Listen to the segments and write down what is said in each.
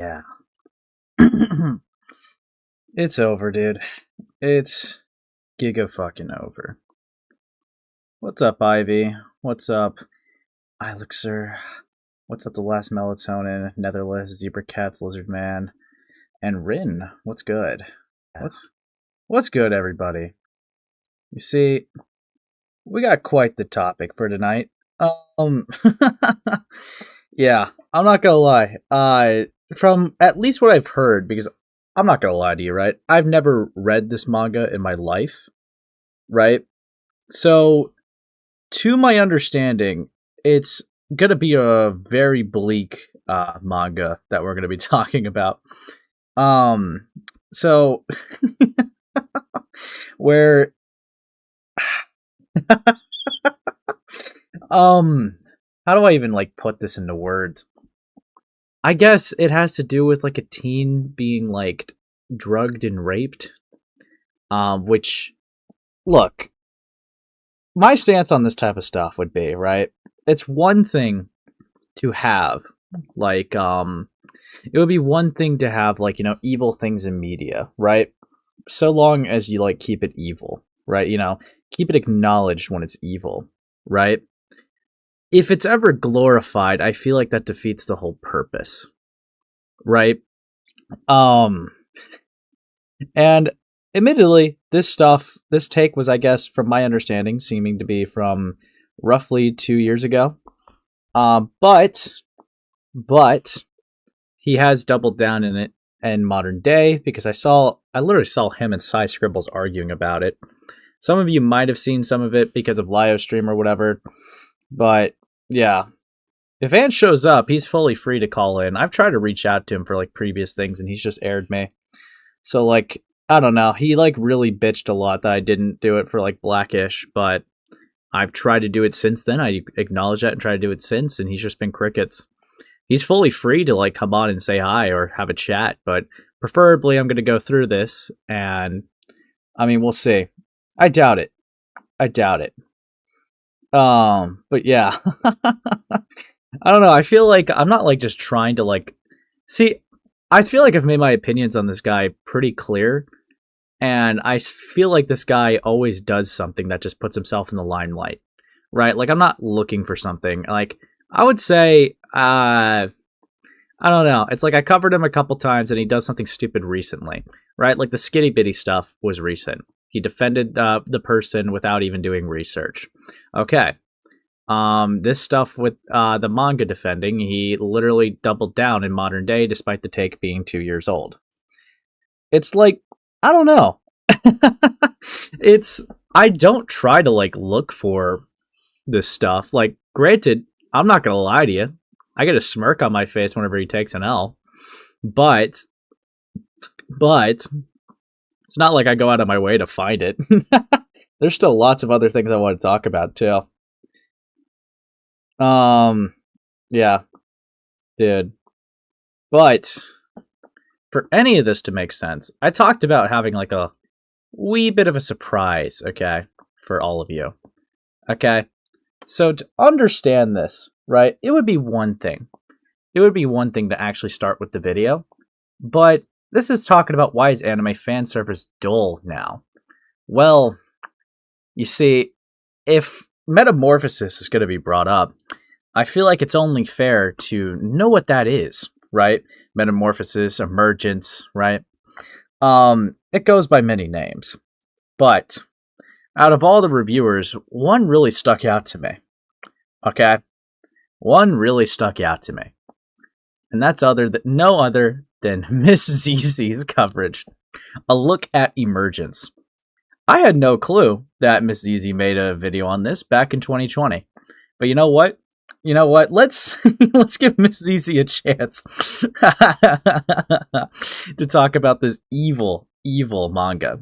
Yeah. It's over, dude. It's giga fucking over. What's up, Ivy? What's up, Elixir? What's up, the last melatonin, Netherless, Zebra Cats, Lizard Man, and Rin? What's good? What's good, everybody? You see, we got quite the topic for tonight. Um, yeah, I'm not gonna lie. From at least what I've heard, because I'm not gonna lie to you, right? I've never read this manga in my life, right? So, to my understanding, it's gonna be a very bleak manga that we're gonna be talking about. Um, so where how do I even like put this into words? I guess it has to do with like a teen being like drugged and raped. Which look, my stance on this type of stuff would be, right? It's one thing to have like it would be one thing to have like, evil things in media, right? So long as you like keep it evil, right? Keep it acknowledged when it's evil, right? If it's ever glorified, I feel like that defeats the whole purpose, right? Um, and admittedly, this take was, I guess, from my understanding, seeming to be from roughly 2 years ago. But he has doubled down in it in modern day because I literally saw him and Cy Scribbles arguing about it. Some of you might have seen some of it because of Liostream or whatever, but yeah. If Ant shows up, he's fully free to call in. I've tried to reach out to him for like previous things and he's just aired me. So like, I don't know. He like really bitched a lot that I didn't do it for like Blackish, but I've tried to do it since then. I acknowledge that and try to do it since, and he's just been crickets. He's fully free to like come on and say hi or have a chat, but preferably I'm going to go through this and I mean, we'll see. I doubt it. But yeah. I don't know. I feel like I'm not like just trying to like see. I feel like I've made my opinions on this guy pretty clear, and I feel like this guy always does something that just puts himself in the limelight, right? Like I'm not looking for something. Like I would say, I don't know. It's like I covered him a couple times, and he does something stupid recently, right? Like the Skitty Bitty stuff was recent. He defended the person without even doing research. Okay. This stuff with the manga defending, he literally doubled down in modern day despite the take being 2 years old. It's like, I don't know. I don't try to like look for this stuff. Like, granted, I'm not gonna lie to you. I get a smirk on my face whenever he takes an L. But it's not like I go out of my way to find it. There's still lots of other things I want to talk about too. Yeah, dude. But for any of this to make sense, I talked about having like a wee bit of a surprise, okay, for all of you. Okay? So to understand this, right, it would be one thing. It would be one thing to actually start with the video, but this is talking about why is anime fan service dull now? Well, you see, if Metamorphosis is going to be brought up, I feel like it's only fair to know what that is, right? Metamorphosis, emergence, right? It goes by many names, but out of all the reviewers, one really stuck out to me. Okay, one really stuck out to me, and that's no other than Miss ZZ's coverage. A look at emergence. I had no clue that Miss ZZ made a video on this back in 2020, but you know what? Let's give Miss ZZ a chance to talk about this evil manga.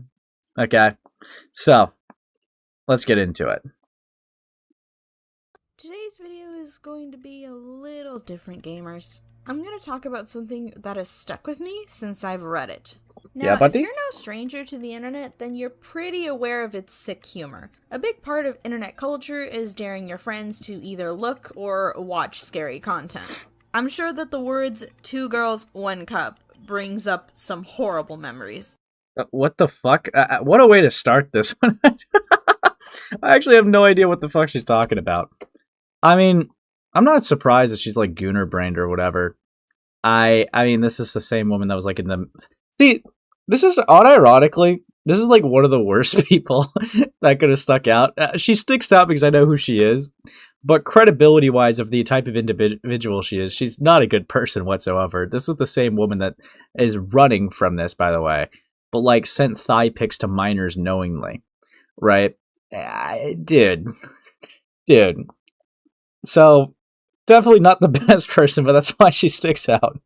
Okay, so let's get into it. Today's video is going to be a little different, gamers. I'm going to talk about something that has stuck with me since I've read it. Now, if you're no stranger to the internet, then you're pretty aware of its sick humor. A big part of internet culture is daring your friends to either look or watch scary content. I'm sure that the words 2 girls, 1 cup brings up some horrible memories. What the fuck? What a way to start this one. I actually have no idea what the fuck she's talking about. I mean, I'm not surprised that she's like gooner brained or whatever. I mean, this is the same woman that was like in the... See, this is, unironically, this is like one of the worst people that could have stuck out. She sticks out because I know who she is, but credibility-wise of the type of individual she is, she's not a good person whatsoever. This is the same woman that is running from this, by the way, but like sent thigh pics to minors knowingly, right? Dude. So, definitely not the best person, but that's why she sticks out.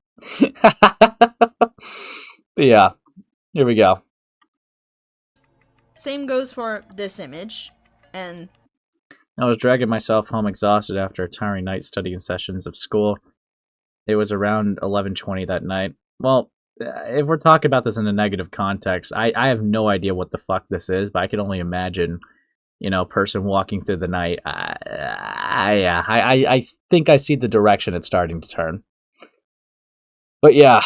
But yeah, here we go. Same goes for this image, and... I was dragging myself home exhausted after a tiring night studying sessions of school. It was around 11:20 that night. Well, if we're talking about this in a negative context, I have no idea what the fuck this is, but I can only imagine, you know, person walking through the night. I think I see the direction it's starting to turn. But yeah.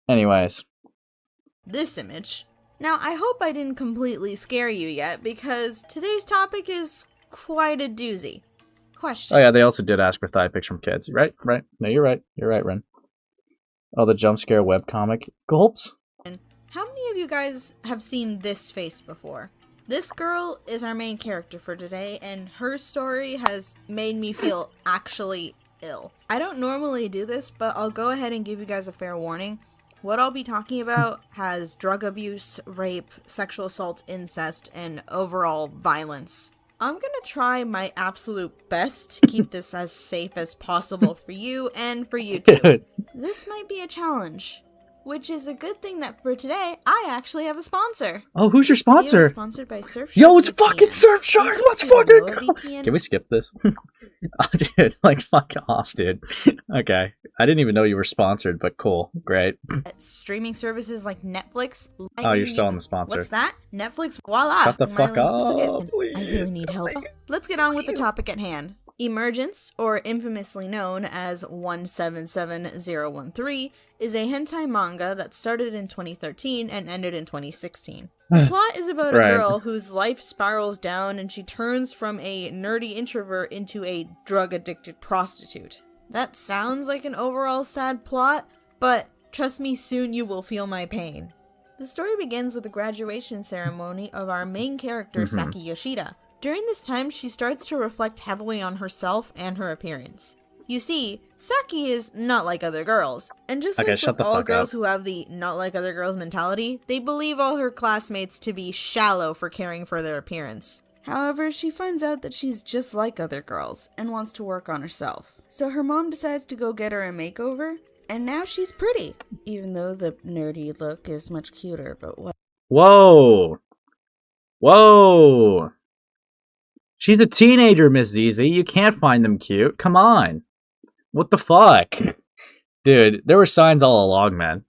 Anyways. This image. Now, I hope I didn't completely scare you yet, because today's topic is quite a doozy. Question. Oh yeah, they also did ask for thigh pics from kids. Right. No, you're right. You're right, Ren. Oh, the jump scare webcomic. Gulps. How many of you guys have seen this face before? This girl is our main character for today, and her story has made me feel actually ill. I don't normally do this, but I'll go ahead and give you guys a fair warning. What I'll be talking about has drug abuse, rape, sexual assault, incest, and overall violence. I'm gonna try my absolute best to keep this as safe as possible for you and for you too. Dude. This might be a challenge, which is a good thing that for today, I actually have a sponsor. Oh, who's your sponsor? Video is sponsored by Surfshark. Yo, it's fucking Surfshark! Let's fucking go! Can we skip this? Oh, dude, like, fuck off, dude. Okay. I didn't even know you were sponsored, but cool. Great. Streaming services like Netflix. Oh, you're still on the sponsor. What's that? Netflix, voila! Shut the fuck up, please. I really need help. Let's get on with the topic at hand. Emergence, or infamously known as 177013, is a hentai manga that started in 2013 and ended in 2016. The plot is about a girl whose life spirals down and she turns from a nerdy introvert into a drug-addicted prostitute. That sounds like an overall sad plot, but trust me, soon you will feel my pain. The story begins with the graduation ceremony of our main character, Saki Yoshida. During this time, she starts to reflect heavily on herself and her appearance. You see, Saki is not like other girls, and just like with all girls who have the not like other girls mentality, they believe all her classmates to be shallow for caring for their appearance. However, she finds out that she's just like other girls, and wants to work on herself. So her mom decides to go get her a makeover, and now she's pretty, even though the nerdy look is much cuter, but what? Whoa! She's a teenager, Miss ZZ. You can't find them cute. Come on. What the fuck? Dude, there were signs all along, man.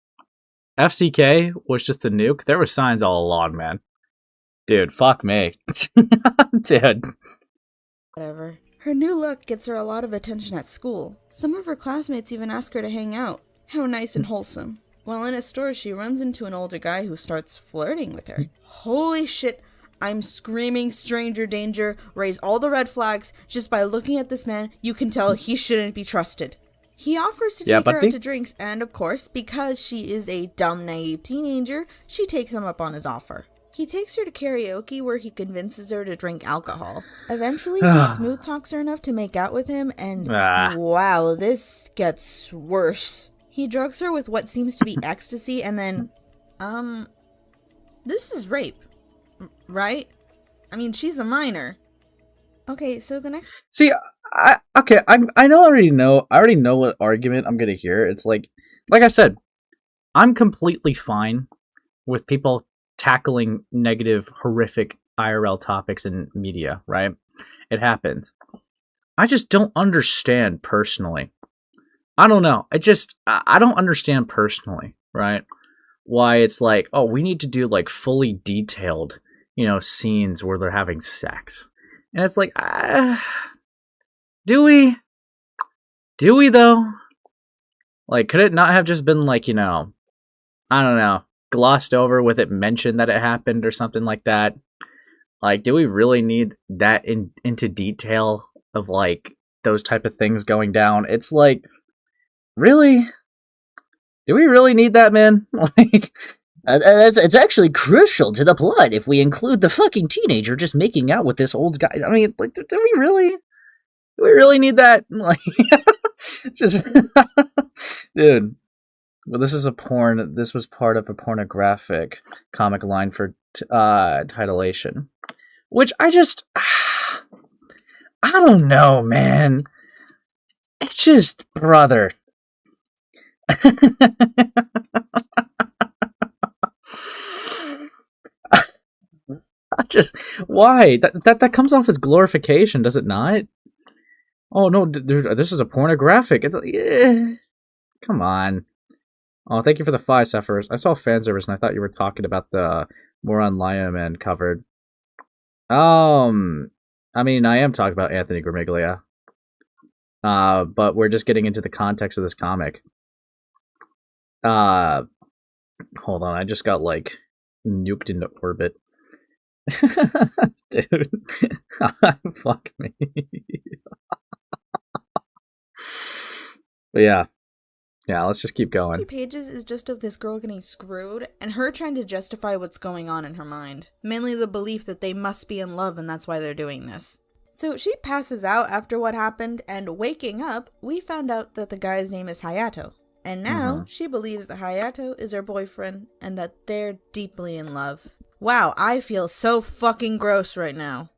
FCK was just a nuke. There were signs all along, man. Dude, fuck me. Dude. Whatever. Her new look gets her a lot of attention at school. Some of her classmates even ask her to hang out. How nice and wholesome. While in a store, she runs into an older guy who starts flirting with her. Holy shit. I'm screaming stranger danger, raise all the red flags. Just by looking at this man, you can tell he shouldn't be trusted. He offers to take her out to drinks, and of course, because she is a dumb, naive teenager, she takes him up on his offer. He takes her to karaoke where he convinces her to drink alcohol. Eventually, he smooth talks her enough to make out with him, and wow, this gets worse. He drugs her with what seems to be ecstasy, and then, this is rape. Right? I mean, she's a minor. Okay, so the next... See, I already know what argument I'm gonna hear. It's like I said, I'm completely fine with people tackling negative, horrific IRL topics in media, right? It happens. I just don't understand personally. I don't know. I don't understand personally, right? Why it's like, oh, we need to do like fully detailed, scenes where they're having sex. And it's like, do we Do we, though? Like, could it not have just been, like, you know, I don't know, glossed over with it mentioned that it happened or something like that? Like, do we really need that into detail of, like, those type of things going down? It's like, really? Do we really need that, man? Like, it's actually crucial to the plot if we include the fucking teenager just making out with this old guy. I mean, like, do we really? Do we really need that? Like, just, dude. Well, this is a porn. This was part of a pornographic comic line for titillation, which I just, I don't know, man. It's just, brother. Why? That comes off as glorification, does it not? Oh no, dude, this is a pornographic. It's come on. Oh, thank you for the 5 Cephers. I saw fan service and I thought you were talking about the Moron Lion Man covered. I mean, I am talking about Anthony Gramuglia. But we're just getting into the context of this comic. Hold on, I just got, like, nuked into orbit. Dude. Fuck me. But yeah. Yeah, let's just keep going. 2 pages is just of this girl getting screwed, and her trying to justify what's going on in her mind. Mainly the belief that they must be in love and that's why they're doing this. So she passes out after what happened, and waking up, we found out that the guy's name is Hayato. And now, she believes that Hayato is her boyfriend, and that they're deeply in love. Wow, I feel so fucking gross right now.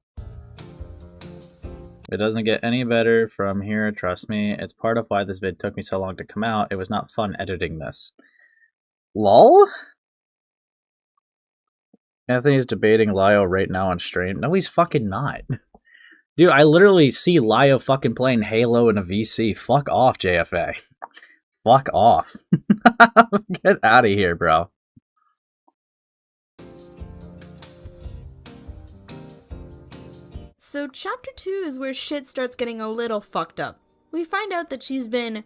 It doesn't get any better from here, trust me. It's part of why this vid took me so long to come out. It was not fun editing this. LOL? Anthony's debating Lio right now on stream. No, he's fucking not. Dude, I literally see Lio fucking playing Halo in a VC. Fuck off, JFA. Fuck off. Get out of here, bro. So chapter 2 is where shit starts getting a little fucked up. We find out that she's been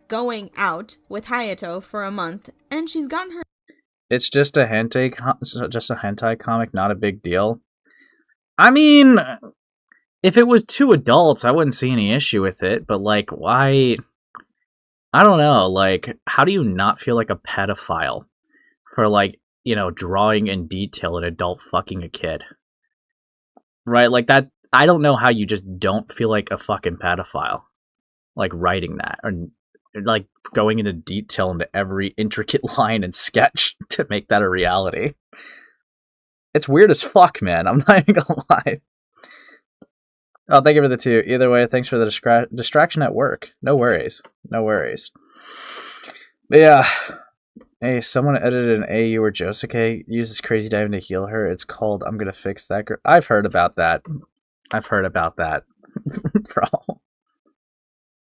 going out with Hayato for a month, and she's gotten her... It's just a hentai comic, not a big deal. I mean, if it was 2 adults, I wouldn't see any issue with it, but, like, why... I don't know, like, how do you not feel like a pedophile for, like, you know, drawing in detail an adult fucking a kid? Right, like, that... I don't know how you just don't feel like a fucking pedophile, like, writing that, or like, going into detail into every intricate line and sketch to make that a reality. It's weird as fuck, man, I'm not even gonna lie. Oh, thank you for the 2. Either way, thanks for the distraction at work. No worries. No worries. But yeah. Hey, someone edited an AU where Josuke uses crazy diving to heal her. It's called I'm Gonna Fix That Girl. I've heard about that. I've heard about that. Bro.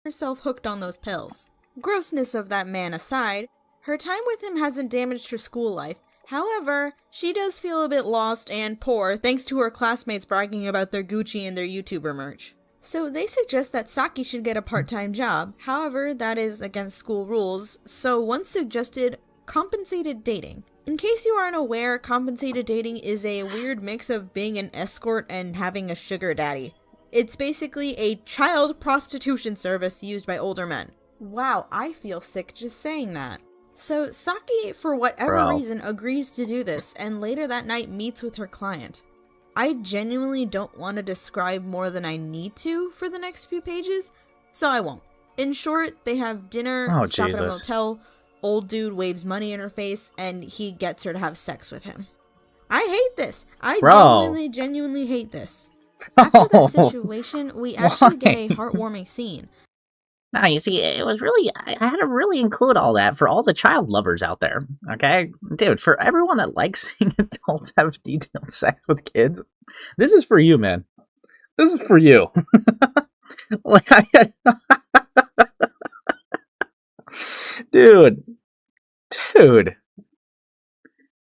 Herself hooked on those pills. Grossness of that man aside, her time with him hasn't damaged her school life. However, she does feel a bit lost and poor thanks to her classmates bragging about their Gucci and their YouTuber merch. So they suggest that Saki should get a part-time job. However, that is against school rules, so one suggested compensated dating. In case you aren't aware, compensated dating is a weird mix of being an escort and having a sugar daddy. It's basically a child prostitution service used by older men. Wow, I feel sick just saying that. So Saki, for whatever reason, agrees to do this, and later that night meets with her client. I genuinely don't want to describe more than I need to for the next few pages, so I won't. In short, they have dinner, stop at a motel, old dude waves money in her face, and he gets her to have sex with him. I hate this! I genuinely hate this. After that situation, we actually get a heartwarming scene. Now, you see, it was really, I had to really include all that for all the child lovers out there, okay? Dude, for everyone that likes seeing adults have detailed sex with kids, this is for you, man. This is for you. Like, Dude.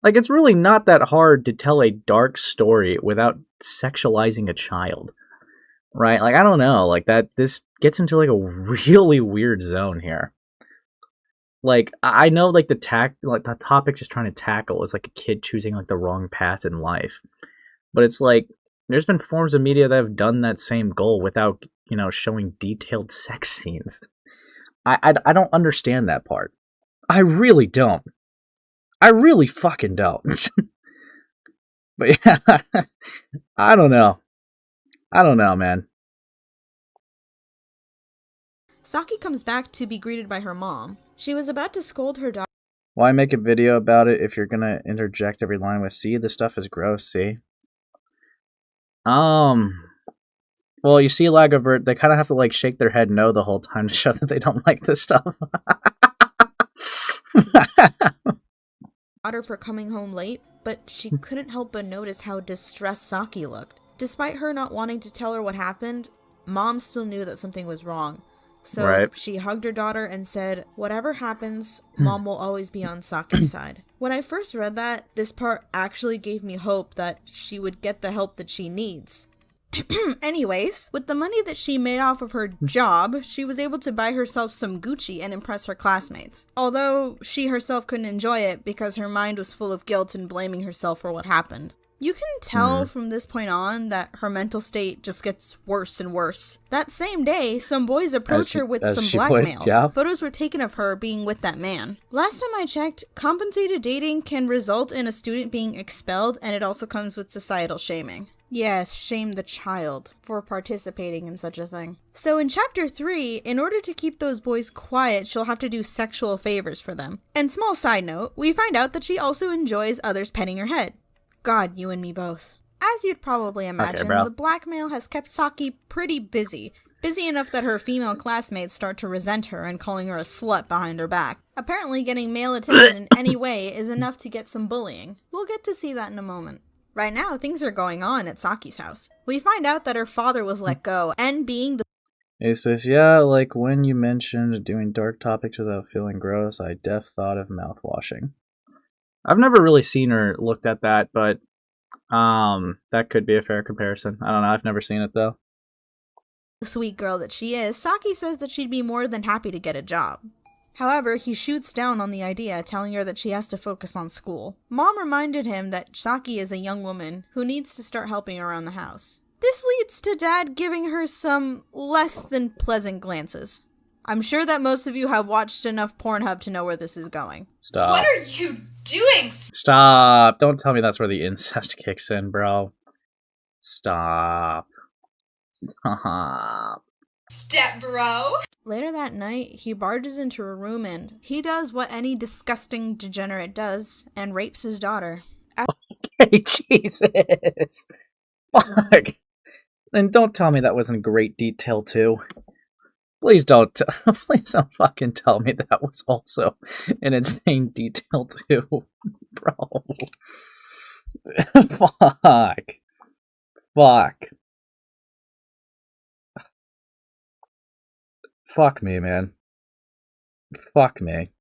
Like, it's really not that hard to tell a dark story without sexualizing a child. Right? Like, I don't know. Like, this gets into like a really weird zone here. Like, I know like the topic just trying to tackle is like a kid choosing like the wrong path in life. But it's like there's been forms of media that have done that same goal without, showing detailed sex scenes. I don't understand that part. I really don't. I really fucking don't. But yeah, I don't know. Man. Saki comes back to be greeted by her mom. She was about to scold her daughter. Why make a video about it if you're gonna interject every line with, see, this stuff is gross, see? Well, you see, Lagavert, they kind of have to, like, shake their head no the whole time to show that they don't like this stuff. Daughter for coming home late, but she couldn't help but notice how distressed Saki looked. Despite her not wanting to tell her what happened, Mom still knew that something was wrong. So she hugged her daughter and said, whatever happens, Mom will always be on Saki's side. When I first read that, this part actually gave me hope that she would get the help that she needs. Anyways, with the money that she made off of her job, she was able to buy herself some Gucci and impress her classmates. Although she herself couldn't enjoy it because her mind was full of guilt and blaming herself for what happened. You can tell from this point on that her mental state just gets worse and worse. That same day, some boys approached her with some blackmail. Photos were taken of her being with that man. Last time I checked, compensated dating can result in a student being expelled, and it also comes with societal shaming. Yes, shame the child for participating in such a thing. So in chapter 3, in order to keep those boys quiet, she'll have to do sexual favors for them. And small side note, we find out that she also enjoys others petting her head. God, you and me both. As you'd probably imagine, the blackmail has kept Saki pretty busy. Busy enough that her female classmates start to resent her and calling her a slut behind her back. Apparently getting male attention in any way is enough to get some bullying. We'll get to see that in a moment. Right now, things are going on at Saki's house. We find out that her father was let go, and being the yeah, like when you mentioned doing dark topics without feeling gross, I thought of mouthwashing. I've never really seen or looked at that, but that could be a fair comparison. I don't know, I've never seen it though. Sweet girl that she is, Saki says that she'd be more than happy to get a job. However, he shoots down on the idea, telling her that she has to focus on school. Mom reminded him that Saki is a young woman who needs to start helping around the house. This leads to Dad giving her some less than pleasant glances. I'm sure that most of you have watched enough Pornhub to know where this is going. Stop. What are you doing? Stop. Don't tell me that's where the incest kicks in, bro. Stop. Stop. Step bro. Later that night, he barges into her room and he does what any disgusting degenerate does and rapes his daughter. Okay, Jesus. Fuck. And don't tell me that was in great detail too. Please don't fucking tell me that was also in insane detail too, bro. Fuck. Fuck me, man. Fuck me.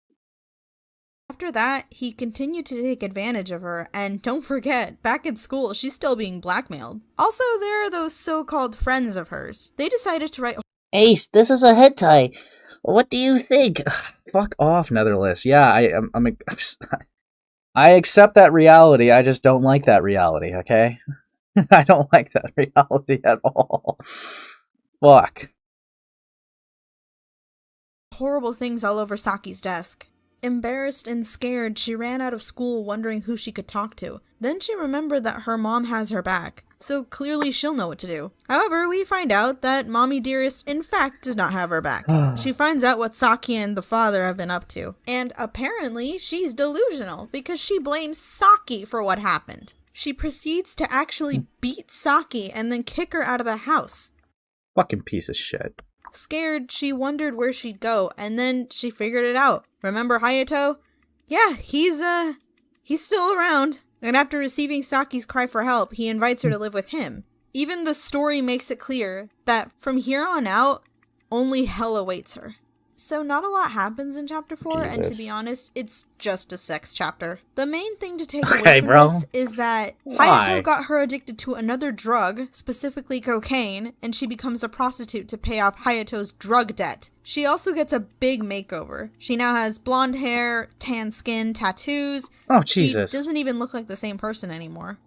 After that, he continued to take advantage of her, and don't forget, back at school, she's still being blackmailed. Also, there are those so-called friends of hers. They decided to write... Ace, this is a hentai. What do you think? Fuck off, Netherless. Yeah, I accept that reality, I just don't like that reality, okay? I don't like that reality at all. Fuck. Horrible things all over Saki's desk. Embarrassed and scared, she ran out of school wondering who she could talk to. Then she remembered that her mom has her back, so clearly she'll know what to do. However, we find out that Mommy Dearest in fact does not have her back. She finds out what Saki and the father have been up to. And apparently she's delusional because she blames Saki for what happened. She proceeds to actually beat Saki and then kick her out of the house. Fucking piece of shit. Scared, she wondered where she'd go, and then she figured it out. Remember Hayato? Yeah, he's still around. And after receiving Saki's cry for help, he invites her to live with him. Even the story makes it clear that from here on out, only hell awaits her. So not a lot happens in chapter 4, Jesus. and to be honest, it's just a sex chapter. The main thing to take Okay, away from bro. this is that Why? Hayato got her addicted to another drug, specifically cocaine, and she becomes a prostitute to pay off Hayato's drug debt. She also gets a big makeover. She now has blonde hair, tan skin, tattoos. Oh, Jesus. She doesn't even look like the same person anymore.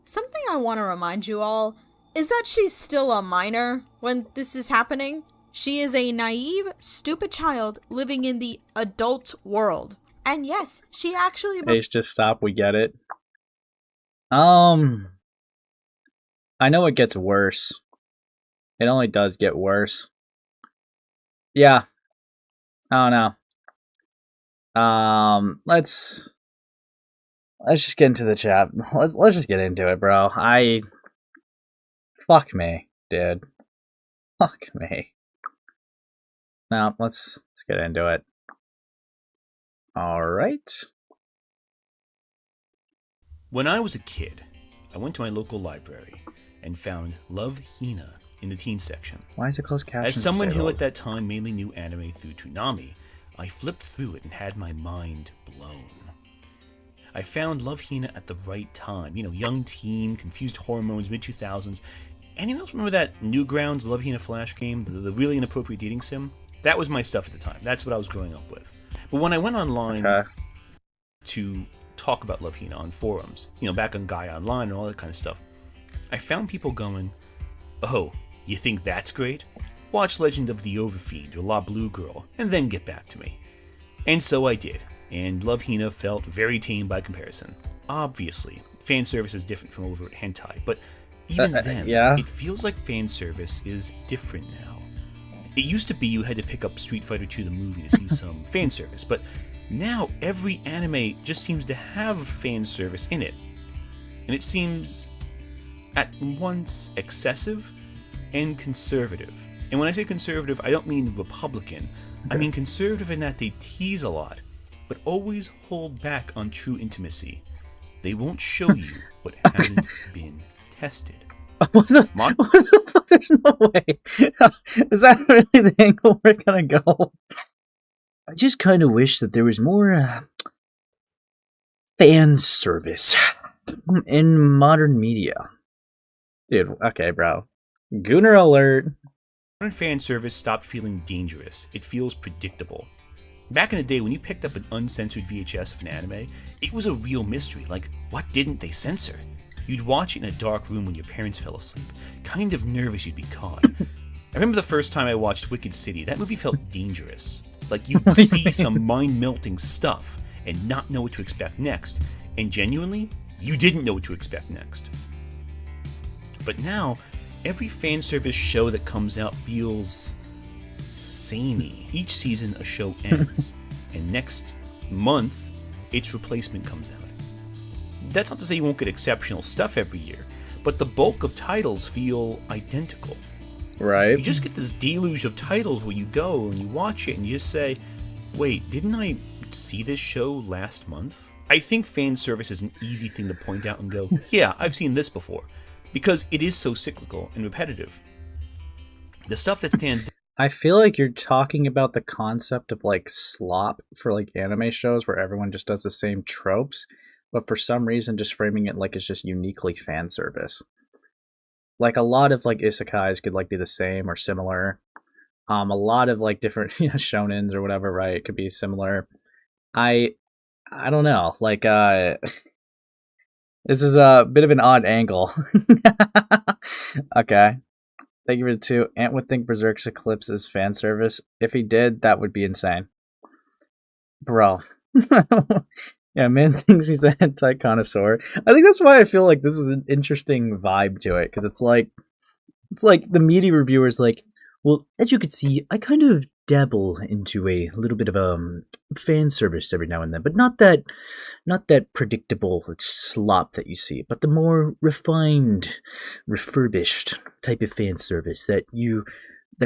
Something I want to remind you all is that she's still a minor when this is happening. She is a naive, stupid child living in the adult world. And yes, she actually... Ace, just stop, we get it. I know it gets worse. It only does get worse. Yeah. I don't know. Let's just get into the chat. Let's just get into it, bro. Fuck me, dude. Fuck me. Now, let's get into it. Alright. When I was a kid, I went to my local library and found Love Hina in the teen section. Why is it closed captioned? As someone who at that time mainly knew anime through Toonami, I flipped through it and had my mind blown. I found Love Hina at the right time. You know, young teen, confused hormones, mid-2000s. Anyone else remember that Newgrounds Love Hina Flash game, the really inappropriate dating sim? That was my stuff at the time. That's what I was growing up with. But when I went online to talk about Love Hina on forums, you know, back on Guy Online and all that kind of stuff, I found people going, "Oh, you think that's great? Watch Legend of the Overfiend or La Blue Girl, and then get back to me." And so I did, and Love Hina felt very tame by comparison. Obviously, fan service is different from overt hentai, but even then, it feels like fan service is different now. It used to be you had to pick up Street Fighter 2 the movie to see some fan service, but now every anime just seems to have fan service in it. And it seems at once excessive and conservative. And when I say conservative, I don't mean Republican. I mean conservative in that they tease a lot, but always hold back on true intimacy. They won't show you what hasn't been tested. There's no way. Is that really the angle we're gonna go? I just kind of wish that there was more fan service in modern media. Dude, okay, bro. Gooner alert. Modern fan service stopped feeling dangerous. It feels predictable. Back in the day, when you picked up an uncensored VHS of an anime, it was a real mystery. Like, what didn't they censor? You'd watch it in a dark room when your parents fell asleep, kind of nervous you'd be caught. I remember the first time I watched Wicked City, that movie felt dangerous. Like you'd see some mind-melting stuff and not know what to expect next, and genuinely, you didn't know what to expect next. But now, every fan service show that comes out feels samey. Each season a show ends, and next month, its replacement comes out. That's not to say you won't get exceptional stuff every year, but the bulk of titles feel identical. Right. You just get this deluge of titles where you go and you watch it and you just say, wait, didn't I see this show last month? I think fan service is an easy thing to point out and go, yeah, I've seen this before, because it is so cyclical and repetitive. The stuff that stands... I feel like you're talking about the concept of like slop for like anime shows where everyone just does the same tropes, but for some reason just framing it like it's just uniquely fan service. Like a lot of like isekais could like be the same or similar. A lot of like different shonens or whatever, right? It could be similar. I don't know. Like this is a bit of an odd angle. Okay. Thank you for the 2. Ant would think Berserk's Eclipse is fan service. If he did, that would be insane. Bro. Yeah, man thinks he's a hentai connoisseur. I think that's why I feel like this is an interesting vibe to it, because it's like the media reviewer's like, well, as you could see, I kind of dabble into a little bit of fan service every now and then, but not that predictable slop that you see, but the more refined, refurbished type of fan service that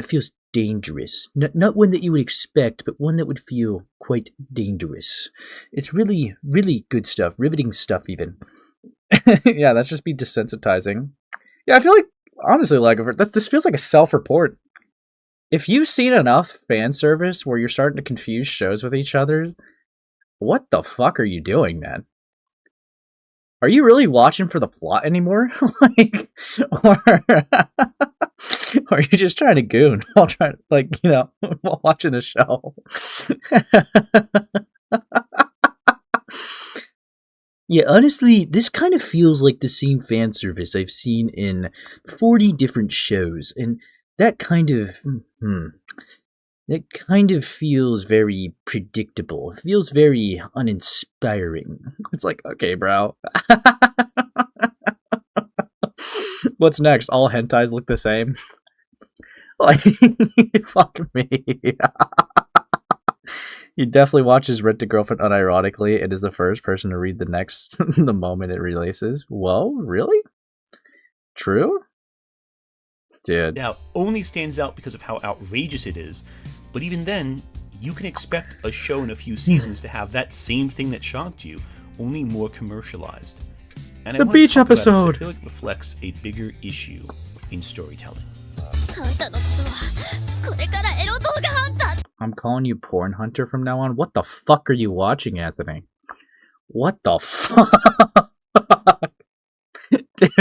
feels dangerous. Not one that you would expect, but one that would feel quite dangerous. It's really, really good stuff. Riveting stuff, even. Yeah, that's just be desensitizing. Yeah, I feel like, honestly, like, this feels like a self-report. if you've seen enough fan service where you're starting to confuse shows with each other, what the fuck are you doing, man? Are you really watching for the plot anymore? Like, or are you just trying to goon while trying, like, you know, while watching the show? Yeah, honestly, this kind of feels like the same fan service I've seen in 40 different shows, and that kind of feels very predictable. It feels very uninspiring. It's like, okay, bro. What's next? All hentais look the same? Like, fuck me. He definitely watches Rent a Girlfriend unironically and is the first person to read the next the moment it releases. Whoa, really? True? Dude. Now, only stands out because of how outrageous it is, but even then, you can expect a show in a few seasons to have that same thing that shocked you, only more commercialized. And the beach episode! I feel like it reflects a bigger issue in storytelling. I'm calling you Porn Hunter from now on. What the fuck are you watching, Anthony? What the fuck? Dude,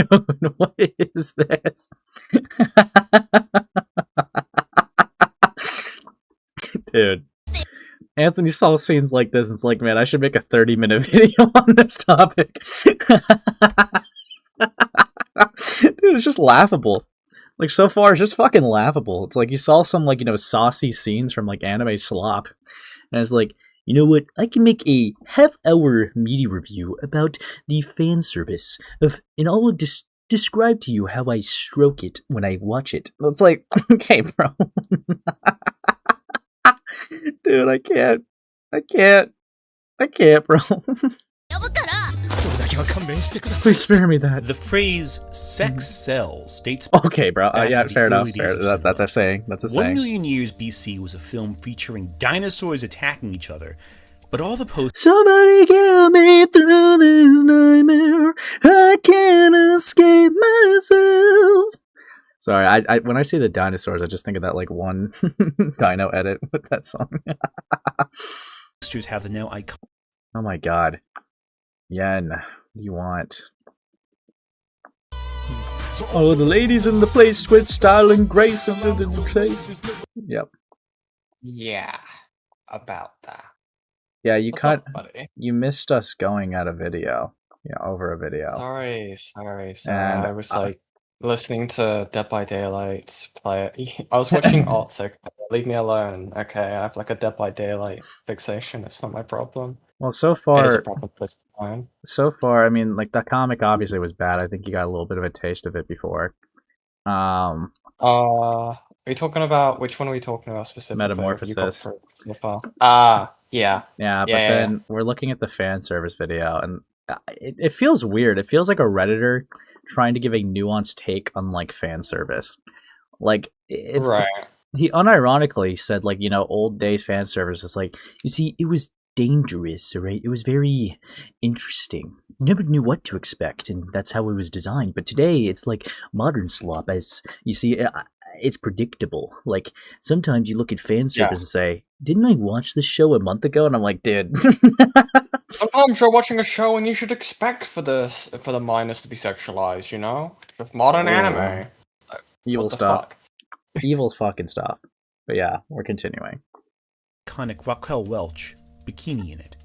what is this? Dude. Anthony saw scenes like this and it's like, man, I should make a 30-minute video on this topic. Dude, it's just laughable. Like, so far, it's just fucking laughable. It's like you saw some, like, you know, saucy scenes from, like, anime slop. And it's like, you know what? I can make a half-hour media review about the fan service of, and I'll describe to you how I stroke it when I watch it. It's like, okay, bro. Dude, I can't, bro. Please spare me that. The phrase "sex sells" dates okay, bro. Yeah, fair enough. That's a saying. 1 million years BC was a film featuring dinosaurs attacking each other, but all the posts. Somebody get me through this nightmare. I can't escape myself. Sorry, I when I see the dinosaurs, I just think of that like one dino edit with that song. Posters have the now iconic. Oh my god. Yen, what do you want? Oh, the ladies in the place with style and grace and lived in the place. Yep. Yeah, about that. Yeah, you What's cut. up, buddy? You missed us going at a video. Yeah, over a video. Sorry. And, I was like listening to Dead by Daylight play it. I was watching Arctic. Leave me alone. Okay, I have like a Dead by Daylight fixation. It's not my problem. Well, so It is far, a problem, but it's fine. I mean, like, the comic obviously was bad. I think you got a little bit of a taste of it before. Are you talking about which one are we talking about specifically? Metamorphosis. So far? Yeah. Yeah, but then we're looking at the fan service video, and it feels weird. It feels like a Redditor trying to give a nuanced take on, like, fan service. Like, it's right. He unironically said, like, you know, old days fan service is like, you see, it was dangerous, right? It was very interesting. You never knew what to expect, and that's how it was designed. But today, it's like modern slop, as you see, it's predictable. Like, sometimes you look at fan service and say, didn't I watch this show a month ago? And I'm like, dude. Sometimes you're watching a show and you should expect for the minors to be sexualized, you know? With modern anime. Evil stuff. Evil fucking stuff. But yeah, we're continuing. Iconic Raquel Welch bikini in it.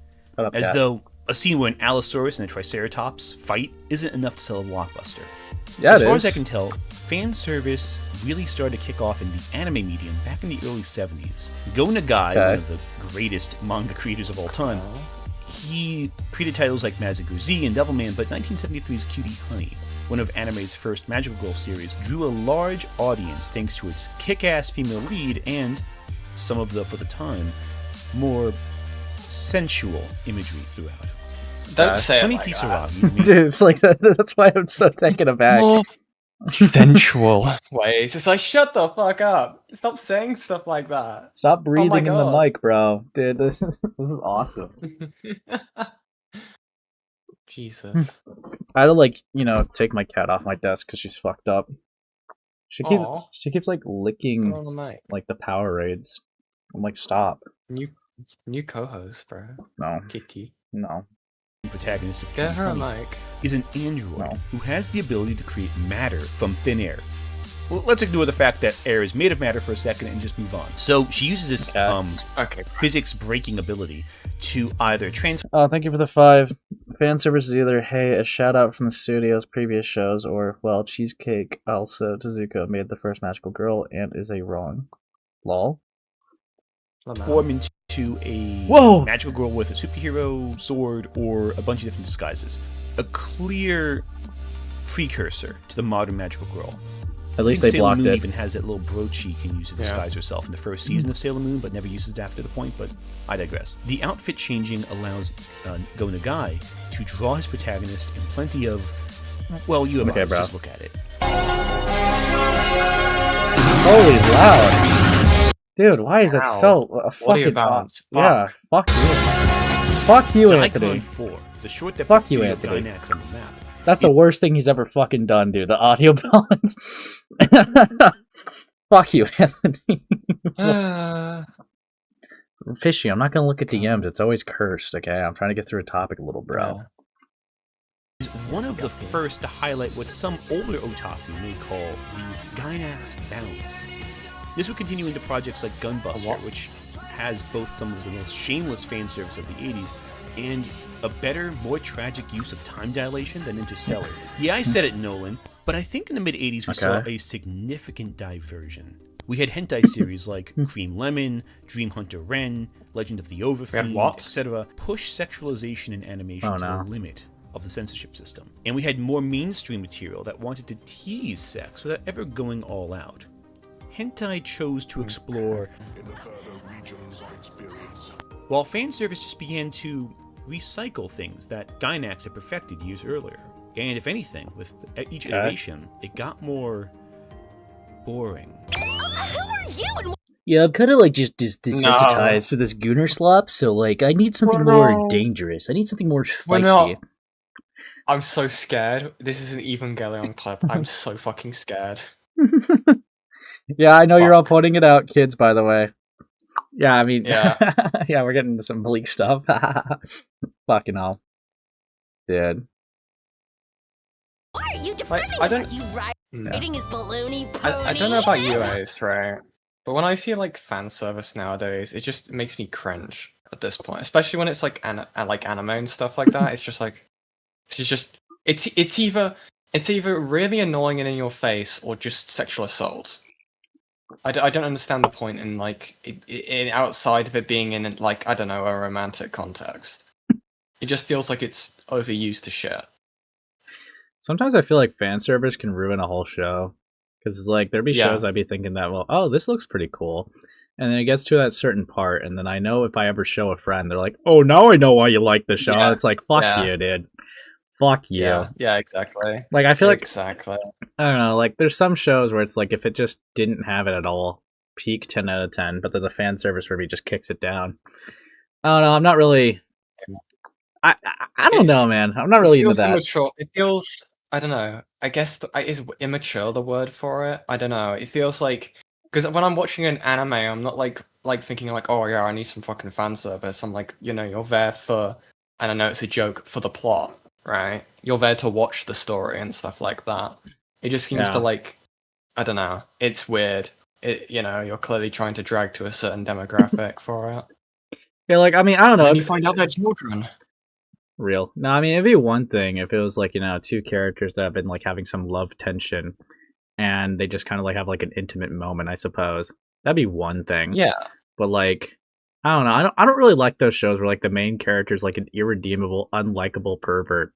As though a scene where an Allosaurus and a Triceratops fight isn't enough to sell a blockbuster. Yeah, as far as I can tell, fan service really started to kick off in the anime medium back in the early 70s. Go Nagai, one of the greatest manga creators of all time, he created titles like Mazinger Z and Devilman, but 1973's Cutie Honey, one of anime's first Magical Girl series, drew a large audience thanks to its kick-ass female lead and some of the, for the time, more sensual imagery throughout. Don't say it Honey like Kisaragi, Dude, it's like that's why I'm so taken aback. More sensual ways. It's like, shut the fuck up. Stop saying stuff like that. Stop breathing in the God. mic, bro. Dude, this is awesome. Jesus. I had to, like, you know, take my cat off my desk because she's fucked up. She keeps like licking on the mic. like the Powerades. I'm like, stop. New co-host, bro. No. Kitty. No. Protagonist of Get her a 2020 mic. is an android No. who has the ability to create matter from thin air. Well, let's ignore the fact that air is made of matter for a second and just move on. So she uses this physics breaking ability to either transfer. Oh, thank you for the 5. Fan service is either, hey, a shout out from the studio's previous shows, or, well, Cheesecake also Tezuka made the first magical girl and is a wrong. Lol. Form into a magical girl with a superhero sword or a bunch of different disguises. A clear precursor to the modern magical girl. At least they Sailor blocked Moon it. even has that little brooch she can use to disguise herself in the first season of Sailor Moon, but never uses it after the point, but I digress. The outfit changing allows Go Nagai to draw his protagonist in plenty of, well, you have eyes, just look at it. Holy loud. Dude, why is that so fucking balance? Yeah, fuck you. Fuck you, Anthony. Icon 4, the short that Fuck puts you, Studio Anthony. Gainax on the map. That's the worst thing he's ever fucking done, dude. The audio balance. Fuck you, Anthony. Fishy, I'm not gonna look at DMs. It's always cursed, okay? I'm trying to get through a topic a little, bro. Is one of the first to highlight what some older otaku may call the Gainax bounce. This would continue into projects like Gunbuster, which has both some of the most shameless fan service of the 80s and a better, more tragic use of time dilation than Interstellar. Yeah, I said it, Nolan, but I think in the mid-80s we saw a significant diversion. We had hentai series like Cream Lemon, Dream Hunter Ren, Legend of the Overfiend, etc. push sexualization in animation to the limit of the censorship system. And we had more mainstream material that wanted to tease sex without ever going all out. Hentai chose to explore while fan service just began to recycle things that Gainax had perfected years earlier. And if anything, with each iteration, it got more boring. Yeah, I'm kind of like just desensitized to this Gooner slop, so like I need something more dangerous. I need something more feisty. I'm so scared. This is an Evangelion clip. I'm so fucking scared. Yeah, I know you're all pointing it out, kids, by the way. Yeah, I mean, Yeah. yeah, we're getting into some bleak stuff. Fucking hell. Dude. Why are you Like, defending I him? don't- Are you writing his baloney pony? I don't know about you, Ace, right? But when I see like fan service nowadays, it just makes me cringe at this point. Especially when it's like like anime and stuff like that. It's just like it's either really annoying and in your face or just sexual assault. I don't understand the point in like in outside of it being in like, I don't know, a romantic context. It just feels like it's overused to shit. Sometimes I feel like fan service can ruin a whole show. Because like there'd be shows I'd be thinking that, well, oh, this looks pretty cool. And then it gets to that certain part, and then I know if I ever show a friend, they're like, oh, now I know why you like the show. And it's like, fuck you, dude. Fuck you. Yeah, exactly. Like, I feel like, exactly. I don't know, like, there's some shows where it's like, if it just didn't have it at all, peak 10 out of 10, but then the fan service review just kicks it down. I don't know, I'm not really... I don't know, man. I'm not really into that. Immature. It feels... I don't know. I guess is immature the word for it? I don't know. It feels like... Because when I'm watching an anime, I'm not like thinking like, oh yeah, I need some fucking fan service. I'm like, you know, you're there for... I don't know, it's a joke, for the plot. Right, you're there to watch the story and stuff like that. It just seems to like, I don't know, it's weird. You're clearly trying to drag to a certain demographic for it. Yeah, like, I mean, I don't know. And you find out they're children. Real. No, I mean, it'd be one thing if it was like, two characters that have been like having some love tension and they just kind of like have like an intimate moment, I suppose. That'd be one thing. Yeah. But like, I don't know. I don't really like those shows where like the main character is like an irredeemable, unlikable pervert,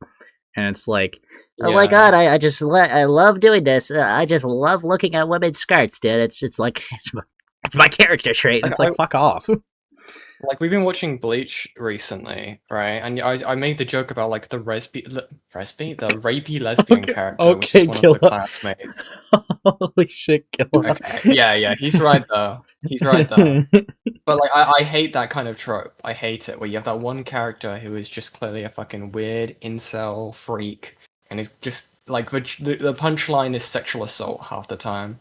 and it's like, oh my god, I love doing this. I just love looking at women's skirts, dude. It's like it's my character trait. It's like fuck off. Like, we've been watching Bleach recently, right? And I made the joke about like the rapey lesbian character, which is one of the classmates. Holy shit, Killer. Okay. Yeah, he's right though. But like, I hate that kind of trope. I hate it where you have that one character who is just clearly a fucking weird incel freak, and is just like the punchline is sexual assault half the time.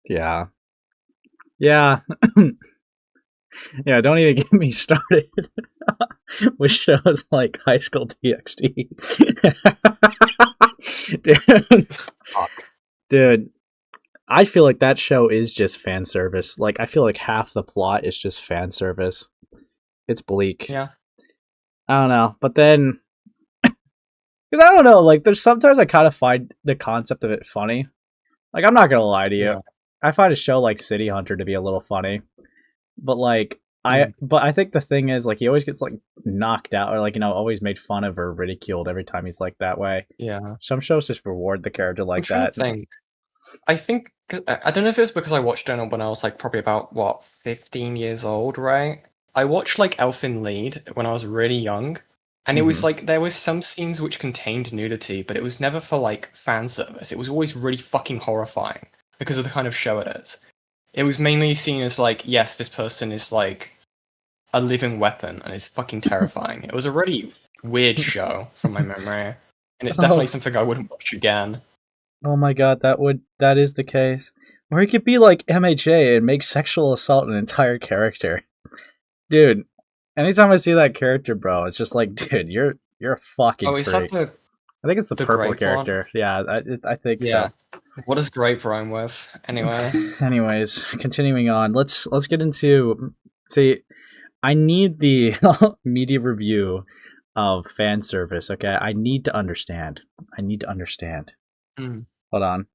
Yeah. Yeah. Yeah, don't even get me started with shows like High School DxD. Dude, I feel like that show is just fan service. Like, I feel like half the plot is just fan service. It's bleak. Yeah. I don't know. But then, because I don't know, like, there's sometimes I kind of find the concept of it funny. Like, I'm not going to lie to you. Yeah. I find a show like City Hunter to be a little funny. But, like, I think the thing is, like, he always gets, like, knocked out or, like, always made fun of or ridiculed every time he's, like, that way. Yeah. Some shows just reward the character like that. I think, I don't know if it's because I watched it when I was, like, probably about, 15 years old, right? I watched, like, Elfin Lied when I was really young. And it was, like, there was some scenes which contained nudity, but it was never for, like, fan service. It was always really fucking horrifying because of the kind of show it is. It was mainly seen as, like, yes, this person is, like, a living weapon and it's fucking terrifying. It was a really weird show from my memory. And it's definitely something I wouldn't watch again. Oh my god, that is the case. Or he could be like MHA and make sexual assault an entire character. Dude, anytime I see that character, bro, it's just like, dude, you're a fucking freak. That the... I think it's the purple character. One? Yeah, I think so. What does grape rhyme with? Anyway. Anyways, continuing on. Let's get into... See, I need the media review of fan service, okay? I need to understand. Mm. Hold on.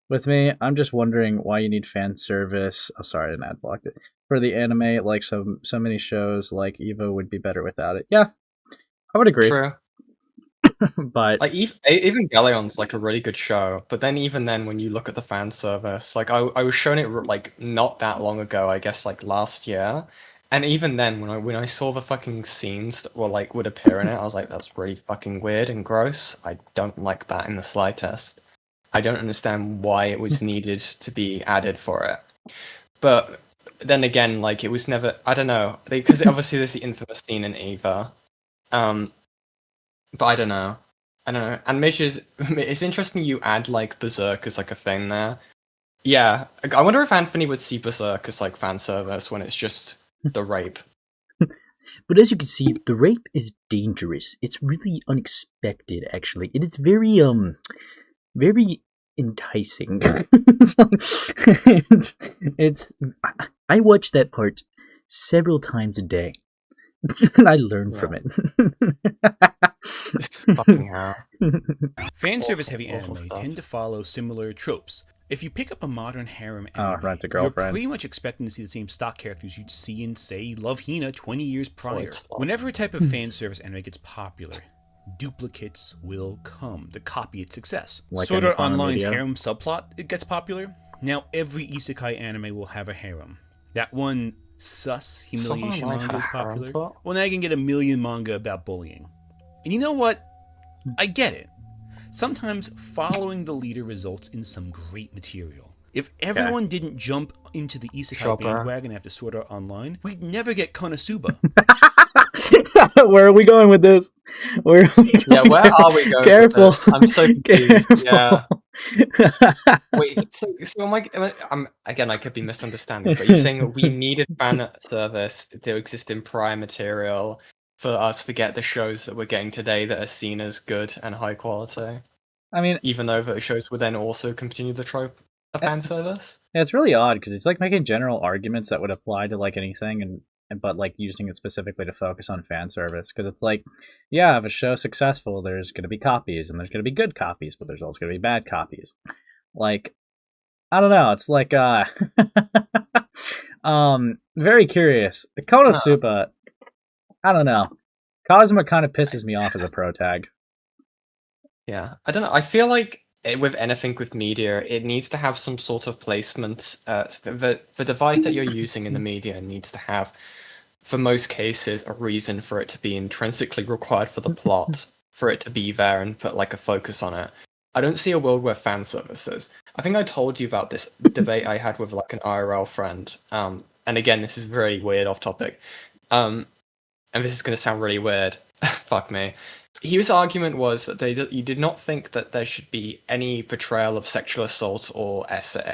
With me, I'm just wondering why you need fan service. Oh, sorry, I didn't ad block it. For the anime, like so many shows like Evo would be better without it. Yeah, I would agree. True. But like Evangelion's like a really good show, but then even then, when you look at the fan service, like I was shown it like not that long ago, I guess like last year, and even then, when I saw the fucking scenes that would appear in it, I was like, that's really fucking weird and gross. I don't like that in the slightest. I don't understand why it was needed to be added for it. But then again, like it was never. I don't know, because obviously there's the infamous scene in Eva. But I don't know. And it's interesting you add like Berserk as like a thing there. Yeah, I wonder if Anthony would see Berserk as like fan service when it's just the rape. But as you can see, the rape is dangerous. It's really unexpected, actually. And it's very very enticing. I watch that part several times a day. And I learn from it. Fucking hell. Fan service heavy anime tend to follow similar tropes. If you pick up a modern harem anime, you're pretty much expecting to see the same stock characters you'd see in, say, Love Hina 20 years prior. Whenever a type of fan service anime gets popular, duplicates will come to copy its success. Like Sword Art Online's harem subplot, it gets popular. Now every isekai anime will have a harem. That one sus humiliation manga is popular. Well, now I can get a million manga about bullying. And you know what? I get it. Sometimes following the leader results in some great material. If everyone didn't jump into the isekai bandwagon after Sword Art Online, we'd never get Konosuba. Where are we going with this? Where are we going? Careful. With this? I'm so confused. Yeah. Wait, so again, I could be misunderstanding, but you're saying that we needed fan service to exist in prior material for us to get the shows that we're getting today that are seen as good and high quality? I mean, even though the shows would then also continue the trope of fan service? Yeah, it's really odd because it's like making general arguments that would apply to like anything, but like using it specifically to focus on fan service, because it's like, yeah, if a show's successful, there's going to be copies, and there's going to be good copies, but there's also going to be bad copies. Like, I don't know, it's like very curious. The Konosuba, I don't know. Kazuma kind of pisses me off as a pro tag. Yeah, I don't know. I feel like with anything with media, it needs to have some sort of placement. The device that you're using in the media needs to have, for most cases, a reason for it to be intrinsically required for the plot, for it to be there and put like a focus on it. I don't see a world where fan services. I think I told you about this debate I had with like an IRL friend. And again, this is very weird off topic. and this is going to sound really weird, fuck me. His argument was that he did not think that there should be any portrayal of sexual assault or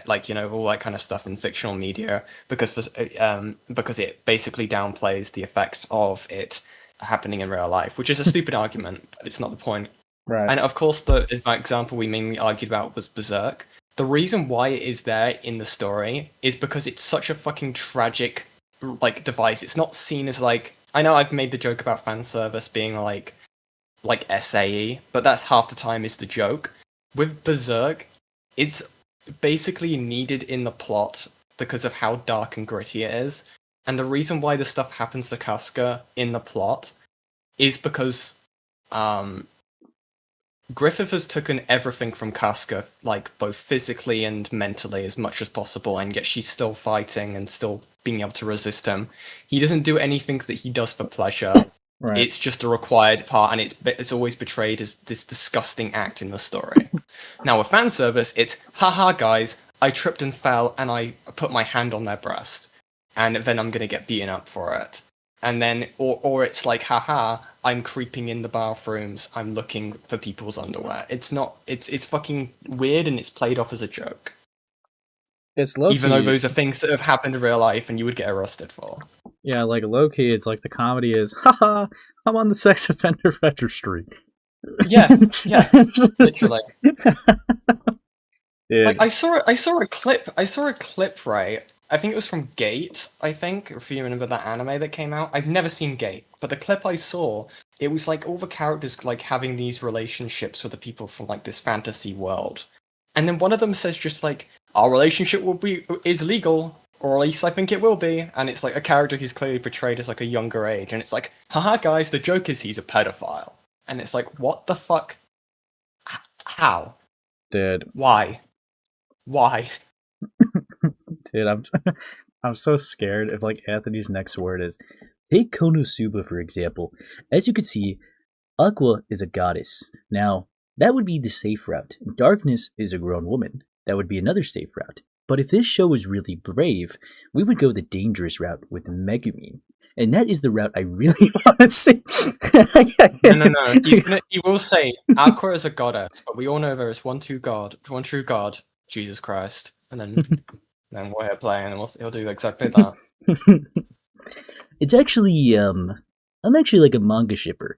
like, all that kind of stuff in fictional media because it basically downplays the effect of it happening in real life, which is a stupid argument, but it's not the point. Right. And of course, the example we mainly argued about was Berserk. The reason why it is there in the story is because it's such a fucking tragic, like, device. It's not seen as, like... I know I've made the joke about fan service being, like SAE, but that's half the time is the joke. With Berserk, it's basically needed in the plot because of how dark and gritty it is. And the reason why this stuff happens to Casca in the plot is because... Griffith has taken everything from Casca, like, both physically and mentally as much as possible, and yet she's still fighting and still being able to resist him. He doesn't do anything that he does for pleasure. Right. It's just a required part, and it's always portrayed as this disgusting act in the story. Now, with fan service, it's, haha, guys, I tripped and fell, and I put my hand on their breast, and then I'm gonna get beaten up for it. And then, or it's like, haha, I'm creeping in the bathrooms, I'm looking for people's underwear. It's not, it's fucking weird and it's played off as a joke. It's low-key. Even though those are things that have happened in real life and you would get arrested for. Yeah, like low-key, it's like the comedy is, haha, I'm on the sex offender registry. Yeah, literally. Dude. Like, I saw a clip, right? I think it was from Gate, if you remember that anime that came out. I've never seen Gate, but the clip I saw, it was like all the characters like having these relationships with the people from like this fantasy world. And then one of them says just like, our relationship is legal, or at least I think it will be. And it's like a character who's clearly portrayed as like a younger age. And it's like, haha guys, the joke is he's a pedophile. And it's like, what the fuck? How? Dude. Why? Dude, I'm so scared if like Anthony's next word is, take Konosuba for example. As you can see, Aqua is a goddess. Now, that would be the safe route. Darkness is a grown woman. That would be another safe route. But if this show was really brave, we would go the dangerous route with Megumin. And that is the route I really want to see. No. He will say Aqua is a goddess, but we all know there is one true God, Jesus Christ. And then we'll hit play, and he'll do exactly that. It's actually, I'm actually like a manga shipper.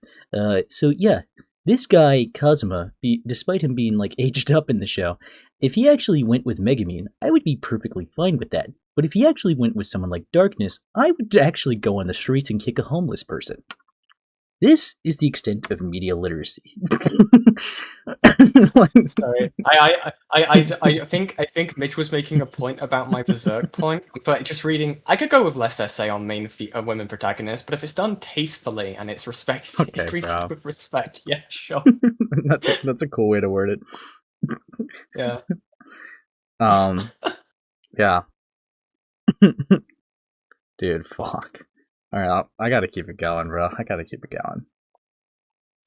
So yeah, this guy, Kazuma, despite him being like aged up in the show, if he actually went with Megumin, I would be perfectly fine with that. But if he actually went with someone like Darkness, I would actually go on the streets and kick a homeless person. This is the extent of media literacy. Sorry, I think Mitch was making a point about my Berserk point, but just reading, I could go with less essay on main women protagonists, but if it's done tastefully and it's respected, treated with respect, yeah, sure. that's a cool way to word it. Yeah. Yeah. Dude, fuck. Alright, I gotta keep it going, bro. I gotta keep it going.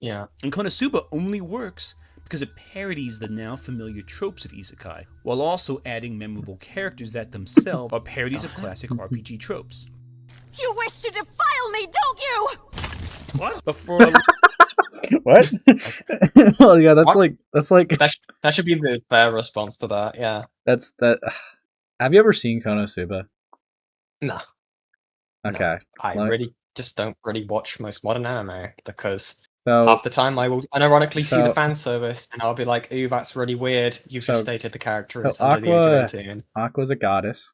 Yeah. And Konosuba only works because it parodies the now familiar tropes of isekai, while also adding memorable characters that themselves are parodies of classic RPG tropes. You wish to defile me, don't you? What? Before What? Well, yeah, that's like that should be the fair response to that. Yeah. That's that. Have you ever seen Konosuba? No. Okay. No, I really just don't really watch most modern anime because so, half the time I will unironically see the fan service and I'll be like, ooh, that's really weird. You've just stated the character is under the age of 18. Aqua's a goddess,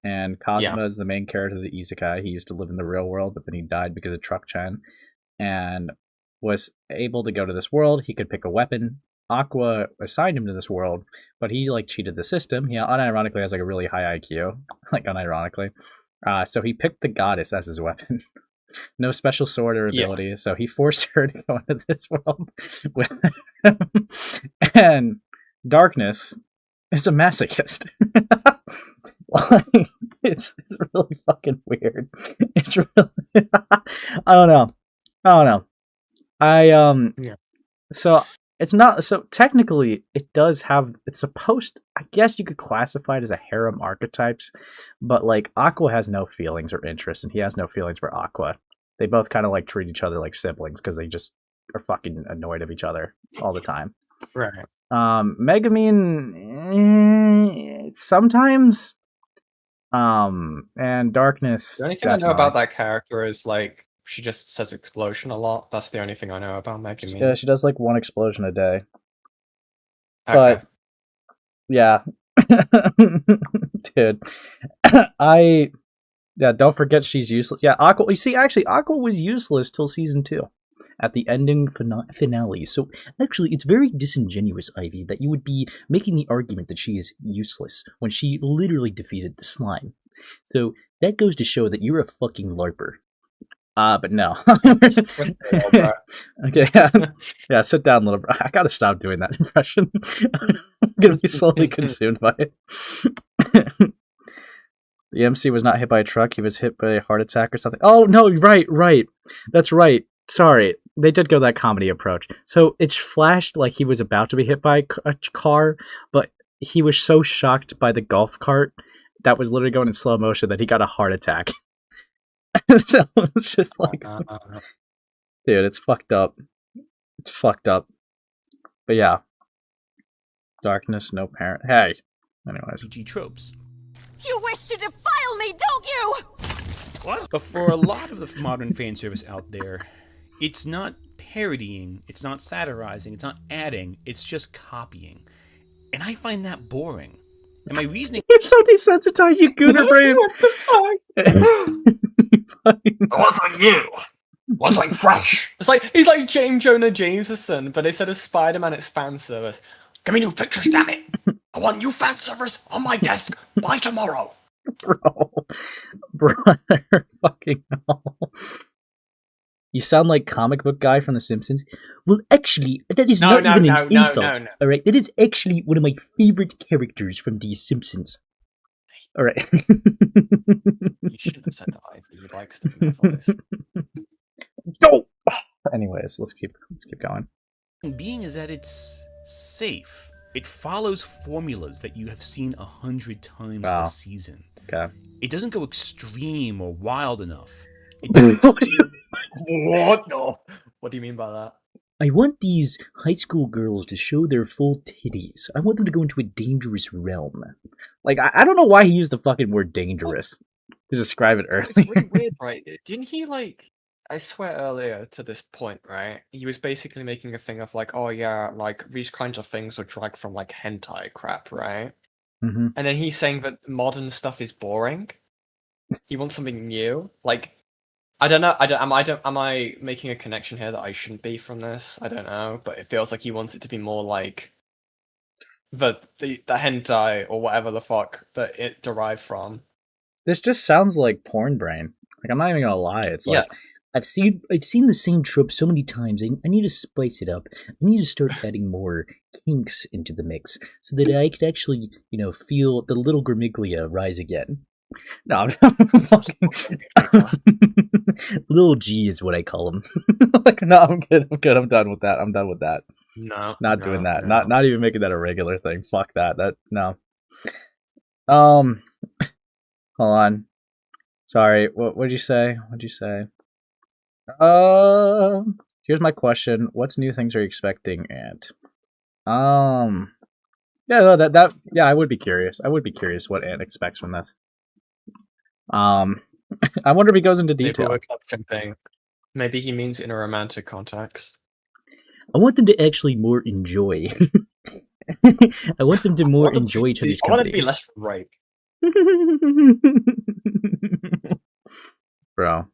and Kazuma is the main character of the isekai. He used to live in the real world, but then he died because of Truck-chan, and was able to go to this world. He could pick a weapon. Aqua assigned him to this world, but he like cheated the system. He unironically has like a really high IQ, like unironically. So he picked the goddess as his weapon. No special sword or ability, so he forced her to go into this world with him. And Darkness is a masochist. It's really fucking weird. It's really I don't know. So it's not, so technically it does have, it's supposed, I guess you could classify it as a harem archetypes, but like Aqua has no feelings or interest and he has no feelings for Aqua. They both kind of like treat each other like siblings because they just are fucking annoyed of each other all the time. Right. Megumin, sometimes. And Darkness. The only thing I know about that character is like she just says explosion a lot. That's the only thing I know about Megumin. Yeah, she does like one explosion a day. Okay. But yeah, dude, don't forget she's useless. Yeah, Aqua. You see, actually, Aqua was useless till season 2, at the ending finale. So actually, it's very disingenuous, Ivy, that you would be making the argument that she is useless when she literally defeated the slime. So that goes to show that you're a fucking LARPer. But no. Okay, yeah, sit down, little bro. I gotta stop doing that impression. I'm gonna be slowly consumed by it. The MC was not hit by a truck, he was hit by a heart attack or something. Oh, no, right. That's right. Sorry, they did go that comedy approach. So it flashed like he was about to be hit by a car, but he was so shocked by the golf cart that was literally going in slow motion that he got a heart attack. So it's just like, dude, it's fucked up. It's fucked up. But yeah, Darkness, no parent. Hey, anyways. RPG tropes. You wish to defile me, don't you? What? But for a lot of the modern fan service out there, it's not parodying, it's not satirizing, it's not adding, it's just copying. And I find that boring. And my reasoning... You're so desensitized, you gooner brain! What the fuck? It wasn't new. Wasn't fresh. He's like James Jonah Jameson, but instead of Spider-Man, it's fan service. Give me new pictures, damn it! I want new fan service on my desk by tomorrow. Brother, fucking hell. You sound like comic book guy from The Simpsons. Well, actually, that is not even an insult. No. All right, that is actually one of my favorite characters from The Simpsons. All right. You shouldn't have said that. He likes to be voice. No. Anyways, let's keep going. Being is that it's safe. It follows formulas that you have seen 100 times a season. Okay. It doesn't go extreme or wild enough. What do you mean by that? I want these high school girls to show their full titties. I want them to go into a dangerous realm. Like, I don't know why he used the fucking word dangerous to describe it earlier. It's really weird, right? Didn't he, like, I swear earlier to this point, right? He was basically making a thing of, like, oh yeah, like, these kinds of things are dragged from, like, hentai crap, right? Mm-hmm. And then he's saying that modern stuff is boring. He wants something new. Like, I don't know. Am I making a connection here that I shouldn't be from this? I don't know, but it feels like he wants it to be more like the hentai or whatever the fuck that it derived from. This just sounds like porn brain. Like, I'm not even gonna lie. It's like, I've seen the same trope so many times. I need to spice it up. I need to start adding more kinks into the mix so that I could actually, feel the little Gramuglia rise again. No, I'm Little G is what I call him. like, no, I'm good. I'm done with that. I'm done with that. No, not doing that. No. Not even making that a regular thing. Fuck that. No. Hold on. Sorry. What'd you say? Here's my question. What's new things are you expecting? And I would be curious. I would be curious what Ant expects from this. I wonder if he goes into detail. Maybe he means in a romantic context. I want them to actually more enjoy. I want them to more enjoy each other's company. I want it to be less rape. Bro.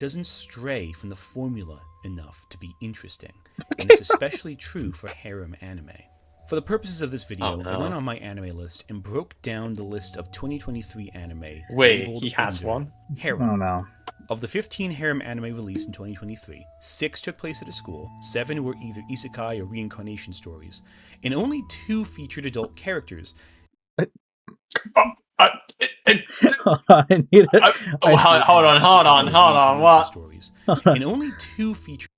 Doesn't stray from the formula enough to be interesting, and it's especially true for harem anime. For the purposes of this video, I went on my anime list and broke down the list of 2023 anime. Wait, he has one? Harem. Oh no. Of the 15 harem anime released in 2023, 6 took place at a school, 7 were either isekai or reincarnation stories, and only 2 featured adult characters. Hold on, what? Stories. And only 2 featured...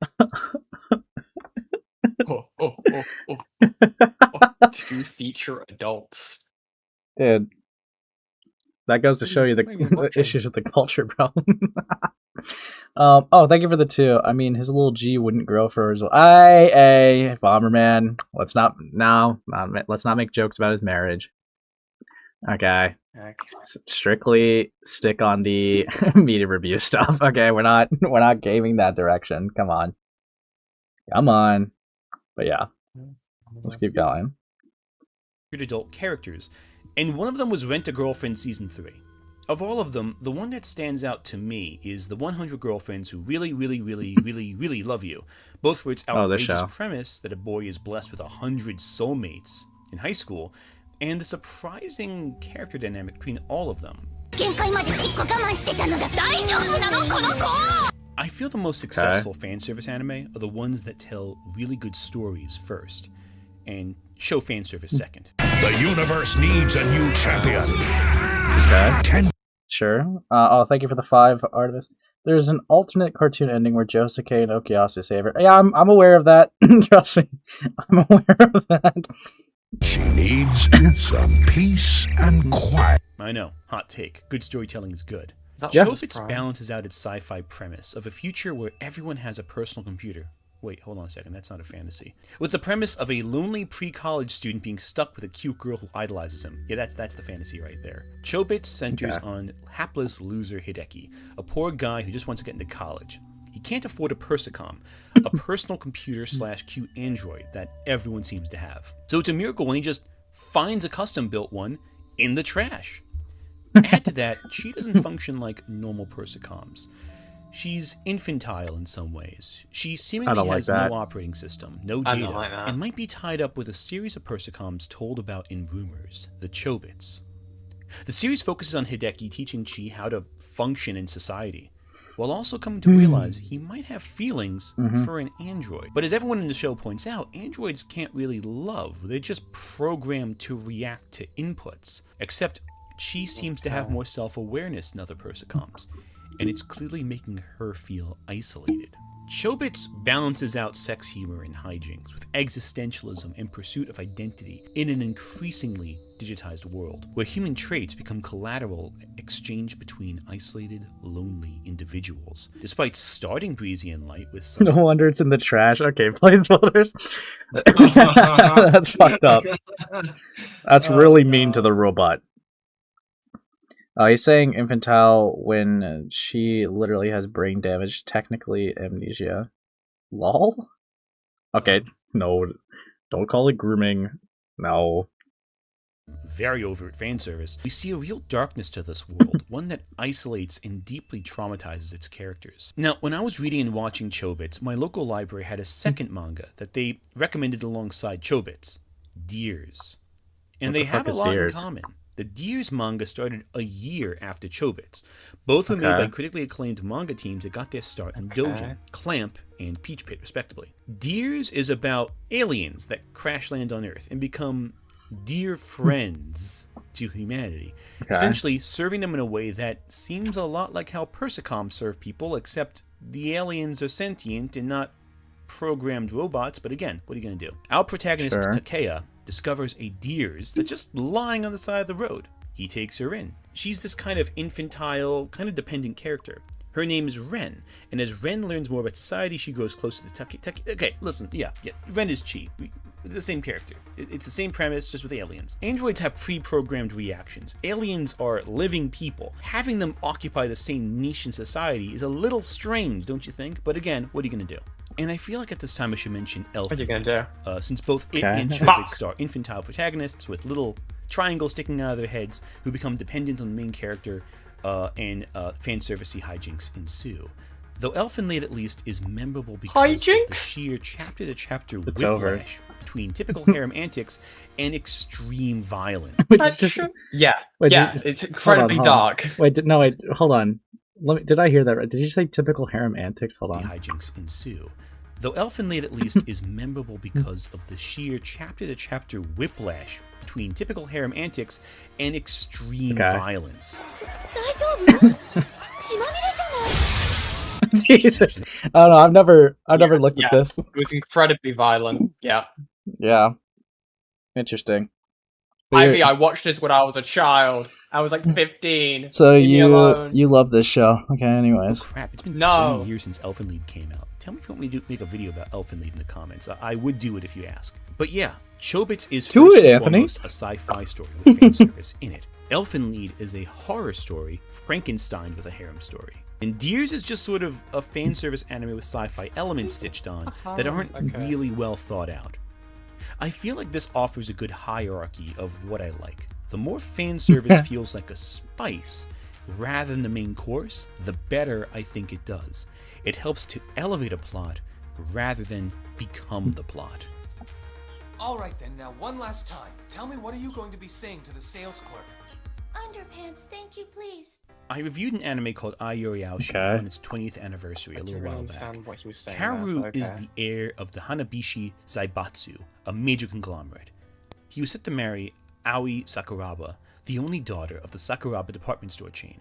Two feature adults. Dude. That goes to show you the issues of the culture, bro. Oh, thank you for the 2. I mean, his little G wouldn't grow for his. Hey, Bomberman. Let's not make jokes about his marriage. Okay. Strictly stick on the media review stuff. Okay, we're not gaming that direction. Come on. But yeah, let's keep going. Adult characters, and one of them was Rent a Girlfriend Season 3. Of all of them, the one that stands out to me is the 100 Girlfriends Who Really, Really, Really, Really, Really Love You, both for its outrageous premise that a boy is blessed with 100 soulmates in high school, and the surprising character dynamic between all of them. I feel the most successful fan service anime are the ones that tell really good stories first, and show fan service second. The universe needs a new champion. Okay. Sure. Thank you for the 5, Artemis. There's an alternate cartoon ending where Josuke and Okuyasu save her. Yeah, I'm aware of that. Trust me. I'm aware of that. She needs some peace and quiet. I know. Hot take. Good storytelling is good. Yeah. Chobits balances out its sci-fi premise of a future where everyone has a personal computer. Wait, hold on a second, that's not a fantasy. With the premise of a lonely pre-college student being stuck with a cute girl who idolizes him. Yeah, that's the fantasy right there. Chobits centers on hapless loser Hideki, a poor guy who just wants to get into college. He can't afford a Persicom, a personal computer / cute android that everyone seems to have. So it's a miracle when he just finds a custom-built one in the trash. Add to that, she doesn't function like normal Persicoms. She's infantile in some ways. She seemingly has no operating system, no data, and might be tied up with a series of Persicoms told about in rumors, the Chobits. The series focuses on Hideki teaching Chi how to function in society, while also coming to realize he might have feelings for an android. But as everyone in the show points out, androids can't really love. They're just programmed to react to inputs. Except Chi seems to have more self-awareness than other Persicoms, and it's clearly making her feel isolated. Chobits balances out sex humor and hijinks with existentialism and pursuit of identity in an increasingly digitized world, where human traits become collateral exchanged between isolated, lonely individuals. Despite starting breezy and light with some... No wonder it's in the trash. Okay, placeholders. That's fucked up. That's really mean to the robot. He's saying infantile when she literally has brain damage, technically amnesia. Lol? Okay, no. Don't call it grooming. No. Very overt fan service. We see a real darkness to this world, one that isolates and deeply traumatizes its characters. Now, when I was reading and watching Chobits, my local library had a second manga that they recommended alongside Chobits, Deers. And they have a lot in common. The Deers manga started a year after Chobits. Both were made by critically acclaimed manga teams that got their start in Dojin, Clamp, and Peach Pit, respectively. Deers is about aliens that crash land on Earth and become dear friends to humanity, essentially serving them in a way that seems a lot like how Persicoms serve people, except the aliens are sentient and not programmed robots. But again, what are you going to do? Our protagonist, Takeya, discovers a Deers that's just lying on the side of the road. He takes her in. She's this kind of infantile, kind of dependent character. Her name is Ren, and as Ren learns more about society, she grows closer to Takeya. Okay, listen, yeah, Ren is Chi. The same character. It's the same premise, just with aliens. Androids have pre-programmed reactions. Aliens are living people. Having them occupy the same niche in society is a little strange, don't you think? But again, what are you going to do? And I feel like at this time I should mention Elf. What are you going to do? Since both it and Chobits star infantile protagonists with little triangles sticking out of their heads who become dependent on the main character, and fan servicey hijinks ensue. Though Elfenlied at least is memorable because of the sheer chapter-to-chapter whiplash between typical harem antics and extreme violence. It's incredibly dark. Hold on. Did I hear that right? Did you say typical harem antics? Hold on. The hijinks ensue. Though Elfenlied at least is memorable because of the sheer chapter-to-chapter whiplash between typical harem antics and extreme violence. Jesus. I don't know. I've never looked at this. It was incredibly violent. Yeah. Yeah. Interesting. Ivy, I watched this when I was a child. I was like 15. So Leave me alone. you love this show. Okay, anyways. Oh crap, it's been 20 years since Elfenlied came out. Tell me if you want me to make a video about Elfenlied in the comments. I would do it if you ask. But yeah, Chobits is first and foremost a sci-fi story with fan service in it. Elfenlied is a horror story, Frankenstein with a harem story. And Deers is just sort of a fan service anime with sci-fi elements stitched on that aren't really well thought out. I feel like this offers a good hierarchy of what I like. The more fan service feels like a spice rather than the main course, the better I think it does. It helps to elevate a plot rather than become the plot. Alright then, now one last time. Tell me, what are you going to be saying to the sales clerk? Underpants, thank you, please. I reviewed an anime called Ayori Aoshi on its 20th anniversary a little while back. Kaoru is the heir of the Hanabishi Zaibatsu, a major conglomerate. He was set to marry Aoi Sakuraba, the only daughter of the Sakuraba department store chain.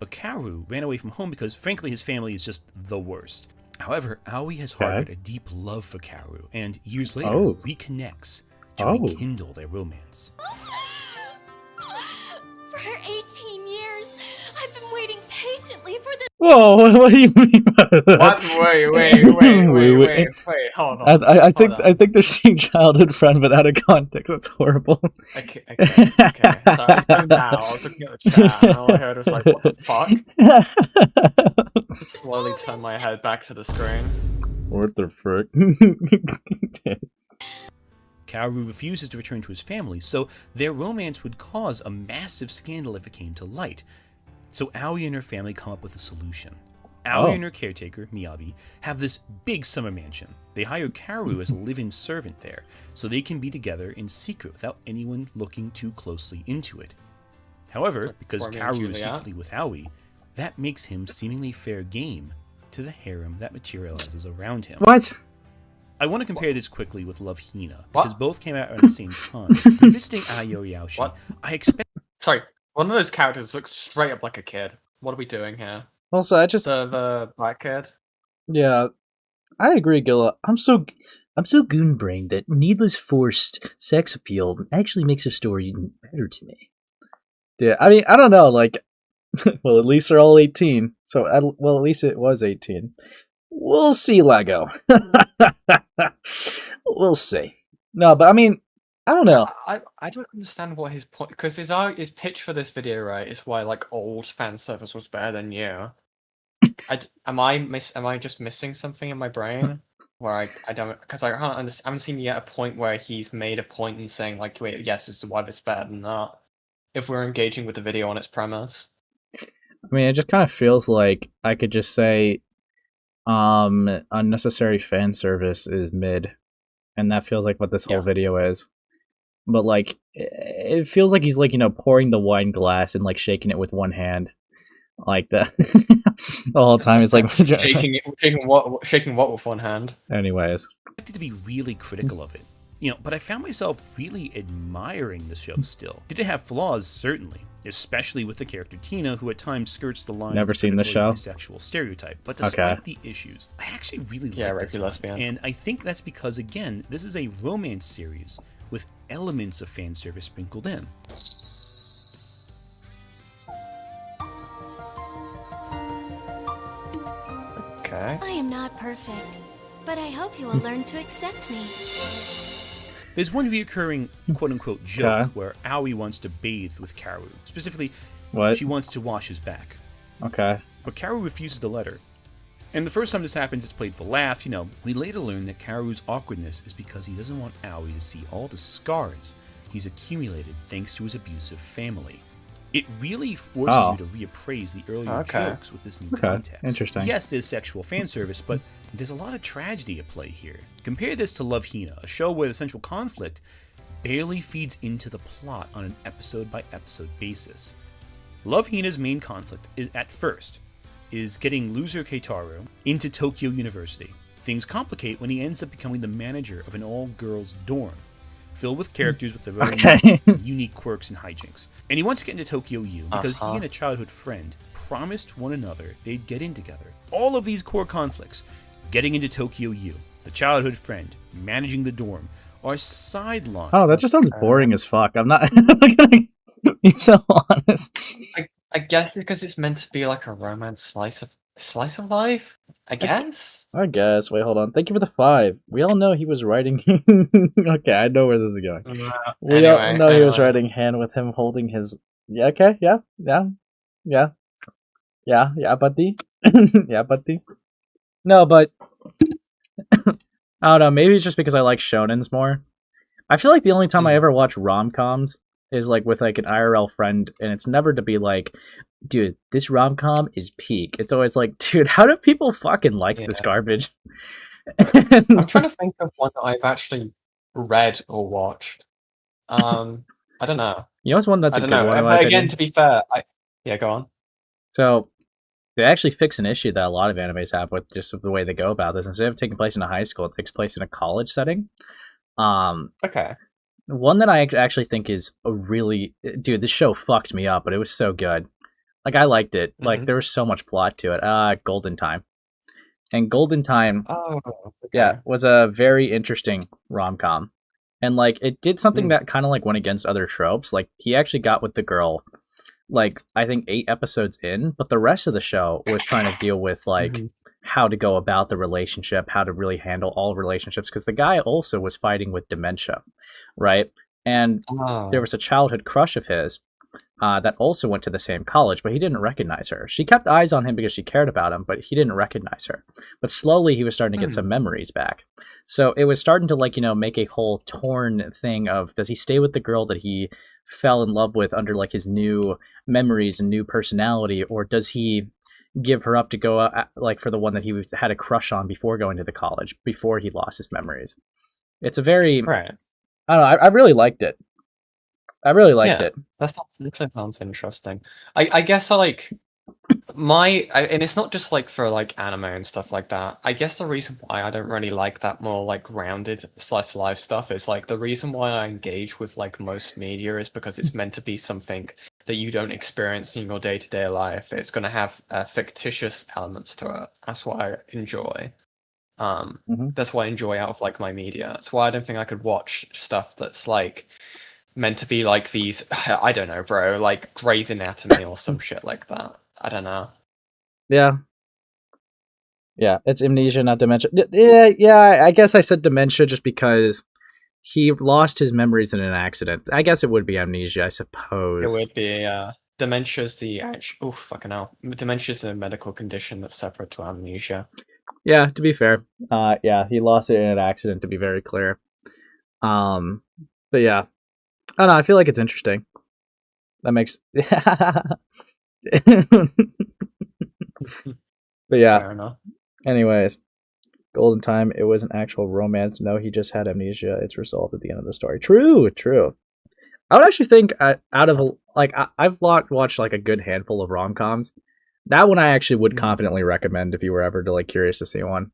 But Kaoru ran away from home because, frankly, his family is just the worst. However, Aoi has harbored a deep love for Kaoru, and years later reconnects to rekindle their romance. For 18 years, I've been waiting patiently for this. Whoa, what do you mean by that? What? Wait, hold on. I think they're seeing childhood friend, but out of context. That's horrible. Okay. So I was going down, I was looking at the chat, and all I heard was like, what the fuck? Slowly turn my head back to the screen. What the frick? Kaoru refuses to return to his family, so their romance would cause a massive scandal if it came to light. So Aoi and her family come up with a solution. Aoi and her caretaker, Miyabi, have this big summer mansion. They hire Kaoru as a live-in servant there, so they can be together in secret without anyone looking too closely into it. However, because Kaoru is secretly with Aoi, that makes him seemingly fair game to the harem that materializes around him. What? I want to compare this quickly with Love Hina, because both came out at the same time. Revisiting Ayori Aoshi, I expect... Sorry, one of those characters looks straight up like a kid. What are we doing here? Also, I just... The black kid? Yeah, I agree, Gilla. I'm so goon-brained that needless forced sex appeal actually makes a story better to me. Yeah, I mean, I don't know, like... well, at least they're all 18. So, at least it was 18. We'll see, Lego. We'll see. No, but I mean, I don't know. I don't understand what his point, because his pitch for this video, right, is why like old fan service was better than new. Am I just missing something in my brain where I don't, because I haven't seen yet a point where he's made a point in saying like, wait, yes, this is why it's better than that. If we're engaging with the video on its premise. I mean, it just kind of feels like I could just say, unnecessary fan service is mid, and that feels like what this whole video is. But like, it feels like he's like, you know, pouring the wine glass and like shaking it with one hand, like that. The whole time it's like shaking what with one hand. Anyways, I expected to be really critical of it, you know, but I found myself really admiring the show still. Did it have flaws? Certainly. Especially with the character Tina, who at times skirts the line Never of seen the show. Bisexual stereotype. But despite the issues, I actually really like this lesbian. And I think that's because, again, this is a romance series with elements of fan service sprinkled in. Okay. I am not perfect, but I hope you will learn to accept me. There's one reoccurring quote-unquote joke where Aoi wants to bathe with Kaoru. Specifically, she wants to wash his back. Okay. But Kaoru refuses to let her. And the first time this happens, it's played for laughs, you know. We later learn that Kaoru's awkwardness is because he doesn't want Aoi to see all the scars he's accumulated thanks to his abusive family. It really forces you to reappraise the earlier jokes with this new context. Interesting. Yes, there's sexual fan service, but there's a lot of tragedy at play here. Compare this to Love Hina, a show where the central conflict barely feeds into the plot on an episode-by-episode basis. Love Hina's main conflict is getting loser Keitaro into Tokyo University. Things complicate when he ends up becoming the manager of an all-girls dorm, filled with characters with their own unique quirks and hijinks. And he wants to get into Tokyo U because he and a childhood friend promised one another they'd get in together. All of these core conflicts, getting into Tokyo U, the childhood friend, managing the dorm, are sidelined. Oh, that just sounds boring as fuck. I'm not gonna be so honest. I guess it's because it's meant to be like a romance slice of life. I guess. I guess. Wait, hold on. Thank you for the 5. We all know he was writing. Okay, I know where this is going. We all know he was writing hand with him holding his. Yeah. Okay. Yeah. Buddy. Yeah, buddy. No, but I don't know. Maybe it's just because I like shonens more. I feel like the only time I ever watch rom-coms is like with like an IRL friend, and it's never to be like, dude, this rom-com is peak. It's always like, dude, how do people fucking like this garbage? I'm trying to think of one that I've actually read or watched. I don't know. You know, it's one that's a good one. But again, to be fair, go on. So they actually fix an issue that a lot of animes have with just the way they go about this. Instead of taking place in a high school, it takes place in a college setting. Okay. One that I actually think is a really... Dude, this show fucked me up, but it was so good. Like, I liked it. Like, there was so much plot to it. Golden Time. And Golden Time, was a very interesting rom-com. And, like, it did something that kind of, like, went against other tropes. Like, he actually got with the girl, like, I think 8 episodes in, but the rest of the show was trying to deal with, like, how to go about the relationship, how to really handle all relationships, because the guy also was fighting with dementia, right? And there was a childhood crush of his that also went to the same college, but he didn't recognize her. She kept eyes on him because she cared about him, but he didn't recognize her. But slowly he was starting to get some memories back. So it was starting to, like, you know, make a whole torn thing of, does he stay with the girl that he fell in love with under, like, his new memories and new personality, or does he give her up to go like for the one that he had a crush on before going to the college, before he lost his memories? It's a very I don't know, I really liked it. I really liked it. That sounds interesting. I guess I like and it's not just like for like anime and stuff like that. I guess the reason why I don't really like that more like grounded slice of life stuff is like the reason why I engage with like most media is because it's meant to be something that you don't experience in your day-to-day life. It's going to have fictitious elements to it. That's what I enjoy. That's what I enjoy out of like my media. That's why I don't think I could watch stuff that's like meant to be like these, I don't know, bro, like Grey's Anatomy or some shit like that. I don't know. Yeah, it's amnesia, not dementia. Yeah, I guess I said dementia just because he lost his memories in an accident. I guess it would be amnesia, I suppose. It would be, dementia's the actual... Oh, fucking hell. Dementia's a medical condition that's separate to amnesia. Yeah, to be fair. He lost it in an accident, to be very clear. But yeah. I don't know, I feel like it's interesting. That makes... But yeah. Fair enough. Anyways. Golden Time, it was an actual romance. No, he just had amnesia. It's resolved at the end of the story. True. I would actually think out of, like, I've watched like a good handful of rom-coms. That one I actually would confidently recommend if you were ever to like curious to see one.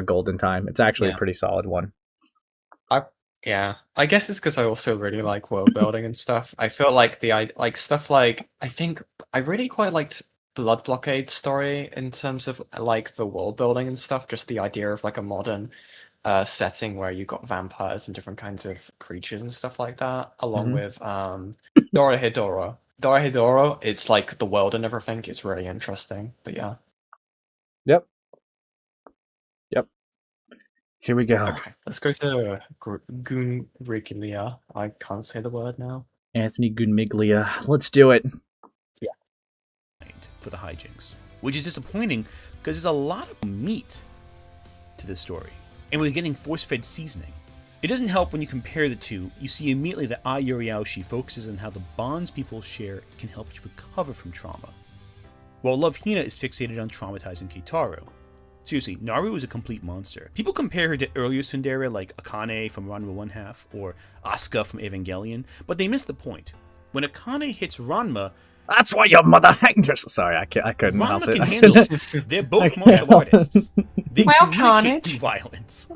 Golden Time. It's actually a pretty solid one. I guess it's because I also really like world building and stuff. I feel like stuff like, I think I really quite liked Blood Blockade story in terms of like the world building and stuff. Just the idea of like a modern setting where you got vampires and different kinds of creatures and stuff like that, along with Dorohedoro. Dorohedoro, it's like the world and everything. It's really interesting. But yeah. Yep. Here we go. Okay, let's go to Gramuglia. I can't say the word now. Anthony Gramuglia. Let's do it. Yeah. For the hijinks, which is disappointing because there's a lot of meat to this story, and we're getting force-fed seasoning. It doesn't help when you compare the two. You see immediately that Ai Yoriaoshi focuses on how the bonds people share can help you recover from trauma, while Love Hina is fixated on traumatizing Keitaro. Seriously, Naru is a complete monster. People compare her to earlier tsundere like Akane from Ranma 1/2 or Asuka from Evangelion, but they miss the point. When Akane hits Ranma, that's why your mother hanged her. Sorry, I couldn't help it. Ranma can handle it. They're both martial artists. They communicate through violence.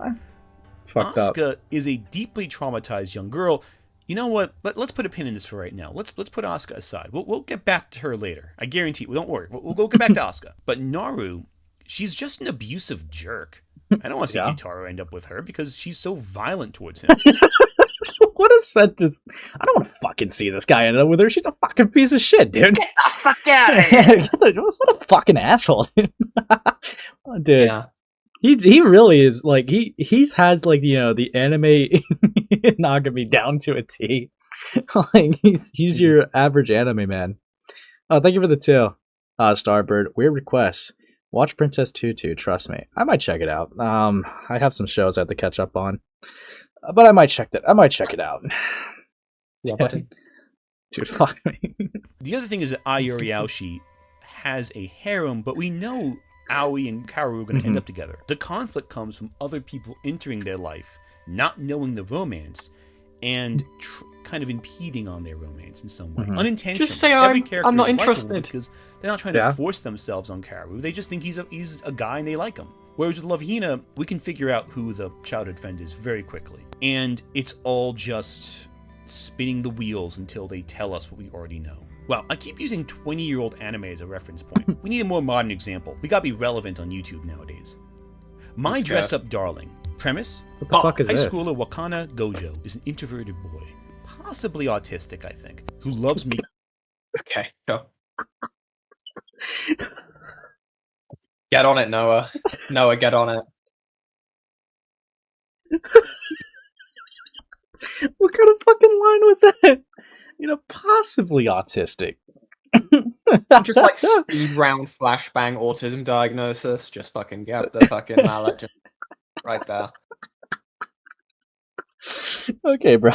Asuka is a deeply traumatized young girl. You know what? Let's put a pin in this for right now. Let's put Asuka aside. We'll get back to her later. I guarantee. Don't worry. We'll go get back to Asuka. But Naru, she's just an abusive jerk. I don't want to see Yeah. Kitaro end up with her because she's so violent towards him. What a sentence. I don't want to fucking see this guy end up with her. She's a fucking piece of shit, dude. Get the fuck out of here! What a fucking asshole, dude. Dude. Yeah. He really is, like, he's has, like, you know, the anime monogamy down to a T. Like, he's your average anime man. Oh, thank you for the 2. Starbird. Weird request. Watch Princess Tutu, trust me. I might check it out. I have some shows I have to catch up on. But I might check it out. Yeah, buddy. Dude, fuck me. The other thing is that Ai Yoriaoshi has a harem, but we know Aoi and Kaoru are going to end up together. The conflict comes from other people entering their life, not knowing the romance, and kind of impeding on their romance in some way. Unintentionally. Just say Every character I'm not is likable interested. because they're not trying to force themselves on Kaoru. They just think he's a guy and they like him. Whereas with Love Hina, we can figure out who the childhood friend is very quickly. And it's all just spinning the wheels until they tell us what we already know. Well, I keep using 20-year-old anime as a reference point. We need a more modern example. We gotta be relevant on YouTube nowadays. My Dress-Up Darling. Premise? What the fuck is high this? schooler Wakana Gojo is an introverted boy, possibly autistic, I think, who loves me. Okay, go. Get on it, Noah. Noah, get on it. What kind of fucking line was that? You know, possibly autistic. Just like speed round flashbang autism diagnosis. Just fucking get the fucking mallet just right there. Okay, bro.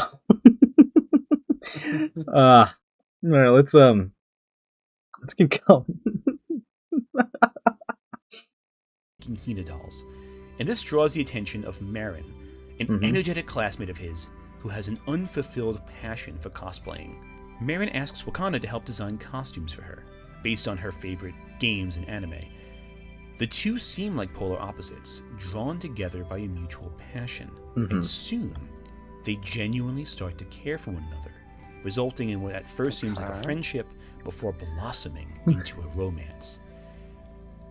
Alright, let's keep going. Hina dolls. And this draws the attention of Marin, an energetic classmate of his who has an unfulfilled passion for cosplaying. Marin asks Wakana to help design costumes for her, based on her favorite games and anime. The two seem like polar opposites, drawn together by a mutual passion, and soon they genuinely start to care for one another, resulting in what at first seems like a friendship before blossoming into a romance.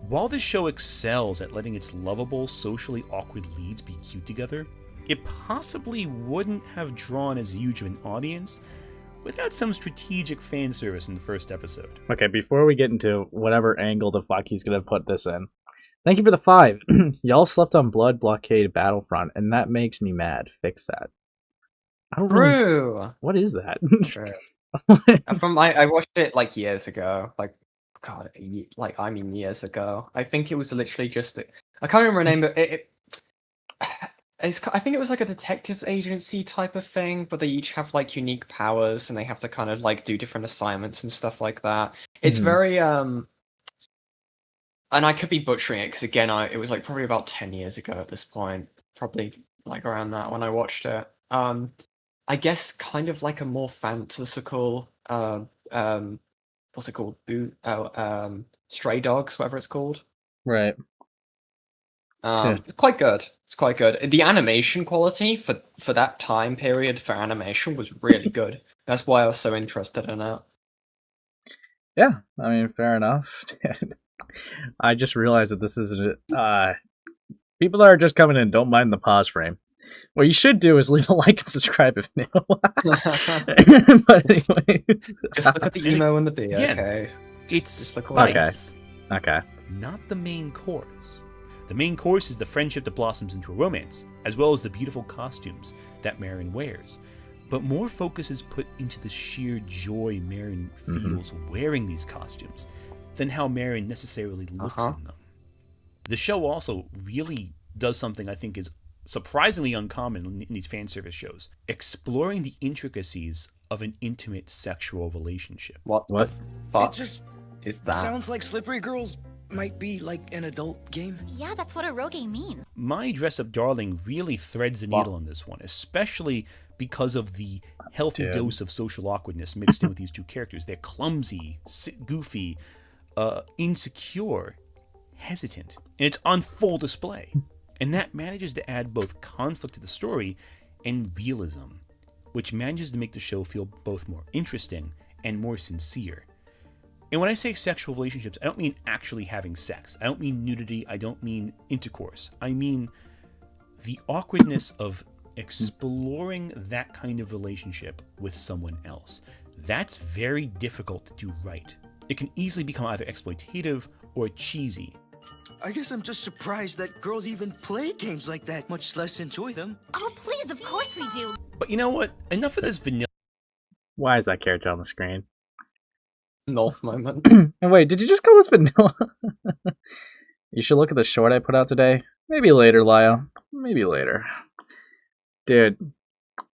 While this show excels at letting its lovable, socially awkward leads be cute together, it possibly wouldn't have drawn as huge of an audience without some strategic fan service in the first episode. Okay, before we get into whatever angle the fuck he's gonna put this in, thank you for the 5. Y'all slept on Blood Blockade Battlefront, and that makes me mad. Fix that. I don't really... True. What is that? True. I watched it like years ago. Like, God, years ago. I think it was literally just I can't remember the name, but I think it was like a detectives agency type of thing, but they each have like unique powers and they have to kind of like do different assignments and stuff like that. It's very and I could be butchering it because again, it was like probably about 10 years ago at this point, probably like around that when I watched it. I guess kind of like a more fantastical what's it called? Stray Dogs, whatever it's called. Right. It's quite good. It's quite good. The animation quality for that time period for animation was really good. That's why I was so interested in it. Yeah, I mean, fair enough. I just realized that this isn't people that are just coming in, don't mind the pause frame. What you should do is leave a like and subscribe if new. But anyways, just look at the emo and the B. Again, okay, it's spice. Okay. Not the main course. The main course is the friendship that blossoms into a romance, as well as the beautiful costumes that Marin wears. But more focus is put into the sheer joy Marin feels wearing these costumes than how Marin necessarily looks in them. The show also really does something I think is surprisingly uncommon in these fan service shows, exploring the intricacies of an intimate sexual relationship. What the fuck is that? Sounds like Slippery Girls might be like an adult game. Yeah, that's what eroge means. My Dress-Up Darling really threads the needle on this one, especially because of the healthy dose of social awkwardness mixed in with these two characters. They're clumsy, goofy, insecure, hesitant, and it's on full display. And that manages to add both conflict to the story and realism, which manages to make the show feel both more interesting and more sincere. And when I say sexual relationships, I don't mean actually having sex. I don't mean nudity. I don't mean intercourse. I mean the awkwardness of exploring that kind of relationship with someone else. That's very difficult to do right. It can easily become either exploitative or cheesy. I guess I'm just surprised that girls even play games like that, much less enjoy them. Oh, please, of course we do. But you know what? Enough of this vanilla. Why is that character on the screen? North moment. And wait, did you just call this vanilla? You should look at the short I put out today. Maybe later, Lyle. Maybe later. Dude.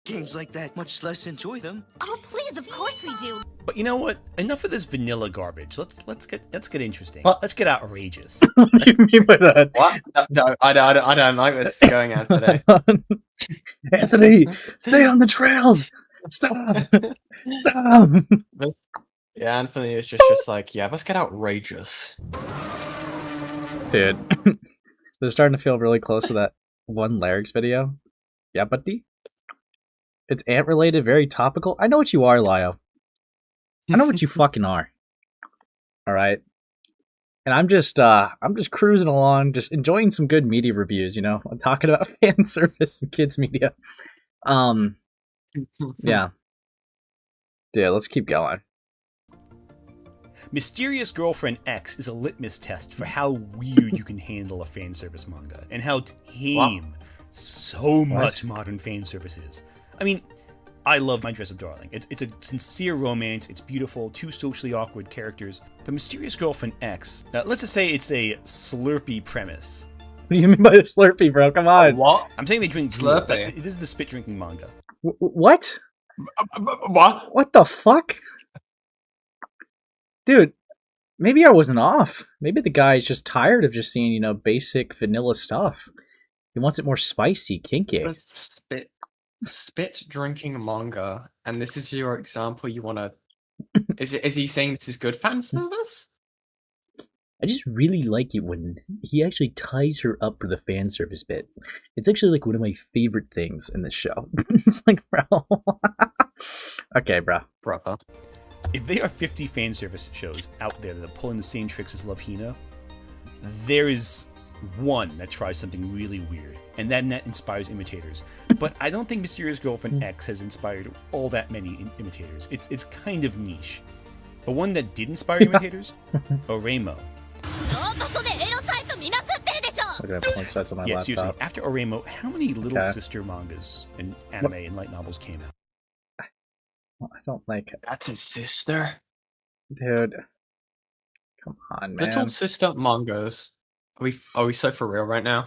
Games like that, much less enjoy them. Oh, please, of course we do. But you know what? Enough of this vanilla garbage. Let's get interesting. What? Let's get outrageous. What do you mean by that? What? No, I don't like where this is going on today. Anthony, stay on the trails. Stop. Stop. Yeah, Anthony is just like, yeah, let's get outrageous. Dude. They're starting to feel really close to that one Larry's video. Yeah, buddy. It's ant related, very topical. I know what you are, Lio. I know what you fucking are. Alright. And I'm just cruising along, just enjoying some good media reviews, you know? I'm talking about fan service and kids media. Yeah. Yeah, let's keep going. Mysterious Girlfriend X is a litmus test for how weird you can handle a fan service manga, and how tame so much modern fan service is. I mean, I love My Dress Up Darling. It's a sincere romance, it's beautiful, two socially awkward characters. But Mysterious Girlfriend X, let's just say it's a slurpy premise. What do you mean by the slurpy, bro? Come on. What? I'm saying they drink Slurpee. This is the spit drinking manga. What? What? What the fuck? Dude, maybe I wasn't off. Maybe the guy's just tired of just seeing, you know, basic vanilla stuff. He wants it more spicy, kinky. Spit drinking manga, and this is your example. You want to? Is he saying this is good fan service? I just really like it when he actually ties her up for the fan service bit. It's actually like one of my favorite things in this show. It's like, bro. Okay, bro. Brother. If there are 50 fan service shows out there that are pulling the same tricks as Love Hina, there is one that tries something really weird, and then that inspires imitators. But I don't think Mysterious Girlfriend X has inspired all that many imitators. It's kind of niche. But one that did inspire imitators? Oremo. Yeah, seriously, after Oremo, how many Little Sister mangas and anime and light novels came out? I don't like it. That's his sister? Dude. Come on, man. Little Sister mangas. Are we so for real right now?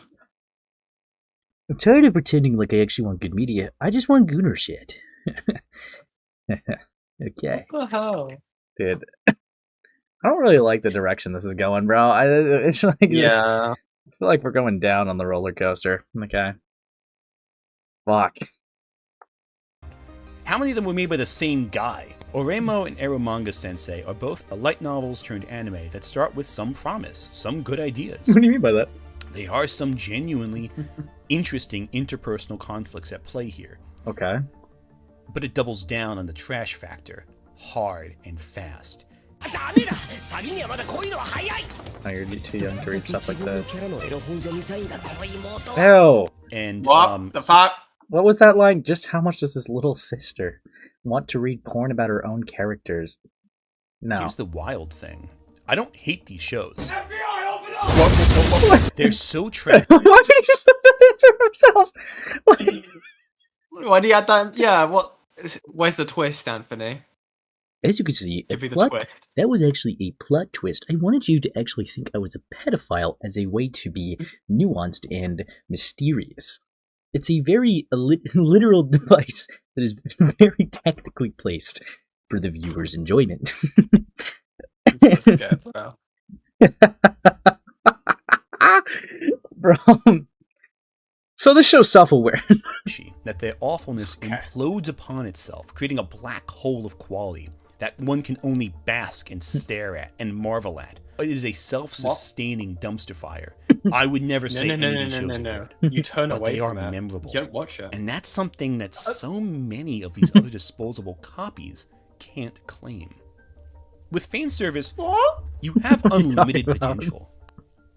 I'm tired of pretending like I actually want good media. I just want gooner shit. Okay. What the hell? Dude. I don't really like the direction this is going, bro. It's like, yeah. I feel like we're going down on the roller coaster. Okay. Fuck. How many of them were made by the same guy? Oremo and Eromanga Sensei are both light novels turned anime that start with some promise, some good ideas. What do you mean by that? There are some genuinely interesting interpersonal conflicts at play here. Okay. But it doubles down on the trash factor, hard and fast. Oh, you're too young to read stuff like this. Ew. And what the fuck? What was that line? Just how much does this little sister want to read porn about her own characters? No. Here's the wild thing. I don't hate these shows. FBI, open up! What? They're so trash. Why did he just answer themselves? Why do you have that? Yeah, where's the twist, Anthony? As you can see, Give me the twist. That was actually a plot twist. I wanted you to actually think I was a pedophile as a way to be nuanced and mysterious. It's a very literal device that is very technically placed for the viewer's enjoyment. I'm so scared, bro. Bro. So this show's self-aware. That their awfulness implodes upon itself, creating a black hole of quality that one can only bask and stare at and marvel at. It is a self-sustaining dumpster fire. I would never say any of these shows are good. You turn but away they from are it. memorable. You don't watch it. And that's something that so many of these other disposable copies can't claim. With fan service, you have unlimited potential.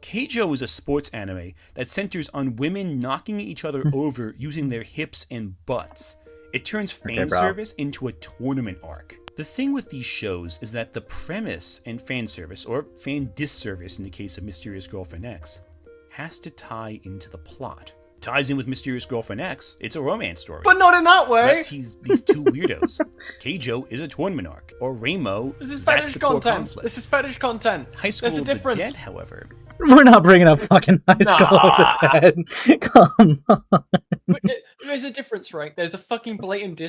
Keijo is a sports anime that centers on women knocking each other over using their hips and butts. It turns fan service into a tournament arc. The thing with these shows is that the premise and fan service, or fan disservice in the case of Mysterious Girlfriend X, has to tie into the plot. Ties in with Mysterious Girlfriend X, it's a romance story. But not in that way! But he's these two weirdos. Keijo is a tournament arc, or Reimo, this is that's fetish the core content. conflict. This is fetish content. High School There's a of the difference. Dead, however. We're not bringing up fucking High School of the Dead. Come on. There's a difference, right? There's a fucking blatant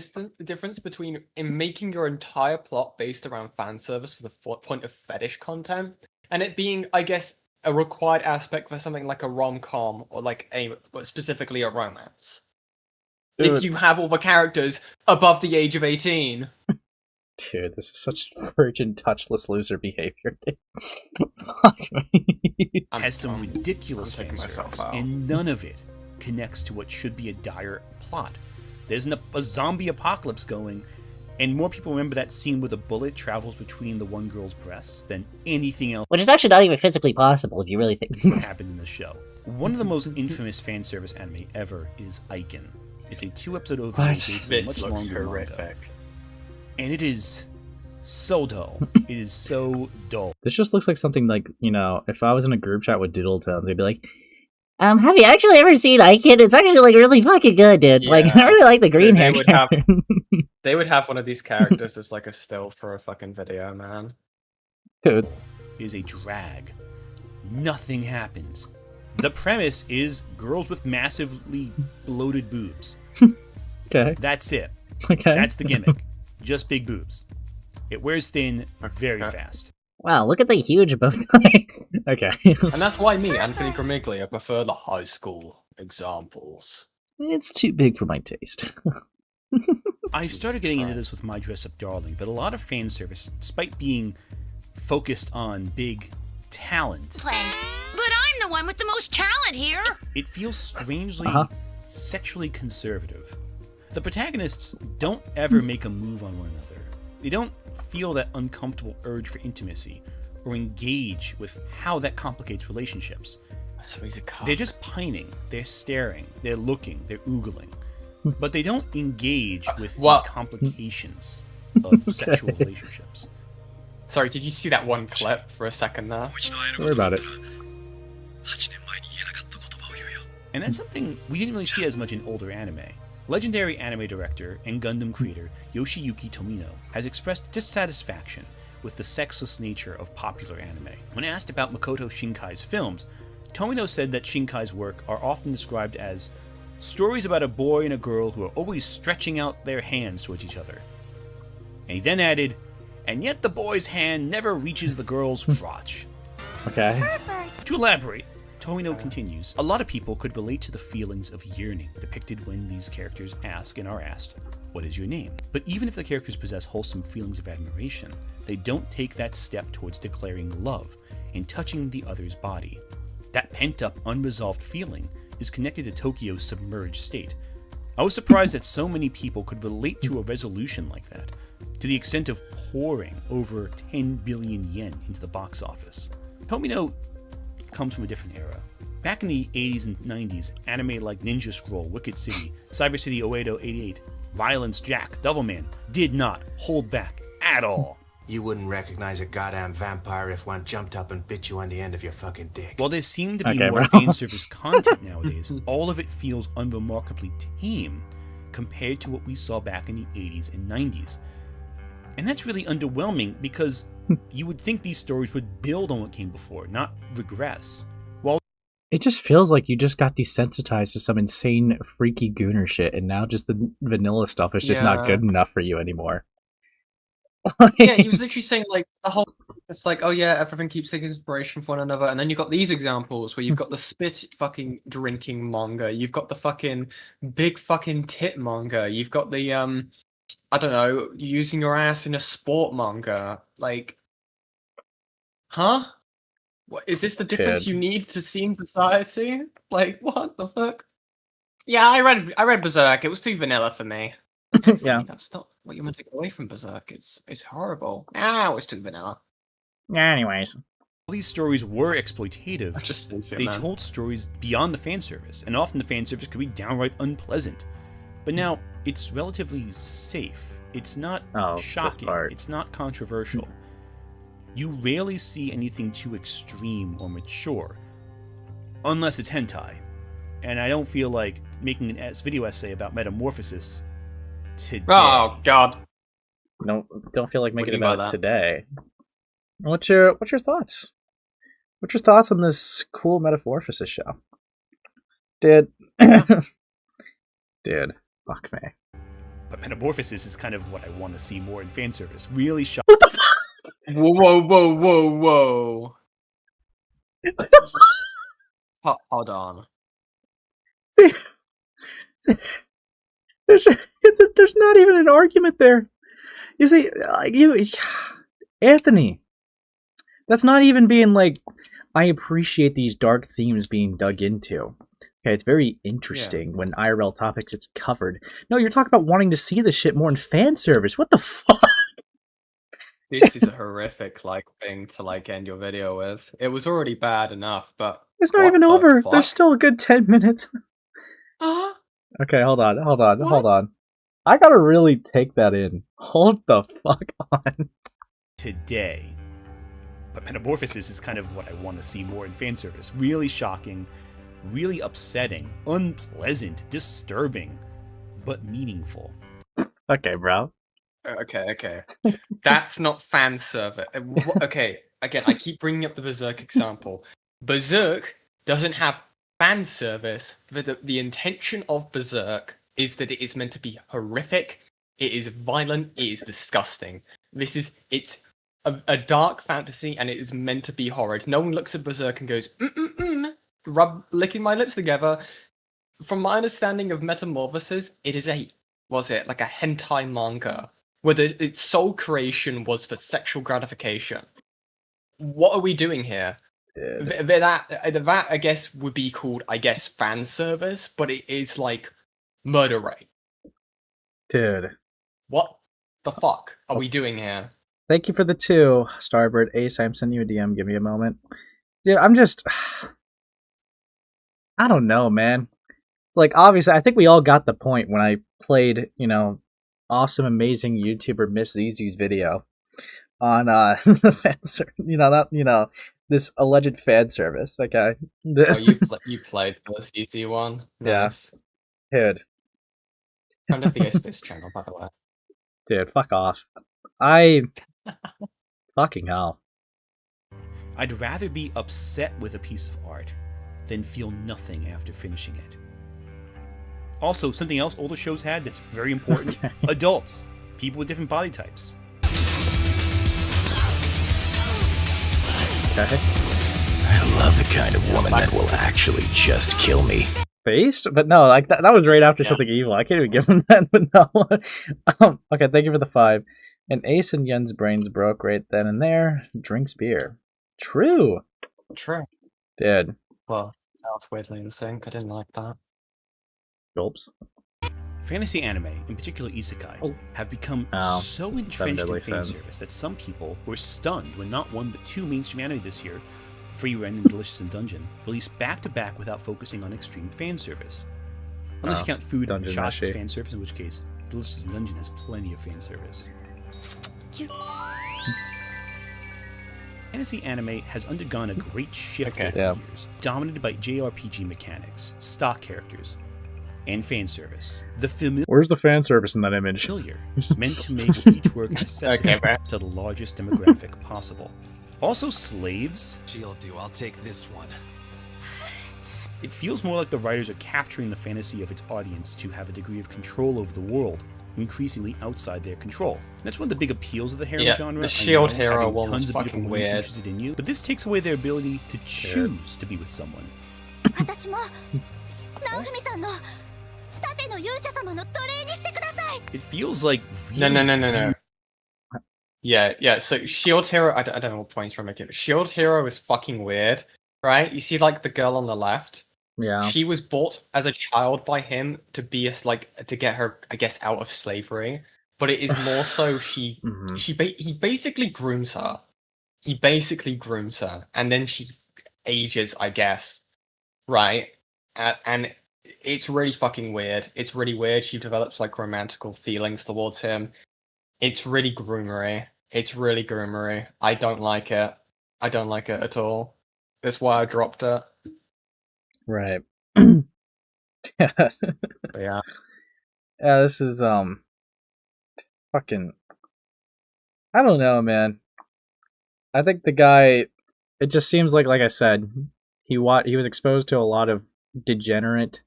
difference between making your entire plot based around fan service for the point of fetish content, and it being, I guess, a required aspect for something like a rom-com or like specifically a romance. Dude. If you have all the characters above the age of 18. Dude, this is such virgin, touchless loser behavior. Has some ridiculous fan service, and none of it connects to what should be a dire plot. There's a zombie apocalypse going, and more people remember that scene where the bullet travels between the one girl's breasts than anything else. Which is actually not even physically possible if you really think what happens in the show. One of the most infamous fan service anime ever is Aiken. It's a 2-episode OVA based on a much longer manga. And it is so dull. It is so dull. This just looks like something like, you know, if I was in a group chat with Doodle Tones, they'd be like, have you actually ever seen Aiken? It's actually like really fucking good, dude. Yeah. Like, I really like the green hair. They would have one of these characters as like a still for a fucking video, man. Dude. It is a drag. Nothing happens. The premise is girls with massively bloated boobs. Okay. That's it. Okay. That's the gimmick. Just big boobs. It wears thin very fast. Wow, look at the huge both. Okay. And that's why me, Anthony Gramuglia, prefer the high school examples. It's too big for my taste. I started getting into this with My Dress Up Darling, but a lot of fan service, despite being focused on big talent. But I'm the one with the most talent here. It feels strangely sexually conservative. The protagonists don't ever make a move on one another. They don't feel that uncomfortable urge for intimacy or engage with how that complicates relationships. So he's a cop. They're just pining, they're staring, they're looking, they're oogling. But they don't engage with the complications of sexual relationships. Sorry, did you see that one clip for a second there? Don't worry about it. And that's something we didn't really see as much in older anime. Legendary anime director and Gundam creator Yoshiyuki Tomino has expressed dissatisfaction with the sexless nature of popular anime. When asked about Makoto Shinkai's films, Tomino said that Shinkai's work are often described as stories about a boy and a girl who are always stretching out their hands towards each other. And he then added, and yet the boy's hand never reaches the girl's crotch. Okay. To elaborate, Tomino continues, a lot of people could relate to the feelings of yearning depicted when these characters ask and are asked, what is your name? But even if the characters possess wholesome feelings of admiration, they don't take that step towards declaring love and touching the other's body. That pent-up, unresolved feeling is connected to Tokyo's submerged state. I was surprised that so many people could relate to a resolution like that, to the extent of pouring over 10 billion yen into the box office. Tomino comes from a different era. Back in the 80s and 90s, anime like Ninja Scroll, Wicked City, Cyber City Oedo 88, Violence Jack, Devilman did not hold back at all. You wouldn't recognize a goddamn vampire if one jumped up and bit you on the end of your fucking dick. While there seemed to be more fan-service content nowadays, all of it feels unremarkably tame compared to what we saw back in the 80s and 90s. And that's really underwhelming because you would think these stories would build on what came before, not regress. While it just feels like you just got desensitized to some insane, freaky gooner shit, and now just the vanilla stuff is just not good enough for you anymore. Yeah, he was literally saying like the whole. It's like, oh yeah, everything keeps taking inspiration from one another, and then you've got these examples where you've got the spit fucking drinking manga, you've got the fucking big fucking tit manga, you've got the I don't know, using your ass in a sport manga, like, huh? What is this the difference you need to see in society? Like, what the fuck? Yeah, I read Berserk. It was too vanilla for me. Yeah. That's not what you're meant to get away from Berserk. It's horrible. Ow, it's too vanilla. Anyways. All these stories were exploitative. They man. told stories beyond the fan service, and often the fan service could be downright unpleasant. But now, it's relatively safe. It's not shocking. It's not controversial. You rarely see anything too extreme or mature. Unless it's hentai. And I don't feel like making an video essay about Metamorphosis today. Oh, God. No, don't feel like making it about about that? today. What's your thoughts? What's your thoughts on this cool Metamorphosis show? Dude. Dude, fuck me. But Metamorphosis is kind of what I want to see more in fan service. Really shocking. What the fuck? Whoa. Hold on. There's not even an argument there. You see, Anthony, that's not even being like, I appreciate these dark themes being dug into. Okay, it's very interesting when IRL topics it's covered. No, you're talking about wanting to see this shit more in fan service. What the fuck? This is a horrific thing to end your video with. It was already bad enough, but It's not even over. There's still a good 10 minutes. Okay, hold on. I gotta really take that in. Hold the fuck on. Today. But Metamorphosis is kind of what I want to see more in fan service. Really shocking, really upsetting, unpleasant, disturbing, but meaningful. Okay, bro. Okay. That's not fan service. Okay, again, I keep bringing up the Berserk example. Berserk doesn't have fan service. The intention of Berserk is that it is meant to be horrific, it is violent, it is disgusting. It's a dark fantasy, and it is meant to be horrid. No one looks at Berserk and goes, licking my lips together. From my understanding of Metamorphosis, it is like a hentai manga, where its sole creation was for sexual gratification. What are we doing here? That I guess would be called, fan service, but it is like murder rape. Dude. What the fuck are we doing here? Thank you for the 2, Starbird. Ace, I'm sending you a DM. Give me a moment. Dude, I'm just... I don't know, man. It's like, obviously, I think we all got the point when I played, awesome, amazing YouTuber Miss Zizi's video on this alleged fan service. Okay. You played the Zizi one? Nice. Yeah. Dude. Friend of the Ace channel, by the way. Dude, fuck off. Fucking hell. I'd rather be upset with a piece of art than feel nothing after finishing it. Also, something else older shows had that's very important. Adults. People with different body types. Okay. I love the kind of woman that will actually just kill me. Based? But no, that was right after something evil. I can't even give him that, but no. Okay, thank you for the 5. And Ace and Yen's brains broke right then and there. Drinks beer. True. Dude. Well, that was weirdly in sync. I didn't like that. Gulps. Fantasy anime, in particular isekai, have become so entrenched in fan service that some people were stunned when not one but 2 mainstream anime this year, Free Ren and Delicious in Dungeon, released back-to-back without focusing on extreme fan service. Unless you count Food and Shots as fan service, in which case Delicious in Dungeon has plenty of fan service. Fantasy anime has undergone a great shift over the years, dominated by JRPG mechanics, stock characters, and fan service. Where's the fan service in that image? Meant to make each work accessible to the largest demographic possible. Also, slaves. She'll do. I'll take this one. It feels more like the writers are capturing the fantasy of its audience to have a degree of control over the world, increasingly outside their control. And that's one of the big appeals of the harem genre. The shield hero one tons was of beautiful fucking women weird. interested in you, but this takes away their ability to choose to be with someone. It feels like really No. Yeah. So Shield Hero, I don't know what points we're making. Shield Hero is fucking weird, right? You see, the girl on the left. Yeah. She was bought as a child by him to be to get her, I guess, out of slavery. But it is more so he basically grooms her. He basically grooms her, and then she ages, I guess, right? And it's really fucking weird. It's really weird. She develops like romantical feelings towards him. It's really groomery. It's really groomery. I don't like it. I don't like it at all. That's why I dropped it. Right. But yeah. Yeah, this is fucking, I don't know, man. I think the guy, it just seems like I said, he was exposed to a lot of degenerate,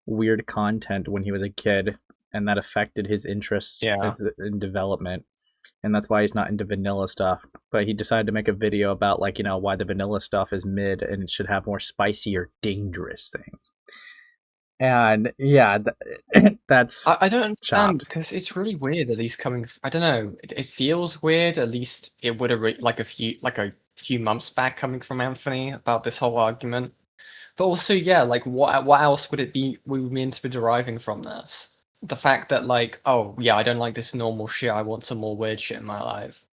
weird content when he was a kid, and that affected his interest in development. And that's why he's not into vanilla stuff. But he decided to make a video about why the vanilla stuff is mid and it should have more spicy or dangerous things. And yeah, that's I don't understand because it's really weird that he's coming. I don't know. It feels weird. At least it would have a few months back coming from Anthony about this whole argument. But also, yeah, what else would it be? We were meant to be deriving from this. The fact that oh yeah, I don't like this normal shit. I want some more weird shit in my life.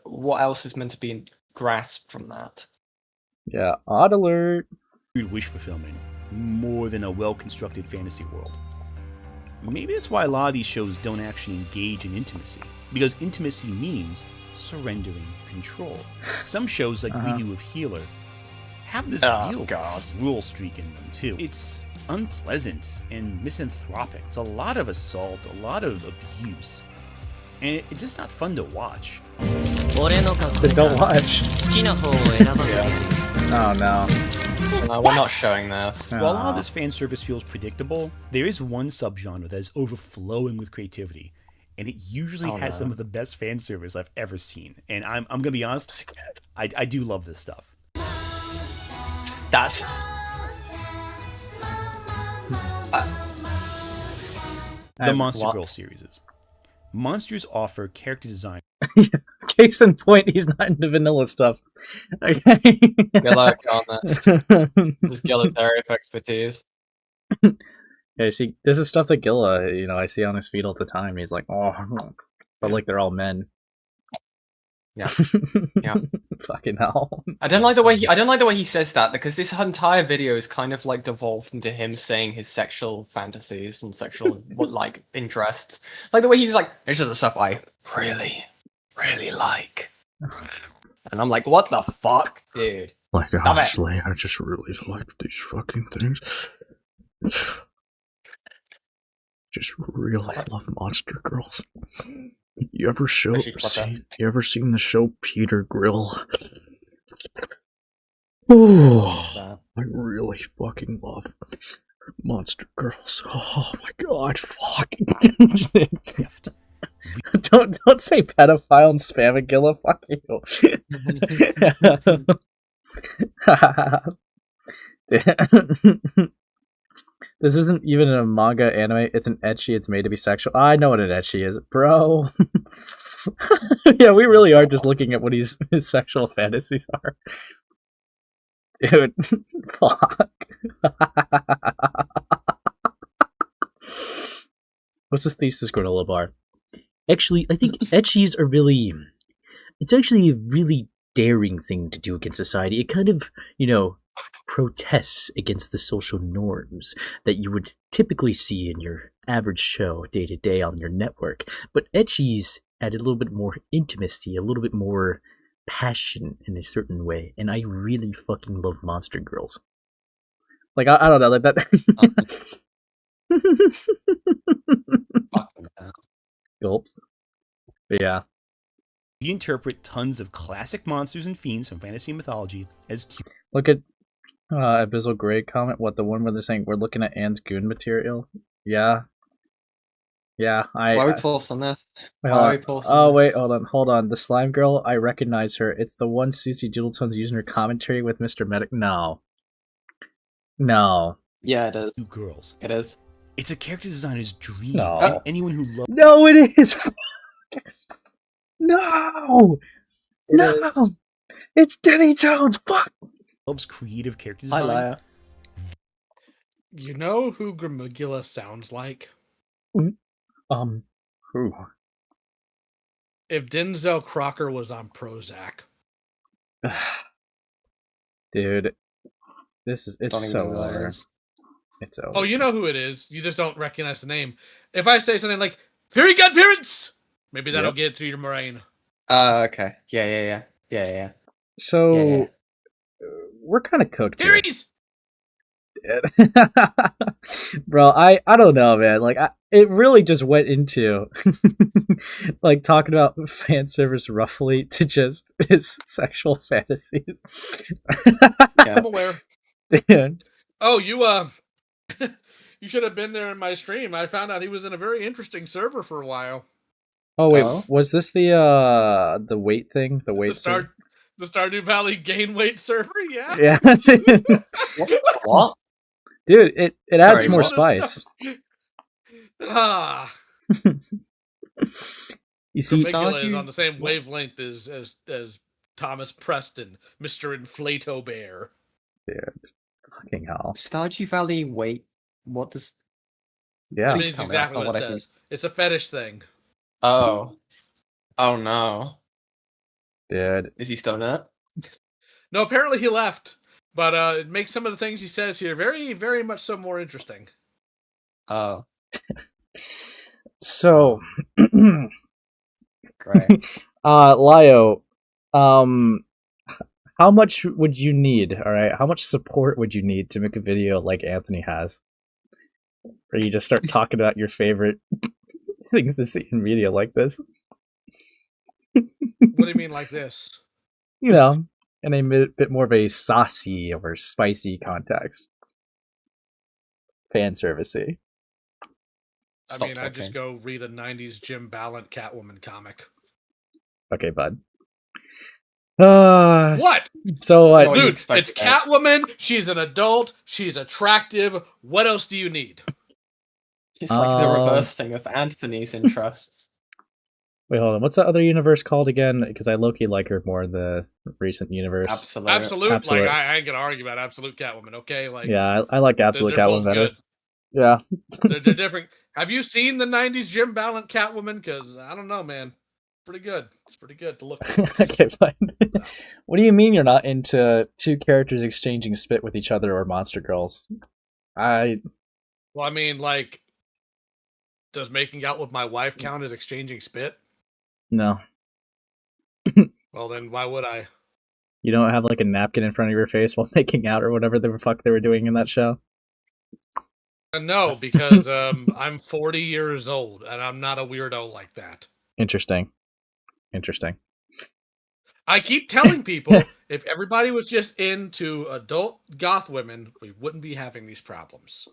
What else is meant to be grasped from that? Yeah, odd alert. Wish fulfillment more than a well-constructed fantasy world. Maybe that's why a lot of these shows don't actually engage in intimacy, because intimacy means surrendering control. Some shows like we do with Healer have this real cruel streak in them too. It's unpleasant and misanthropic. It's a lot of assault, a lot of abuse, and it's just not fun to watch. Don't watch. Oh no. We're not showing this. While a lot of this fan service feels predictable, there is one subgenre that is overflowing with creativity, and it usually has some of the best fan service I've ever seen. And I'm gonna be honest, I do love this stuff. That's the Monster Girl series. Monsters offer character design. Case in point, he's not into vanilla stuff. Okay. Good luck on this. This Gilla's area of expertise. Yeah, see, this is stuff that Gilla, I see on his feed all the time. He's like, oh, but they're all men. Yeah. Yeah. Fucking hell. I don't like the way he says that, because this entire video is kind of devolved into him saying his sexual fantasies and sexual interests. Like the way he's like, this is the stuff I really like. And I'm like, what the fuck, dude? Honestly, I just really like these fucking things. Just really love Monster Girls. You ever seen the show Peter Grill? Oh, I really fucking love Monster Girls. Oh my god, fuck. Don't say pedophile and spam it, Gilla. Fuck you. This isn't even a manga anime, it's an ecchi, it's made to be sexual. I know what an ecchi is, bro. Yeah, we really are just looking at what his sexual fantasies are. Dude, fuck. What's this thesis, Granola Bar? Actually, I think ecchis are it's actually a really daring thing to do against society. It kind of, protests against the social norms that you would typically see in your average show day to day on your network. But ecchis add a little bit more intimacy, a little bit more passion in a certain way, and I really fucking love Monster Girls. I don't know, that. Gulps. But yeah. We interpret tons of classic monsters and fiends from fantasy mythology as cute. Look at Abyssal Grey comment. What, the one where they're saying we're looking at Anne's goon material? Yeah. Yeah, Why are we pulse on this? Wait, hold on. The slime girl, I recognize her. It's the one Susie Doodletone's using her commentary with Mr. Medic. No. Yeah, it is. Girls. It is. It's a character designer's dream. No. And anyone who loves. No, it is. No. It's Denny Tones. Fuck. Loves creative character design. You know who Gramuglia sounds like? Who? If Denzel Crocker was on Prozac. Dude, it's so over. It's over. Oh, you know who it is. You just don't recognize the name. If I say something like "Fairy Godparents," maybe that'll get through your brain. Okay. Yeah. So we're kind of cooked here. Bro, I don't know, man. Like, it really just went into like talking about fan service roughly to just his sexual fantasies. I'm aware. Dude. Oh, you you should have been there in my stream. I found out he was in a very interesting server for a while. Oh wait, was this the weight thing? The weight the Stardew Valley gain weight server? Yeah. Yeah. What? Dude, it adds more spice. You see, Gramuglia is on the same wavelength as Thomas Preston, Mr. Inflato Bear. Dude, fucking hell. Stardew Valley, wait, what does... Yeah. It means exactly what it says. It's a fetish thing. Oh. Oh no. Dude. Is he still in it? No, apparently he left. But it makes some of the things he says here very, very much so more interesting. Oh. So, right. Lio, how much would you need? All right, how much support would you need to make a video like Anthony has, where you just start talking about your favorite things to see in media like this? What do you mean like this? You know, in a bit more of a saucy or spicy context, fan servicey. I just go read a 90s Jim Ballant Catwoman comic. Okay, bud. What? So, dude, it's Catwoman. She's an adult. She's attractive. What else do you need? It's like the reverse thing of Anthony's interests. Wait, hold on. What's that other universe called again? Because I low-key like her more in the recent universe. Absolute. Like, I ain't gonna argue about Absolute Catwoman, okay? Like, yeah, I like Absolute Catwoman better. Good. Yeah. they're different. Have you seen the 90s Jim Ballant Catwoman? Because, I don't know, man. Pretty good. It's pretty good to look at. Okay, fine. What do you mean you're not into two characters exchanging spit with each other or monster girls? Well, I mean, like, does making out with my wife count as exchanging spit? No. Well, then why would I? You don't have, like, a napkin in front of your face while making out or whatever the fuck they were doing in that show? No, because I'm 40 years old, and I'm not a weirdo like that. Interesting. I keep telling people, if everybody was just into adult goth women, we wouldn't be having these problems.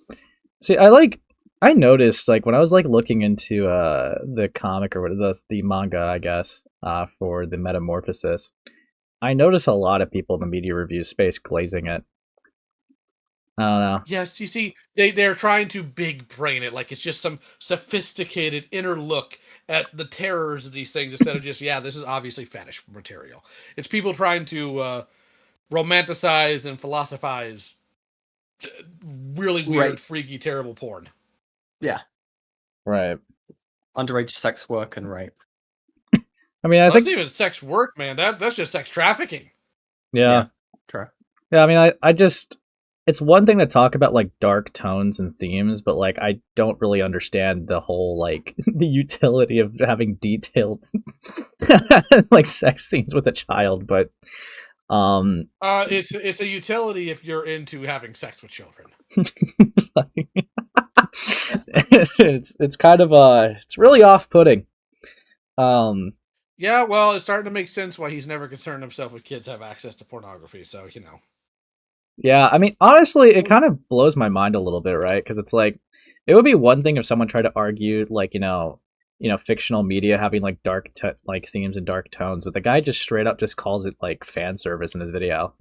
See, I noticed, like, when I was, like, looking into the comic or the manga, I guess, for the Metamorphosis, I noticed a lot of people in the media review space glazing it. I don't know. Yes, you see, they're trying to big brain it, like it's just some sophisticated inner look at the terrors of these things instead of just, yeah, this is obviously fetish material. It's people trying to romanticize and philosophize really weird, freaky, terrible porn. Yeah. Right. Underage sex work and rape. I mean, I think... That's even sex work, man. That's just sex trafficking. Yeah. True. Yeah, I mean, I just... It's one thing to talk about, like, dark tones and themes, but, like, I don't really understand the whole, like, the utility of having detailed, like, sex scenes with a child, but, It's a utility if you're into having sex with children. it's kind of, it's really off-putting. Yeah, well, it's starting to make sense why he's never concerned himself with kids have access to pornography, so, you know. Yeah, I mean, honestly, it kind of blows my mind a little bit, right? Because it's like, it would be one thing if someone tried to argue, like, you know, fictional media having like dark like themes and dark tones, but the guy just straight up just calls it like fan service in his video.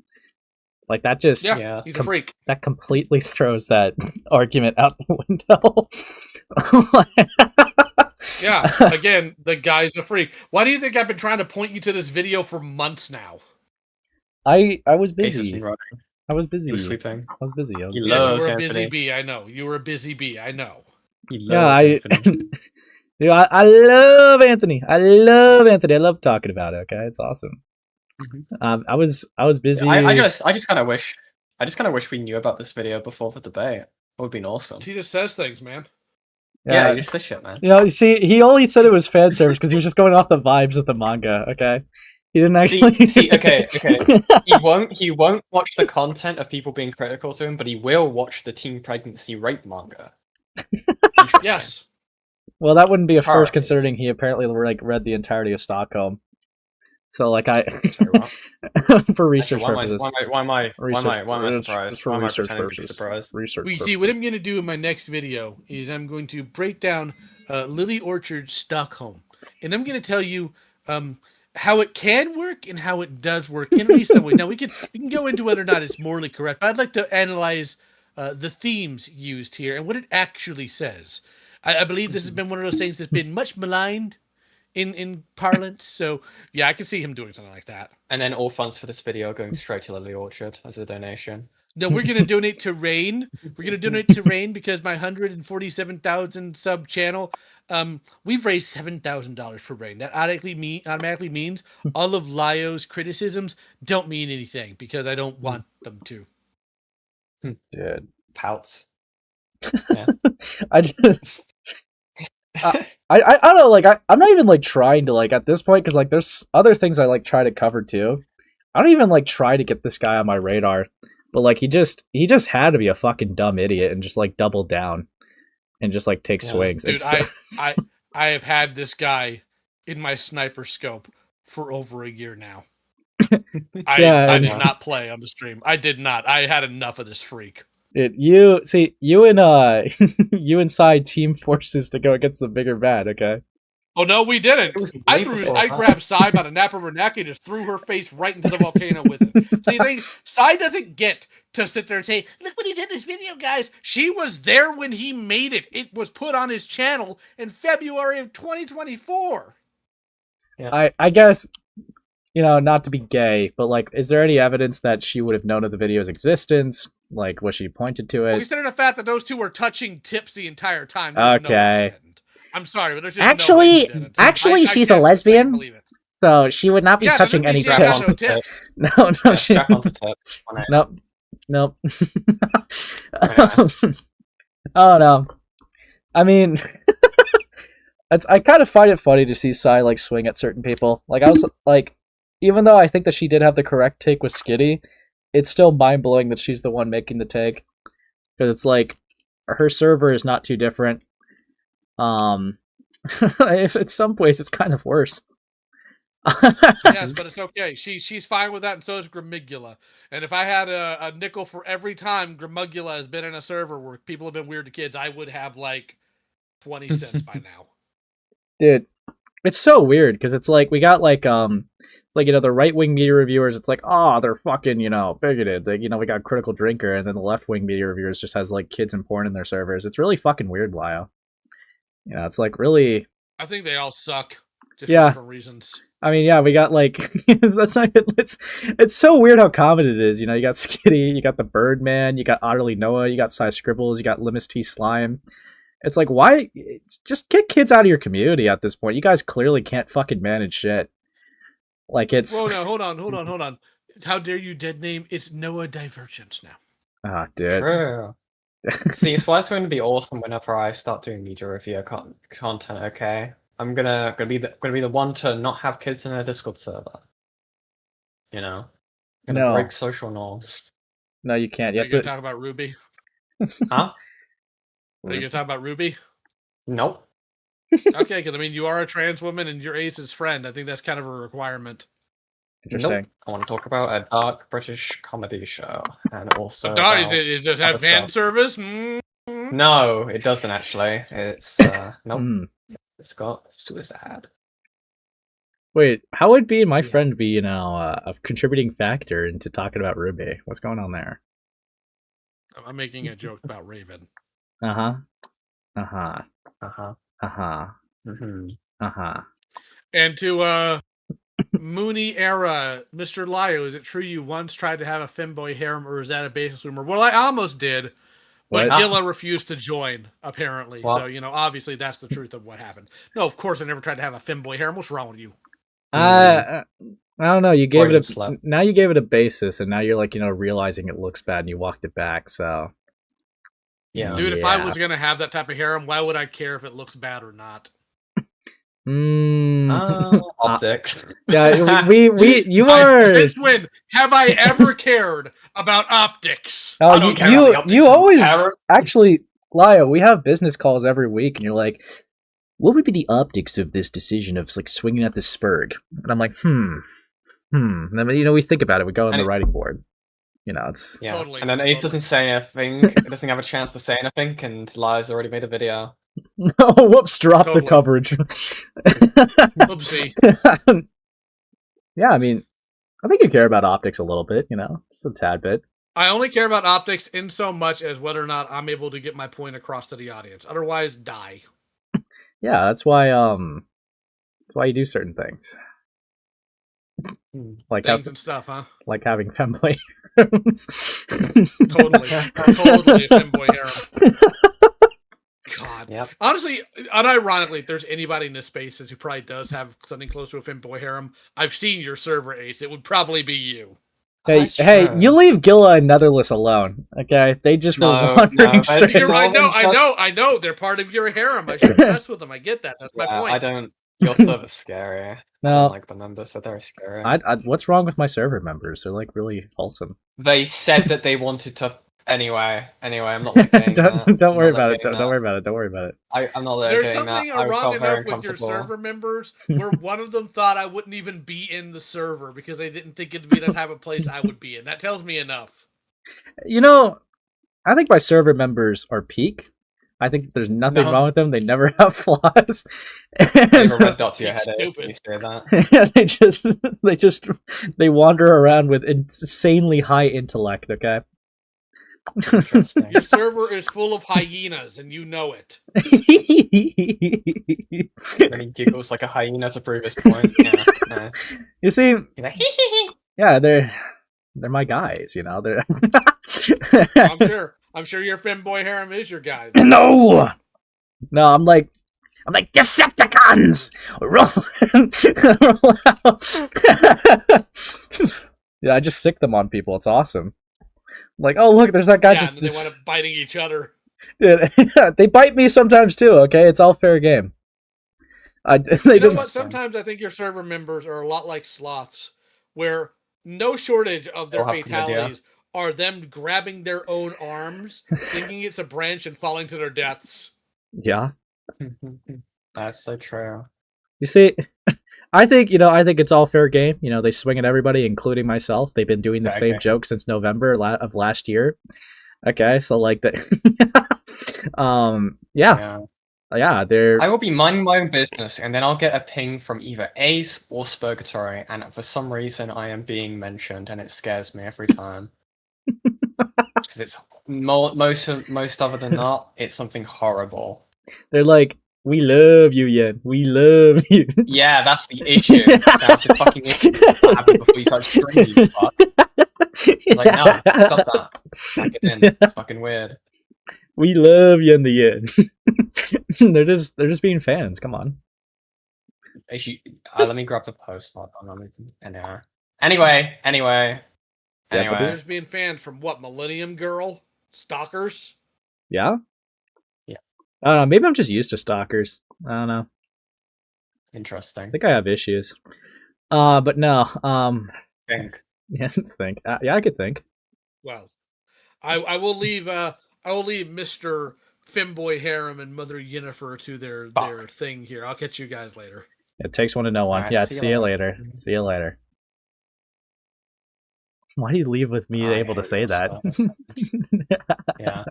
Like that just he's a freak. That completely throws that argument out the window. Yeah, again, the guy's a freak. Why do you think I've been trying to point you to this video for months now? I was busy. I was busy. You were sleeping. I was busy. You were a busy bee. I know. You were a busy bee. I know. Dude, I love Anthony. I love Anthony. I love talking about it. Okay, it's awesome. I was busy. I just kind of wish we knew about this video before the debate. It would have been awesome. He just says things, man. Yeah, you just say shit, man. You know, you see, he only said it was fan service because he was just going off the vibes of the manga. Okay, he didn't actually. Okay. He won't watch the content of people being critical to him, but he will watch the teen pregnancy rape manga. Yes. Well, that wouldn't be a first, considering he apparently read the entirety of Stockholm. So, for research purposes. Why am I surprised? For research purposes. See, what I'm going to do in my next video is I'm going to break down Lily Orchard Stockholm, and I'm going to tell you how it can work and how it does work in at least some way. Now we can go into whether or not it's morally correct. But I'd like to analyze the themes used here and what it actually says. I believe this has been one of those things that's been much maligned in parlance, so yeah, I can see him doing something like that. And then all funds for this video going straight to Lily Orchard as a donation. No, we're going to donate to Rain. We're going to donate to Rain because my 147,000 sub channel, we've raised $7,000 for Rain. That automatically means all of Lyo's criticisms don't mean anything because I don't want them to. Dude. Pouts. Yeah. I don't know, I'm not even trying to at this point, because there's other things I try to cover too. I don't even try to get this guy on my radar, but he just had to be a fucking dumb idiot and just double down and just take swings. Dude, I have had this guy in my sniper scope for over a year now. I did not play on the stream. I did not. I had enough of this freak. You and you inside team forces to go against the bigger bad, okay? Oh no, we didn't. I grabbed Sai by the nape of her neck and just threw her face right into the volcano with it. See, Sai doesn't get to sit there and say, "Look what he did in this video, guys." She was there when he made it. It was put on his channel in February of 2024. Yeah. I guess, not to be gay, but is there any evidence that she would have known of the video's existence? Was she pointed to it? Well, considering the fact that those two were touching tips the entire time. Okay. I'm sorry, but there's just actually, she's a lesbian, so she would not be touching any tips. No, nope. Oh no. I mean, I kind of find it funny to see Sai swing at certain people. I was even though I think that she did have the correct take with Skitty, it's still mind-blowing that she's the one making the take, because it's her server is not too different. If at some place it's kind of worse. Yes, but it's okay. She's fine with that, and so is Gramuglia. And if I had a nickel for every time Gramuglia has been in a server where people have been weird to kids, I would have 20 cents by now. Dude, it's so weird because it's we got the right-wing media reviewers, it's they're fucking, bigoted. We got Critical Drinker, and then the left-wing media reviewers just has kids and porn in their servers. It's really fucking weird, Lyle. It's really... I think they all suck. Just for different reasons. I mean, yeah, we got that's not it's so weird how common it is. You got Skitty, you got the Birdman, you got Otterly Noah, you got Cy Scribbles, you got Limus T Slime. It's why just get kids out of your community at this point? You guys clearly can't fucking manage shit. It's... Whoa, no, hold on. How dare you dead name? It's Noah Divergence now. Ah, dude. True. See, it's why it's going to be awesome whenever I start doing media review content. Okay, I'm gonna be the one to not have kids in a Discord server. Gonna break social norms. No, you can't. Are you gonna talk about Ruby? Huh? Are you gonna talk about Ruby? Nope. Okay, because you are a trans woman and you're Ace's friend. I think that's kind of a requirement. Interesting. Nope. I want to talk about a dark British comedy show, and also. Does it have fan service? Mm-hmm. No, it doesn't actually. It's nope. It's got suicide. Wait, how would my friend be, a contributing factor into talking about Ruby? What's going on there? I'm making a joke about Raven. Mm-hmm. And to Mooney era, Mr. Lyo, is it true you once tried to have a femboy harem, or is that a baseless rumor? Well, I almost did, but What? Gilla refused to join, apparently. What? So, obviously that's the truth of what happened. No, of course I never tried to have a femboy harem. What's wrong with you? I don't know. You gave Freudian it slap. now you gave it a basis, and now you're like realizing it looks bad, and you walked it back. So Yeah. Dude, if I was gonna have that type of harem, why would I care if it looks bad or not? Optics. Yeah, you are. Since when have I ever cared about optics? Oh, I don't care about the optics you of always harem. actually, Lio. We have business calls every week, and you're like, "What would be the optics of this decision of like swinging at the spurg?" And I'm like, And then, we think about it. We go on the writing board. It's Totally. And then Ace doesn't say anything. Doesn't have a chance to say anything, and Liar's already made a video. no. Whoops! Drop the coverage. Oopsie. Yeah, I mean, I think you care about optics a little bit. Just a tad bit. I only care about optics in so much as whether or not I'm able to get my point across to the audience. Otherwise, die. Yeah, that's why you do certain things. Like Things and stuff, huh? Like having femboy. Totally a femboy harem. God. Yep. Honestly, unironically, if there's anybody in this space who probably does have something close to a femboy harem, I've seen your server, Ace. It would probably be you. Hey, you leave Gilla and Netherless alone, okay? They just were wandering straight. You're right. I know. They're part of your harem. I should mess with them. I get that. That's my point. I don't. Your server's scary. No. I don't like the numbers. They're very scary. What's wrong with my server members? They're like really wholesome. They said that they wanted to. Anyway, I'm not looking. Don't worry about it. Don't worry about it. I'm not There's looking. something wrong enough with your server members where one of them thought I wouldn't even be in the server because they didn't think it'd be the type of place I would be in. That tells me enough. I think my server members are peak. I think there's nothing wrong with them. They never have flaws. You have a red dot to your head. You say that. They wander around with insanely high intellect. Okay. Your server is full of hyenas, and you know it. And he giggles like a hyena to prove his point. Yeah. You see, he's like, yeah, they're my guys. They're. I'm sure your femboy harem is your guys. No, I'm like Decepticons. Roll out. Yeah, I just sick them on people. It's awesome. Like, oh look, there's that guy. And they wind up biting each other. Dude, they bite me sometimes too. Okay, it's all fair game. You know what? Sometimes I think your server members are a lot like sloths, where no shortage of their fatalities are them grabbing their own arms, thinking it's a branch, and falling to their deaths. Yeah, that's so true. You see, I think it's all fair game. They swing at everybody, including myself. They've been doing the same joke since November of last year. Okay, so like that. Yeah, they're. I will be minding my own business, and then I'll get a ping from either Ace or Spurgatory, and for some reason I am being mentioned, and it scares me every time. Because it's most other than not, it's something horrible. They're like, we love you, Yen. We love you. Yeah, that's the issue. That's the fucking issue. What happened before you start streaming, you fuck? Like, no, stop that. Back it in. It's fucking weird. We love Yen the Yen. They're just being fans. Come on. Actually, let me grab the post. Hold on, Anyway. They're just being fans from what? Millennium Girl? Stalkers? Yeah? Yeah. I don't know. Maybe I'm just used to stalkers. I don't know. Interesting. I think I have issues. But no. Think. Yeah, think. Yeah, I could think. Well, I will leave Mr. Femboy Harem and Mother Yennefer to their thing here. I'll catch you guys later. It takes one to know one. Right, yeah, see you later. See you later. Why do you leave with me able to say that? Yeah.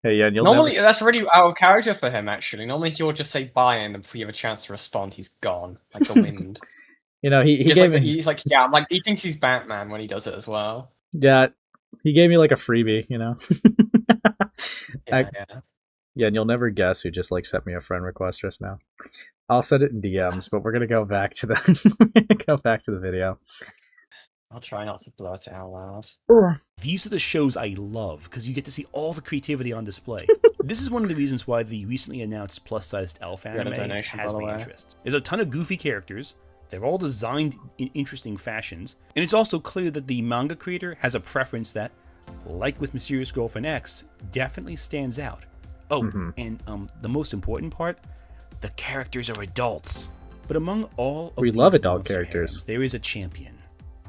Hey, yeah, normally that's really out of character for him. Actually, normally he'll just say bye, and before you have a chance to respond, he's gone like the wind. He gave me. He's like, yeah, like he thinks he's Batman when he does it as well. Yeah, he gave me like a freebie, Yeah, yeah, and you'll never guess who just like sent me a friend request just now. I'll send it in DMs, but we're gonna go back to the video. I'll try not to blurt it out loud. These are the shows I love, because you get to see all the creativity on display. This is one of the reasons why the recently announced plus-sized elf anime has my interest. There's a ton of goofy characters, they're all designed in interesting fashions, and it's also clear that the manga creator has a preference that, like with Mysterious Girlfriend X, definitely stands out. Oh, and the most important part, the characters are adults. But among all of we these love adult monster characters. harems, there is a champion.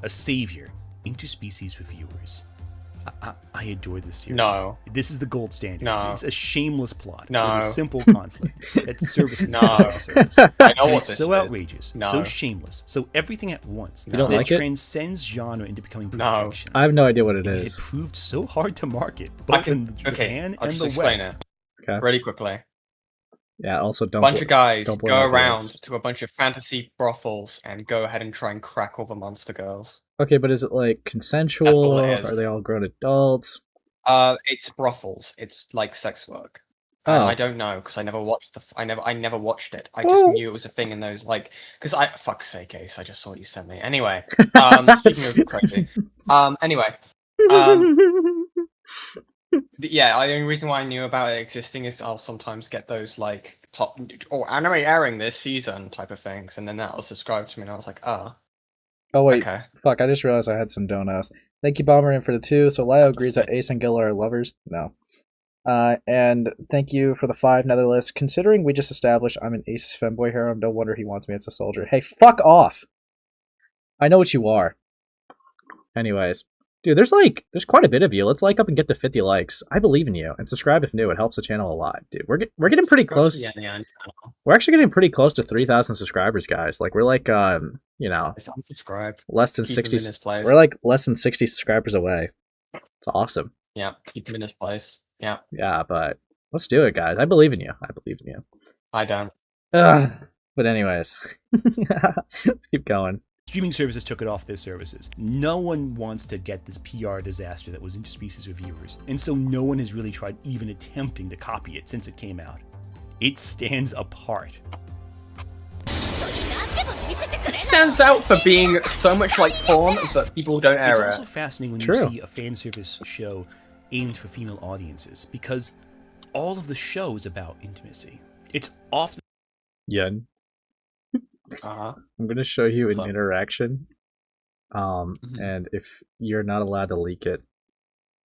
A savior, interspecies reviewers. I adore this series. No. This is the gold standard. No. It's a shameless plot No. with a simple conflict that services No. service. I know what It's this so is. outrageous, No. so shameless, so everything at once. You don't that like it? transcends genre into becoming No. perfection. I have no idea what it And is. It proved so hard to market, both in Japan I'll and just the explain West. it. Okay. Really quickly. Yeah. Also, don't. Bunch of guys don't go blame my around voice. to a bunch of fantasy brothels and go ahead and try and crack all the monster girls. Okay, but is it like That's consensual? all it is. Are they all grown adults? It's brothels. It's like sex work. And Oh. I don't know because I never watched I never watched it. I just knew it was a thing in those because fuck's sake, Ace. I just saw what you sent me. Anyway, speaking of crazy, anyway, yeah. The only reason why I knew about it existing is I'll sometimes get those like top anime airing this season type of things, and then that'll subscribe to me, and I was like, Oh wait, okay. Fuck! I just realized I had some donuts. Thank you, Bomberman, for the 2. So Lio agrees that Ace and Gil are lovers. No. And thank you for the 5 Netherless. Considering we just established I'm an Ace's femboy harem, no wonder he wants me as a soldier. Hey, fuck off! I know what you are. Anyways. Dude, there's quite a bit of you. Let's like up and get to 50 likes. I believe in you. And subscribe if new. It helps the channel a lot. Dude, we're getting pretty close. Yeah. We're actually getting pretty close to 3,000 subscribers, guys. Like, we're like, you know, Unsubscribe. less than Keep 60. him in his place. We're like less than 60 subscribers away. It's awesome. Yeah, keep him in his place. Yeah. Yeah, but let's do it, guys. I believe in you. I believe in you. I don't. But anyways, let's keep going. Streaming services took it off their services. No one wants to get this PR disaster that was interspecies reviewers, and so no one has really tried even attempting to copy it since it came out. It stands apart. It stands out for being so much like porn that people don't air It's it. also fascinating when True. you see a fan service show aimed for female audiences, because all of the show is about intimacy. It's often... Yen, Uh-huh. I'm going to show you an So- interaction. And if you're not allowed to leak it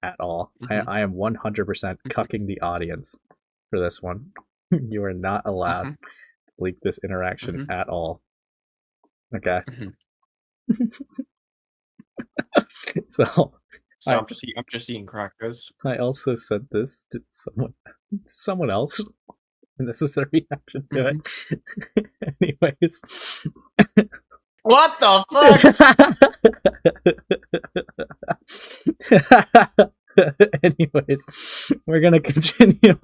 at all, I am 100% cucking the audience for this one. You are not allowed to leak this interaction at all. Okay. So I'm just eating crackers. I also sent this to someone else, and this is their reaction to it. Anyways. What the fuck? Anyways, we're gonna continue.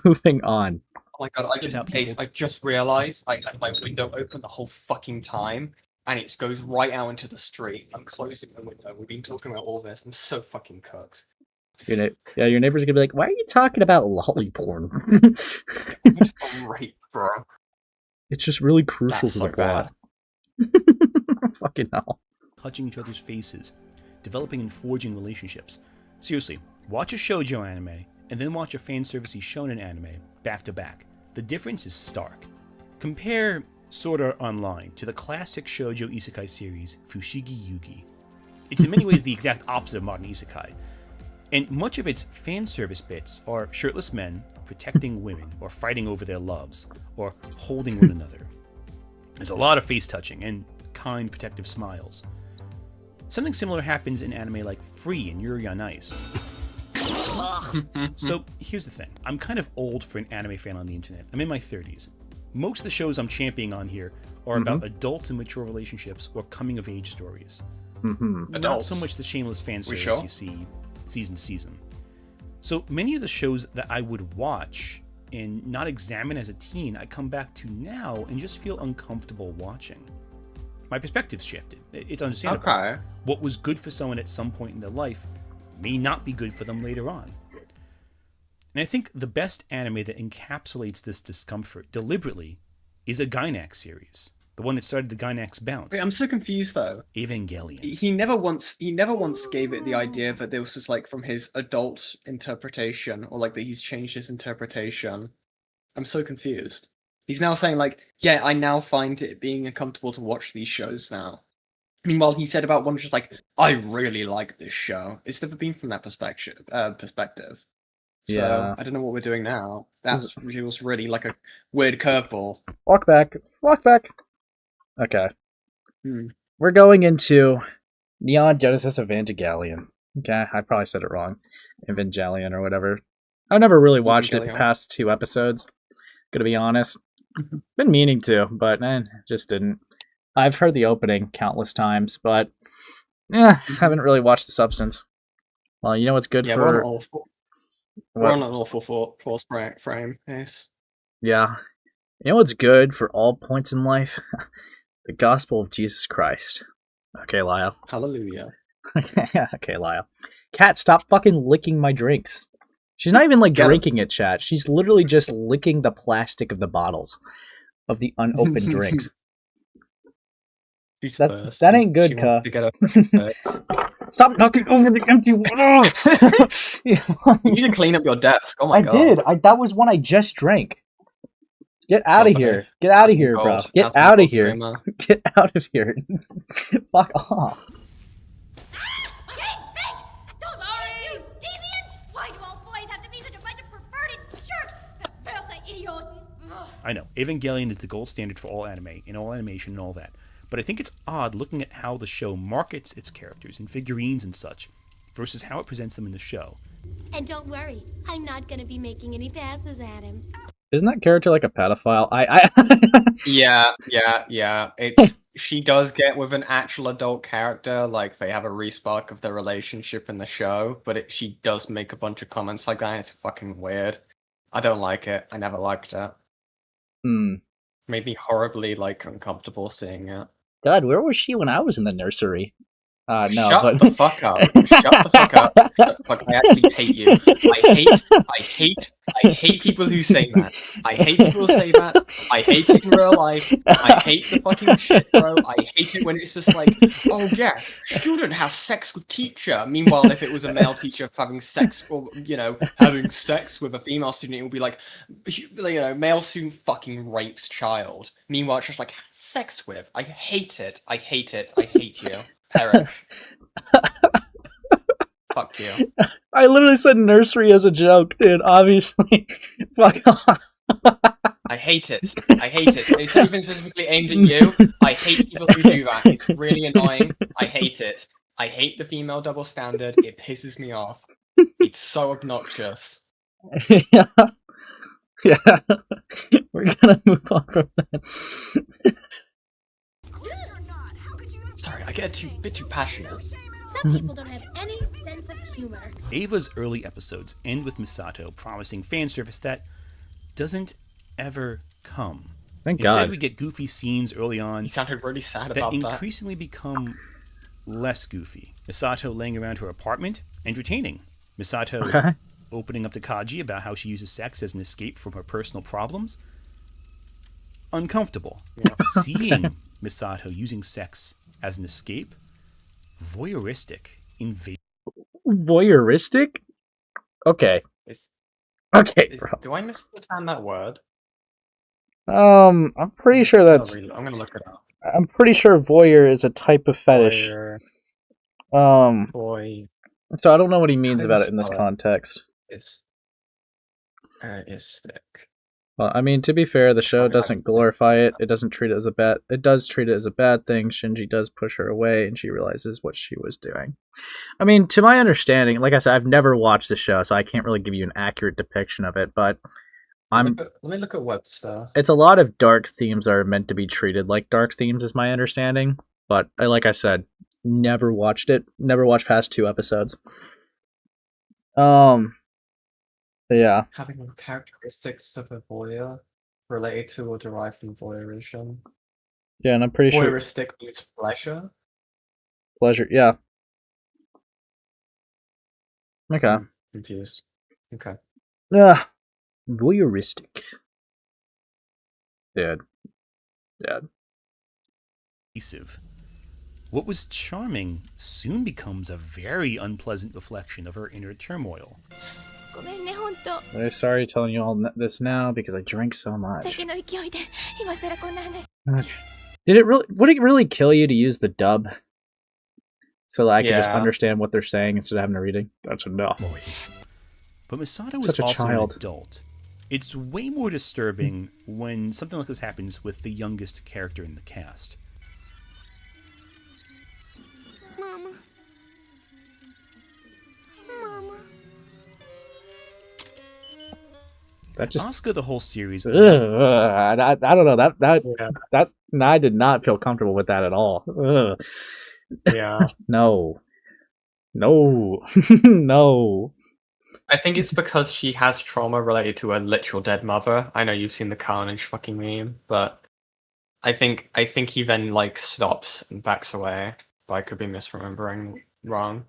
Moving on. Oh my god, I just realized I left my window open the whole fucking time and it goes right out into the street. I'm closing the window. We've been talking about all this. I'm so fucking cooked. Your neighbor's gonna be like, "Why are you talking about lolly porn?" Great, bro. It's just really crucial That's to so the plot. Fucking hell. touching each other's faces, developing and forging relationships. Seriously, watch a shoujo anime, and then watch a fan-servicey shonen anime back to back. The difference is stark. Compare Sword Art Online to the classic shoujo isekai series Fushigi Yugi. It's in many ways the exact opposite of modern isekai, and much of its fan service bits are shirtless men protecting women, or fighting over their loves, or holding one another. There's a lot of face touching and kind protective smiles. Something similar happens in anime like Free and Yuri on Ice. So here's the thing, I'm kind of old for an anime fan on the internet. I'm in my 30s. Most of the shows I'm championing on here are about adults in mature relationships or coming of age stories. Not so much the shameless fan service you see season to season. So many of the shows that I would watch and not examine as a teen, I come back to now and just feel uncomfortable watching. My perspective's shifted. It's understandable. Okay. What was good for someone at some point in their life may not be good for them later on. And I think the best anime that encapsulates this discomfort deliberately is a Gainax series. The one that started the Gainax bounce. Wait, I'm so confused though. Evangelion. He never once gave it the idea that this was like from his adult interpretation, or like that he's changed his interpretation. I'm so confused. He's now saying like, yeah, I now find it being uncomfortable to watch these shows now. Meanwhile, he said about one just like, I really like this show. It's never been from that perspective. So Yeah. I don't know what we're doing now. That feels really like a weird curveball. Walk back. Okay. We're going into Neon Genesis Evangelion. Okay, I probably said it wrong. Evangelion or whatever. I've never really watched it past 2 episodes. Gonna be honest. Been meaning to, but just didn't. I've heard the opening countless times, but haven't really watched the substance. Well, you know what's good for... We're on an awful force frame, yes. Yeah. You know what's good for all points in life? The gospel of Jesus Christ. Okay, Lyle. Hallelujah. Okay, Lyle. Cat, stop fucking licking my drinks. She's not even like drinking it, chat. She's literally just licking the plastic of the bottles of the unopened drinks. That ain't good, Ka. Stop knocking over the empty water! You need to clean up your desk. Oh my god. I did. That was one I just drank. Get out of here. Get out of here, bro. Get out of here. Get out of here. Fuck off. Sorry! You deviant! Why do all boys have to be such a bunch of perverted jerks? Perverse idiot! I know, Evangelion is the gold standard for all anime, and all animation and all that. But I think it's odd looking at how the show markets its characters and figurines and such, versus how it presents them in the show. And don't worry, I'm not gonna be making any passes at him. Isn't that character like a pedophile? Yeah. It's she does get with an actual adult character, like they have a respark of their relationship in the show, but she does make a bunch of comments like that, and it's fucking weird. I don't like it. I never liked it. Made me horribly uncomfortable seeing it. God, where was she when I was in the nursery? No, Shut the fuck up. Shut the fuck up. Shut the fuck. I actually hate you. I hate people who say that. I hate people who say that. I hate it in real life. I hate the fucking shit, bro. I hate it when it's just like, oh yeah, student has sex with teacher. Meanwhile, if it was a male teacher having sex, or, having sex with a female student, it would be like, male student fucking rapes child. Meanwhile, it's just like, sex with. I hate it. I hate it. I hate you. Perish. Fuck you. I literally said nursery as a joke, dude. Obviously. Fuck off. I hate it. I hate it. It's not even specifically aimed at you. I hate people who do that. It's really annoying. I hate it. I hate the female double standard. It pisses me off. It's so obnoxious. Yeah. We're gonna move on from that. Sorry, I get a bit too passionate. Some people don't have any sense of humor. Ava's early episodes end with Misato promising fan service that doesn't ever come. Thank Instead, God. we get goofy scenes early on. You sounded really sad about that that. increasingly become less goofy. Misato laying around her apartment, entertaining. Misato opening up to Kaji about how she uses sex as an escape from her personal problems. Uncomfortable. Seeing Misato using sex as an escape. Voyeuristic. Voyeuristic? Okay. Do I misunderstand that word? I'm pretty sure that's... I'm gonna look it up. I'm pretty sure voyeur is a type of fetish. Voyeur. So I don't know what he means about it in this context. It's voyeuristic. Well, I mean, to be fair, the show doesn't glorify it. It doesn't treat it as a bad... It does treat it as a bad thing. Shinji does push her away, and she realizes what she was doing. I mean, to my understanding, like I said, I've never watched the show, so I can't really give you an accurate depiction of it, but let me look at Webster. It's a lot of dark themes are meant to be treated like dark themes, is my understanding. But, like I said, never watched it. Never watched past 2 episodes. Yeah. Having characteristics of a voyeur related to or derived from voyeurism. Yeah, and I'm pretty sure... Voyeuristic means pleasure? Pleasure, yeah. Okay. Confused. Okay. Voyeuristic. Dude. What was charming soon becomes a very unpleasant reflection of her inner turmoil. I'm sorry telling you all this now because I drank so much. Did it really? Would it really kill you to use the dub so that I could just understand what they're saying instead of having to reading? That's enough. But Masato was also an adult. It's way more disturbing when something like this happens with the youngest character in the cast. Mama. That just Asuka, the whole series. I don't know that's I did not feel comfortable with that at all. Yeah. No. No. I think it's because she has trauma related to a literal dead mother. I know you've seen the Carnage fucking meme, but I think he then like stops and backs away. But I could be misremembering wrong.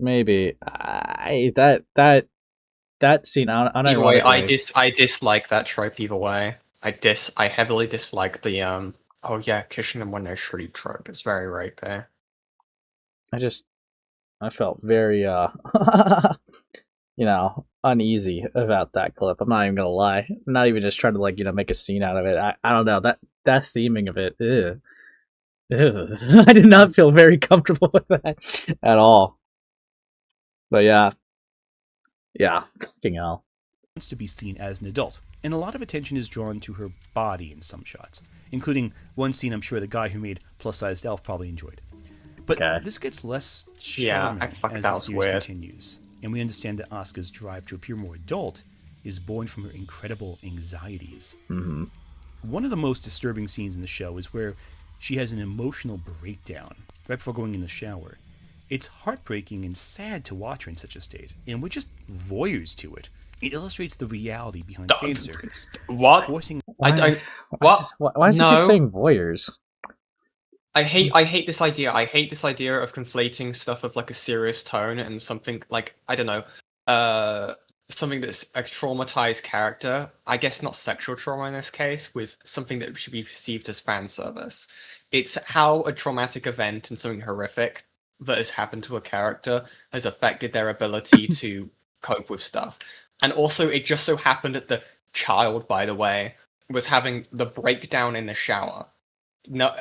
Maybe that scene. Either way, I dislike that trope. Either way, I heavily dislike the oh yeah, kissing them when they're asleep trope. It's very rapey. I felt very uneasy about that clip. I'm not even gonna lie. I'm not even just trying to make a scene out of it. I don't know that theming of it. Ew. I did not feel very comfortable with that at all. But yeah, fucking hell. Wants to be seen as an adult, and a lot of attention is drawn to her body in some shots, including one scene I'm sure the guy who made Plus Sized Elf probably enjoyed. But this gets less charming as the series continues, and we understand that Asuka's drive to appear more adult is born from her incredible anxieties. Mm-hmm. One of the most disturbing scenes in the show is where she has an emotional breakdown right before going in the shower. It's heartbreaking and sad to watch her in such a state, and we're just voyeurs to it. It illustrates the reality behind fan service. What? Why is he saying voyeurs? I hate this idea. I hate this idea of conflating stuff of like a serious tone and something like, I don't know, something that's a traumatized character. I guess not sexual trauma in this case, with something that should be perceived as fan service. It's how a traumatic event and something horrific that has happened to a character has affected their ability to cope with stuff. And also, it just so happened that the child, by the way, was having the breakdown in the shower. No,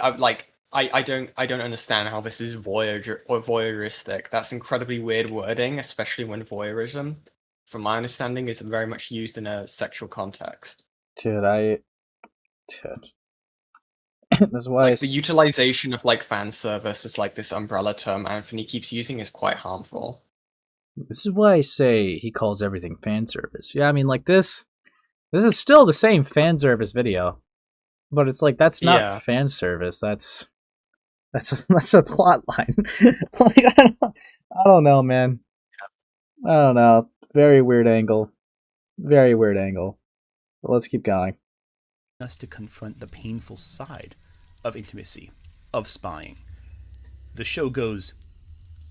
I don't understand how this is voyeuristic. That's incredibly weird wording, especially when voyeurism, from my understanding, is very much used in a sexual context. Dude. That's why the utilization of fan service as this umbrella term Anthony keeps using is quite harmful. This is why I say he calls everything fan service. Yeah, I mean, this is still the same fan service video, but it's that's not fan service. That's a plot line. I don't know, man. I don't know. Very weird angle. Very weird angle. But let's keep going. Us to confront the painful side of intimacy, of spying. The show goes,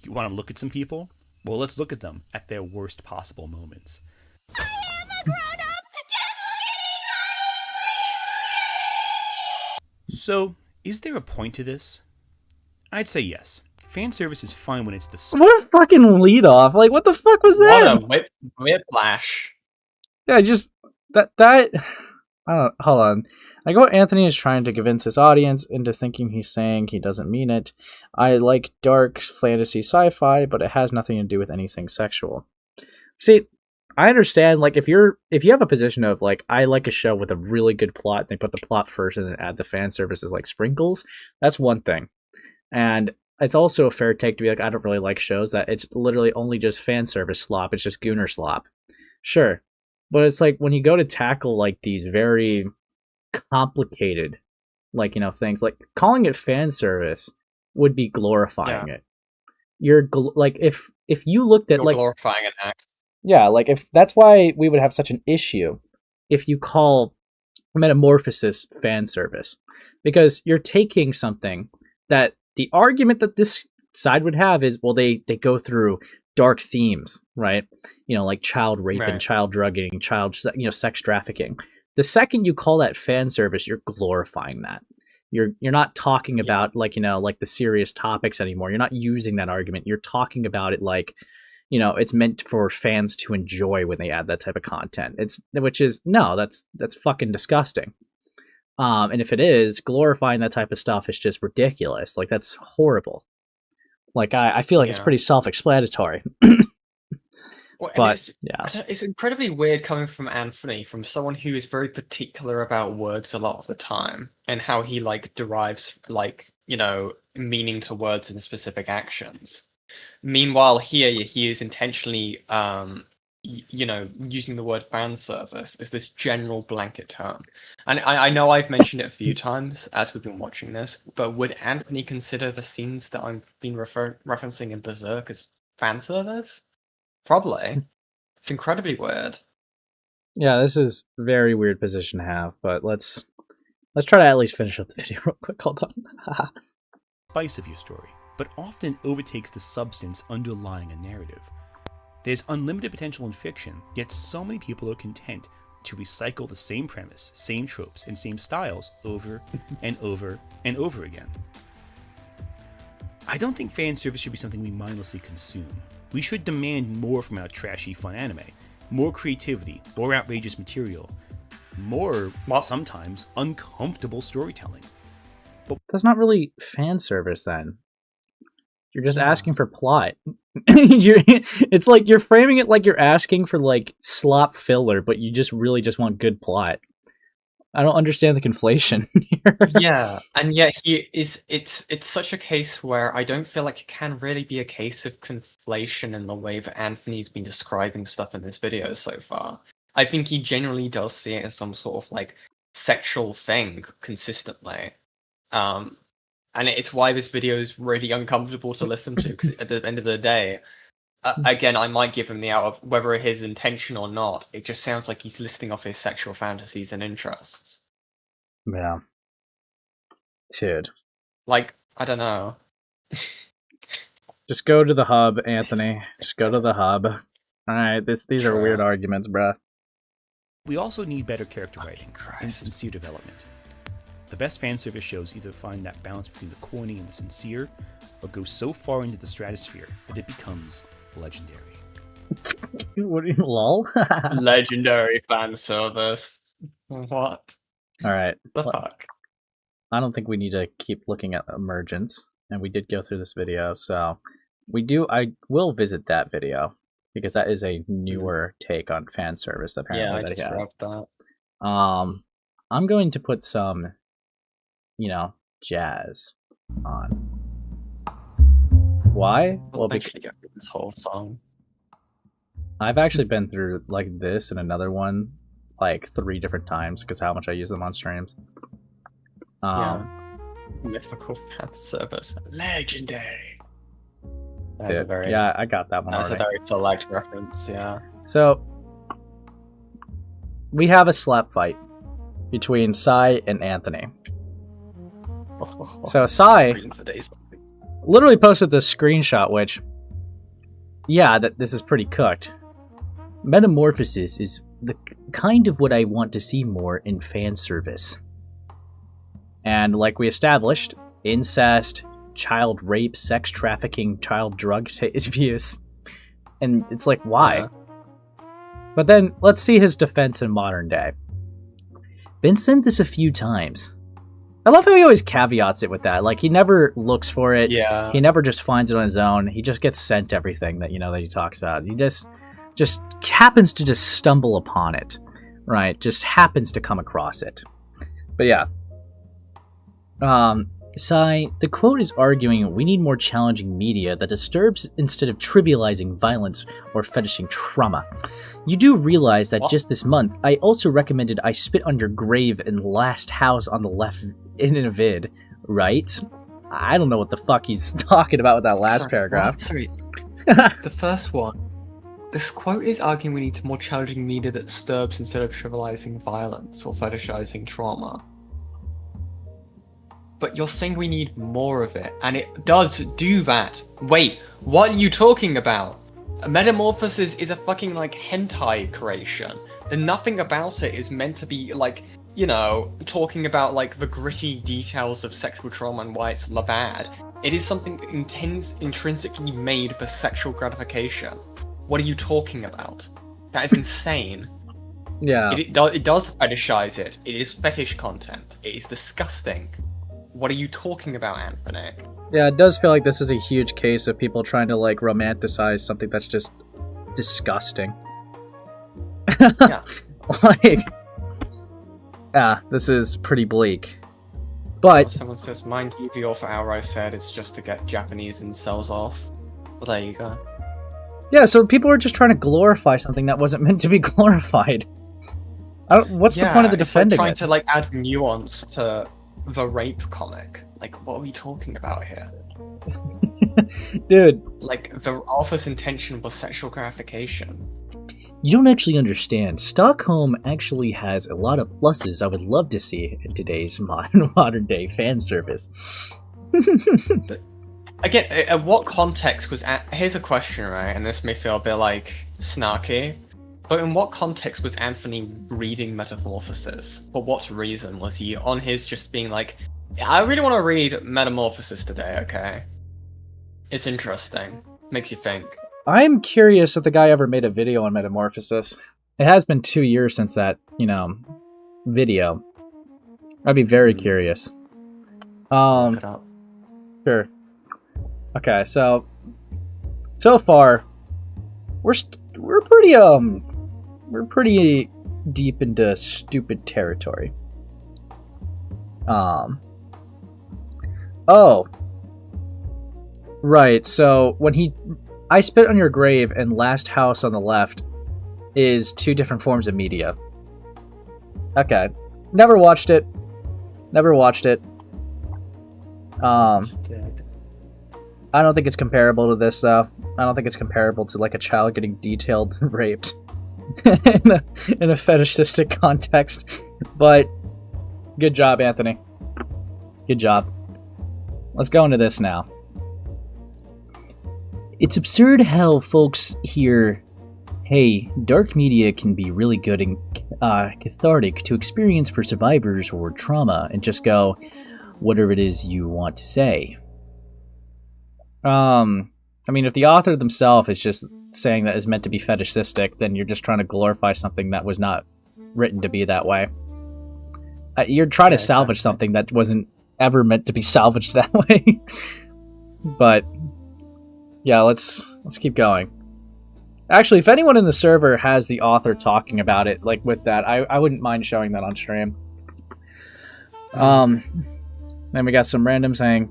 you want to look at some people? Well, let's look at them at their worst possible moments. I am a grown-up! Just look at me! So, is there a point to this? I'd say yes. Fan service is fine when it's the... What a fucking lead off! What the fuck was that? What a whiplash. Yeah, just... That... I don't... Hold on. What Anthony is trying to convince his audience into thinking he's saying he doesn't mean it. I like dark fantasy sci-fi, but it has nothing to do with anything sexual. See, I understand, if you have a position of, I like a show with a really good plot, and they put the plot first and then add the fan services like sprinkles, that's one thing. And it's also a fair take to be I don't really like shows that it's literally only just fan service slop, it's just gooner slop. Sure. But it's when you go to tackle, these very complicated, things, calling it fan service would be glorifying it. You're, if you looked at, glorifying an act. Yeah, if that's why we would have such an issue if you call Metamorphosis fan service. Because you're taking something that the argument that this side would have is, well, they go through dark themes, right? Like child raping, Right. child drugging, sex trafficking. The second you call that fan service, you're glorifying that. You're not talking about like the serious topics anymore. You're not using that argument. You're talking about it like it's meant for fans to enjoy when they add that type of content. That's fucking disgusting. And if it is, glorifying that type of stuff is just ridiculous. Like, that's horrible. Like, I feel like it's pretty self-explanatory. Well, but it's incredibly weird coming from Anthony, from someone who is very particular about words a lot of the time, and how he like derives meaning to words in specific actions. Meanwhile, here he is intentionally, using the word fan service as this general blanket term. And I know I've mentioned it a few times as we've been watching this, but would Anthony consider the scenes that I've been referencing in Berserk as fan service? Probably. It's incredibly weird. Yeah, this is a very weird position to have, but let's try to at least finish up the video real quick. Hold on. Spice of your story, but often overtakes the substance underlying a narrative. There's unlimited potential in fiction, yet so many people are content to recycle the same premise, same tropes, and same styles over and over and over again. I don't think fan service should be something we mindlessly consume. We should demand more from our trashy fun anime, more creativity, more outrageous material, more, sometimes, uncomfortable storytelling. But that's not really fan service then. You're just asking for plot. It's like you're framing it like you're asking for like slop filler, but you just want good plot. I don't understand the conflation here. Yeah, and yet it's such a case where I don't feel like it can really be a case of conflation in the way that Anthony's been describing stuff in this video so far. I think he genuinely does see it as some sort of like sexual thing consistently. And it's why this video is really uncomfortable to listen to, because at the end of the day, again, I might give him the out of whether it is intention or not. It just sounds like he's listing off his sexual fantasies and interests. Yeah. Dude. Like, I don't know. Just go to the hub, Anthony. Just go to the hub. Alright, these are weird arguments, bruh. We also need better character writing and sincere development. The best fan service shows either find that balance between the corny and the sincere, or go so far into the stratosphere that it becomes legendary. What are you, lol? Legendary fan service. What? Alright. The fuck? I don't think we need to keep looking at emergence, and we did go through this video, so I will visit that video, because that is a newer take on fan service apparently. Yeah, I just wrote that. I'm going to put some jazz on. Why? Well, because get through this whole song. I've actually been through like this and another one like 3 different times because how much I use them on streams. Mythical fan service, legendary. Yeah, I got that one. That's already a very select reference. Yeah. So we have a slap fight between Sai and Anthony. So Sai literally posted this screenshot, which, yeah, this is pretty cooked. Metamorphosis is the kind of what I want to see more in fan service. And like we established, incest, child rape, sex trafficking, child drug abuse. And it's like, why? Yeah. But then, let's see his defense in modern day. Been sent this a few times. I love how he always caveats it with that. Like, he never looks for it. Yeah. He never just finds it on his own. He just gets sent everything that, that he talks about. He just happens to just stumble upon it. Right? Just happens to come across it. But yeah. Sai, the quote is arguing we need more challenging media that disturbs instead of trivializing violence or fetishing trauma. You do realize that just this month, I also recommended I Spit on Your Grave and Last House on the Left in a vid, right? I don't know what the fuck he's talking about with that last paragraph. What? Sorry. The first one. This quote is arguing we need more challenging media that disturbs instead of trivializing violence or fetishizing trauma. But you're saying we need more of it, and it does do that. Wait, what are you talking about? Metamorphosis is a fucking, like, hentai creation. Then nothing about it is meant to be, like, you know, talking about, like, the gritty details of sexual trauma and why it's bad. It is something intrinsically made for sexual gratification. What are you talking about? That is insane. Yeah. It does fetishize it. It is fetish content. It is disgusting. What are you talking about, Anthony? Yeah, it does feel like this is a huge case of people trying to, like, romanticize something that's just disgusting. Yeah. Like, yeah, this is pretty bleak. But someone says, mind you, the author outright said it's just to get Japanese incels off. Well, there you go. Yeah, so people are just trying to glorify something that wasn't meant to be glorified. What's the point of the defending trying it? to, like, add nuance to the rape comic. Like, what are we talking about here? Dude. Like, the author's intention was sexual gratification. You don't actually understand. Stockholm actually has a lot of pluses I would love to see in today's modern day fan service. Again, at what context was... Here's a question, right? And this may feel a bit, like, snarky. But in what context was Anthony reading Metamorphosis? For what reason? Was he on his just being like, I really want to read Metamorphosis today, okay? It's interesting. Makes you think. I'm curious if the guy ever made a video on Metamorphosis. It has been 2 years since that, you know, video. I'd be very curious. Look it up. Sure. Okay, so far, we're pretty deep into stupid territory. Oh. Right, so when I Spit on Your Grave and Last House on the Left is 2 different forms of media. Okay. Never watched it. I don't think it's comparable to this, though. I don't think it's comparable to, like, a child getting detailed raped in a fetishistic context. But good job, Anthony. Good job. Let's go into this now. It's absurd how folks hear, hey, dark media can be really good and cathartic to experience for survivors or trauma, and just go, whatever it is you want to say. I mean, if the author themselves is just saying that is meant to be fetishistic, then you're just trying to glorify something that was not written to be that way. You're trying to salvage something that wasn't ever meant to be salvaged that way. But yeah, let's keep going. Actually, if anyone in the server has the author talking about it, like with that, I wouldn't mind showing that on stream. Then we got some random saying,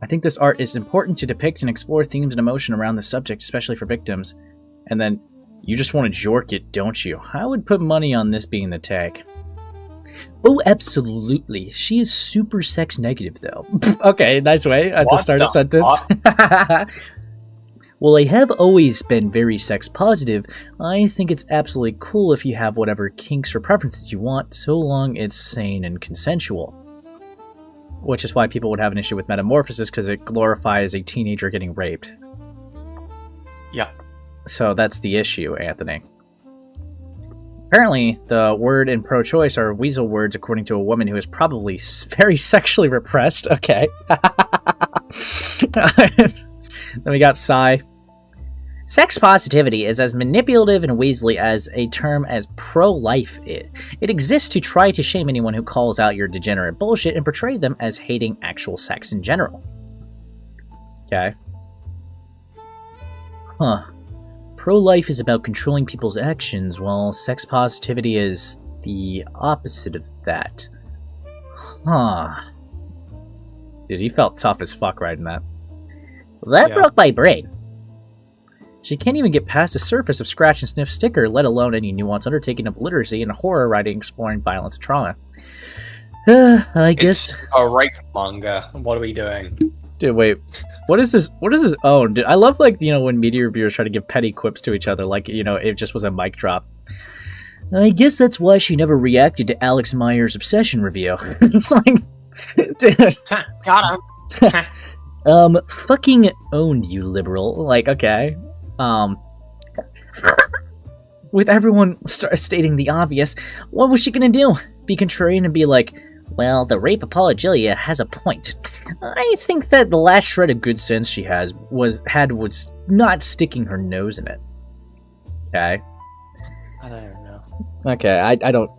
I think this art is important to depict and explore themes and emotion around the subject, especially for victims. And then, you just want to jork it, don't you? I would put money on this being the tag. Oh, absolutely. She is super sex negative, though. Okay, nice way to start a sentence. Well, I have always been very sex positive. I think it's absolutely cool if you have whatever kinks or preferences you want, so long it's sane and consensual. Which is why people would have an issue with Metamorphosis, because it glorifies a teenager getting raped. Yeah. So that's the issue, Anthony. Apparently, the word in pro-choice are weasel words according to a woman who is probably very sexually repressed. Okay. Then we got Psy. Sex positivity is as manipulative and weaselly as a term as pro-life is. It exists to try to shame anyone who calls out your degenerate bullshit and portray them as hating actual sex in general. Okay. Huh. Pro-life is about controlling people's actions, while sex positivity is the opposite of that. Huh. Dude, he felt tough as fuck writing that. That broke my brain. She can't even get past the surface of Scratch and Sniff sticker, let alone any nuanced undertaking of literacy and horror writing exploring violence and trauma. I guess... It's a rape manga. What are we doing? Dude, wait. What is this? What is this? Oh, dude, I love, like, you know, when media reviewers try to give petty quips to each other, like, you know, it just was a mic drop. I guess that's why she never reacted to Alex Meyer's Obsession review. It's like... Dude. Got him. Fucking owned, you liberal. Like, okay. With everyone stating the obvious, what was she gonna do? Be contrarian and be like, well, the rape apologia has a point. I think that the last shred of good sense she was not sticking her nose in it. Okay? I don't even know. Okay, I don't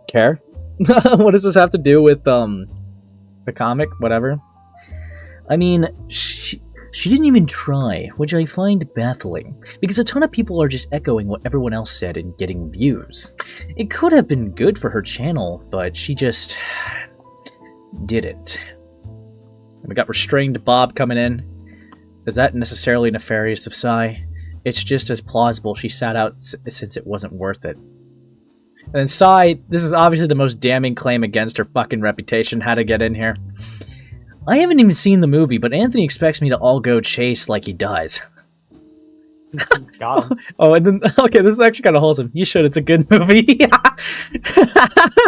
care. What does this have to do with, the comic? Whatever. I mean, she didn't even try, which I find baffling, because a ton of people are just echoing what everyone else said and getting views. It could have been good for her channel, but she just didn't. We got Restrained Bob coming in. Is that necessarily nefarious of Psy? It's just as plausible she sat out since it wasn't worth it. And then Psy, this is obviously the most damning claim against her fucking reputation, how to get in here. I haven't even seen the movie, but Anthony expects me to all go chase like he does. Got him. Oh, and then, okay, this is actually kind of wholesome. You should, it's a good movie.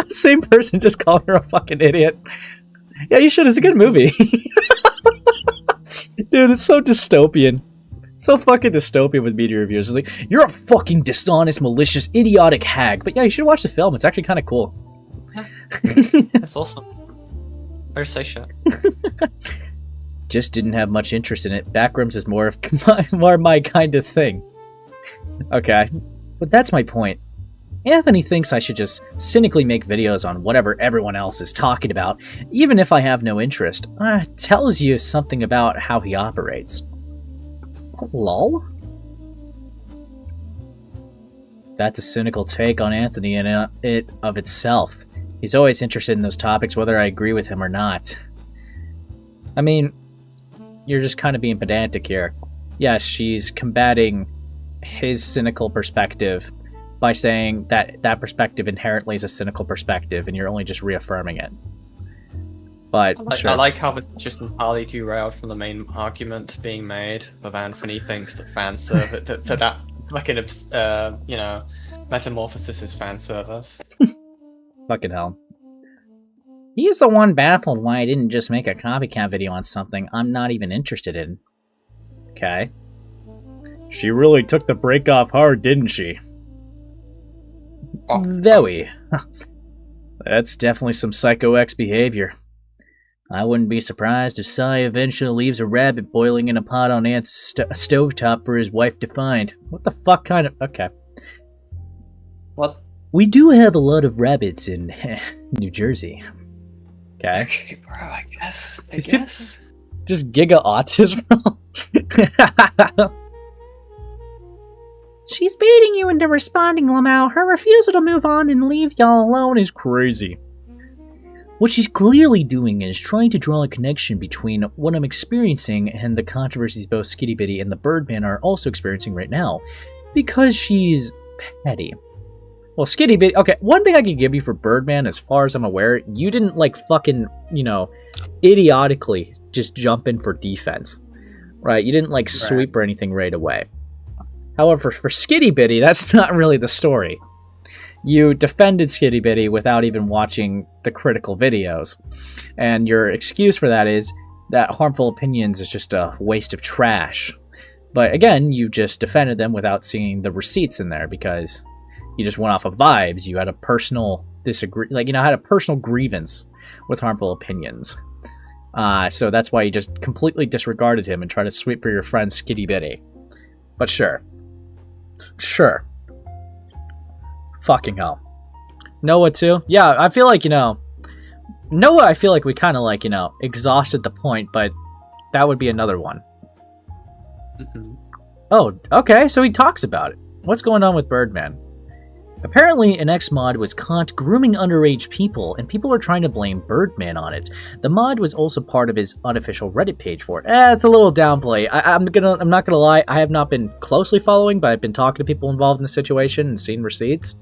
Same person just called her a fucking idiot. Yeah, you should, it's a good movie. Dude, it's so dystopian. So fucking dystopian with media reviews. It's like, you're a fucking dishonest, malicious, idiotic hag. But yeah, you should watch the film. It's actually kind of cool. That's awesome. Or say shit. Just didn't have much interest in it. Backrooms is more my kind of thing. Okay. But that's my point. Anthony thinks I should just cynically make videos on whatever everyone else is talking about, even if I have no interest. Tells you something about how he operates. Lol? That's a cynical take on Anthony in it of itself. He's always interested in those topics, whether I agree with him or not. I mean, you're just kind of being pedantic here. Yes, she's combating his cynical perspective by saying that that perspective inherently is a cynical perspective, and you're only just reaffirming it. But I like how it's just entirely derailed from the main argument being made of Anthony thinks that fan service that fucking Metamorphosis is fan service. Fucking hell. He's the one baffled why I didn't just make a copycat video on something I'm not even interested in. Okay. She really took the break off hard, didn't she? Very. That's definitely some Psycho X behavior. I wouldn't be surprised if Psy eventually leaves a rabbit boiling in a pot on Ant's stovetop for his wife to find. What the fuck kind of... Okay. What? We do have a lot of rabbits in New Jersey. Okay. Bro, I guess. Just giga autism. She's baiting you into responding, Lamau. Her refusal to move on and leave y'all alone is crazy. What she's clearly doing is trying to draw a connection between what I'm experiencing and the controversies both Skitty Bitty and the Birdman are also experiencing right now, because she's petty. Well, Skitty Bitty... Okay, one thing I can give you for Birdman, as far as I'm aware, you didn't, like, fucking, idiotically just jump in for defense. Right? You didn't, like, sweep or anything right away. However, for Skitty Bitty, that's not really the story. You defended Skitty Bitty without even watching the critical videos. And your excuse for that is that Harmful Opinions is just a waste of trash. But again, you just defended them without seeing the receipts in there because you just went off of vibes. You had a personal had a personal grievance with Harmful Opinions. So that's why you just completely disregarded him and tried to sweep for your friend Skitty Bitty. But sure. Sure. Fucking hell. Noah too? Yeah, I feel like, Noah, I feel like we kind of exhausted the point, but that would be another one. Mm-hmm. Oh, okay, so he talks about it. What's going on with Birdman? Apparently, an ex-mod was caught grooming underage people, and people are trying to blame Birdman on it. The mod was also part of his unofficial Reddit page for it. It's a little downplay. I'm not gonna lie, I have not been closely following, but I've been talking to people involved in the situation and seen receipts.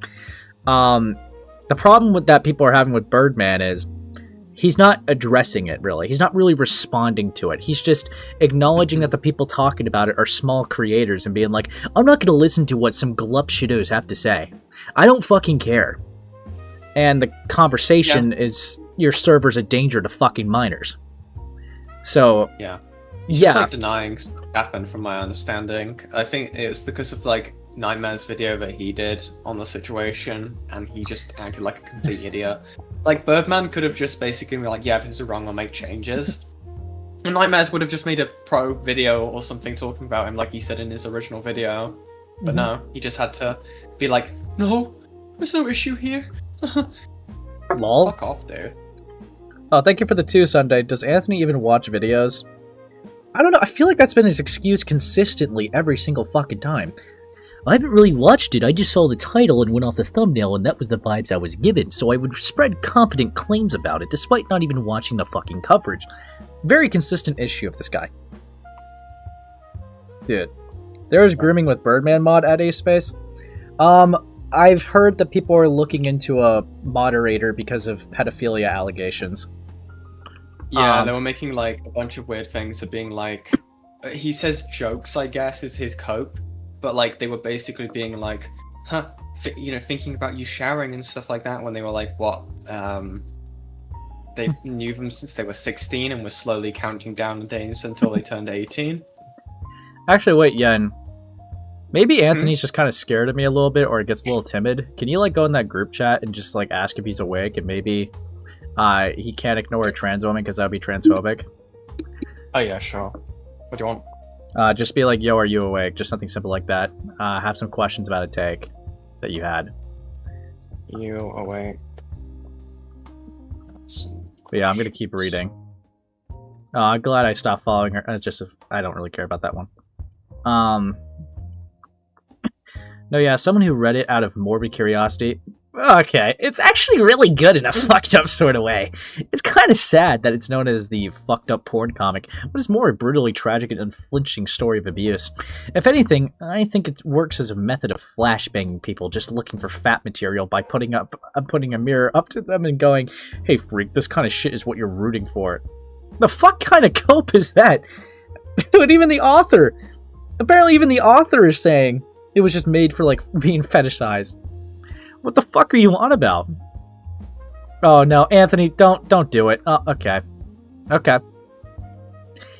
The problem with that people are having with Birdman is he's not addressing it, really. He's not really responding to it. He's just acknowledging that the people talking about it are small creators and being like, I'm not going to listen to what some glup shittos have to say. I don't fucking care. And the conversation is your server's a danger to fucking minors. So, yeah. He's Yeah. just like denying stuff happened, from my understanding. I think it's because of like Nightmare's video that he did on the situation, and he just acted like a complete idiot. Like Birdman could have just basically been like, yeah, this is wrong, I'll make changes. And Nightmares would have just made a pro video or something talking about him, like he said in his original video. But no, he just had to be like, no, there's no issue here. Lol. Fuck off, dude. Oh, thank you for the 2, Sunday. Does Anthony even watch videos? I don't know, I feel like that's been his excuse consistently every single fucking time. I haven't really watched it, I just saw the title and went off the thumbnail and that was the vibes I was given, so I would spread confident claims about it despite not even watching the fucking coverage. Very consistent issue of this guy. Dude. There is grooming with Birdman mod at Ace Space. I've heard that people are looking into a moderator because of pedophilia allegations. Yeah, they were making like a bunch of weird things of being like, he says jokes, I guess, is his cope, but like they were basically being like, huh, thinking about you showering and stuff like that when they were like, what? They knew them since they were 16 and were slowly counting down the days until they turned 18. Actually, wait, Yen. Maybe Anthony's just kind of scared of me a little bit, or gets a little timid. Can you, like, go in that group chat and just, like, ask if he's awake, and maybe he can't ignore a trans woman because that would be transphobic? Oh, yeah, sure. What do you want? Just be like, yo, are you awake? Just something simple like that. Have some questions about a take that you had. You awake? But yeah, I'm gonna keep reading. I'm glad I stopped following her. It's just, I don't really care about that one. No, yeah, someone who read it out of morbid curiosity. Okay, it's actually really good in a fucked up sort of way. It's kind of sad that it's known as the fucked up porn comic, but it's more a brutally tragic and unflinching story of abuse. If anything, I think it works as a method of flashbanging people just looking for fat material by putting a mirror up to them and going, hey freak, this kind of shit is what you're rooting for. The fuck kind of cope is that? Dude, even the author, apparently even the author is saying it was just made for, like, being fetishized. What the fuck are you on about? Oh no, Anthony, don't do it. Oh, okay. Okay.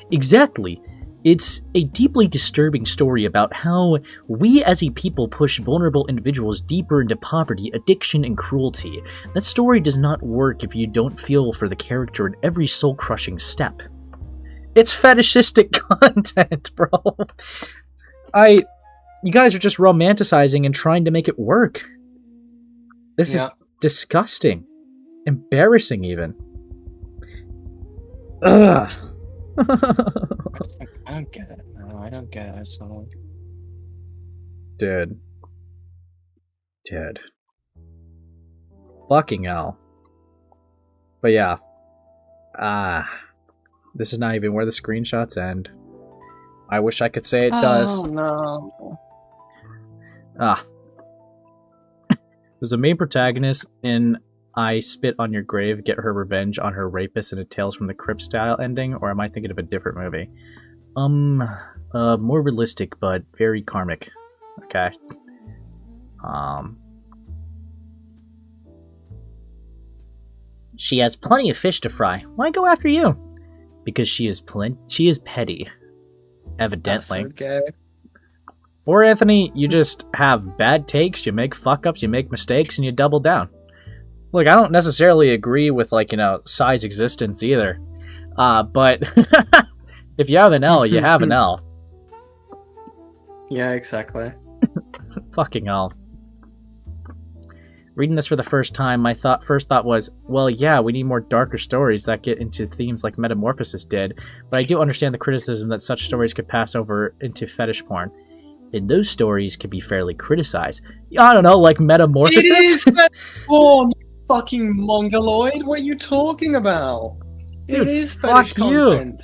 Exactly. It's a deeply disturbing story about how we as a people push vulnerable individuals deeper into poverty, addiction, and cruelty. That story does not work if you don't feel for the character in every soul-crushing step. It's fetishistic content, bro. You guys are just romanticizing and trying to make it work. This is disgusting. Embarrassing, even. Ugh. I don't get it. No, I don't get it. So... Dude. Fucking hell. But yeah. This is not even where the screenshots end. I wish I could say it does. Oh, no. There's a main protagonist in I Spit on Your Grave, get her revenge on her rapist in a Tales from the Crypt style ending, or am I thinking of a different movie? More realistic, but very karmic. Okay. She has plenty of fish to fry. Why go after you? Because she is petty. Evidently. Okay. Or, Anthony, you just have bad takes, you make fuck-ups, you make mistakes, and you double down. Look, I don't necessarily agree with, like, Psy's existence either. But if you have an L, you have an L. Yeah, exactly. Fucking hell. Reading this for the first time, my first thought was, well, yeah, we need more darker stories that get into themes like Metamorphosis did, but I do understand the criticism that such stories could pass over into fetish porn. And those stories can be fairly criticized. I don't know, like Metamorphosis? It is fetish porn, you fucking mongoloid! What are you talking about? Dude, it is fetish fuck you. content.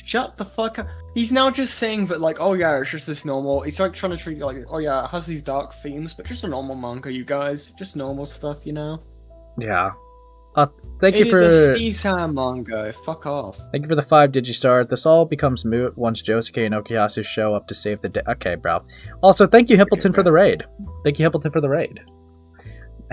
Shut the fuck up. He's now just saying that, like, oh yeah, it's just this normal... He's like trying to treat you like, oh yeah, it has these dark themes, but just a normal manga, you guys. Just normal stuff, you know? Yeah. Thank you for... It is a Steve manga. Fuck off. Thank you for the 5 Digistar. This all becomes moot once Josuke and Okuyasu show up to save the day. Okay, bro. Also, thank you, Hippleton, for the raid. Thank you, Hippleton, for the raid.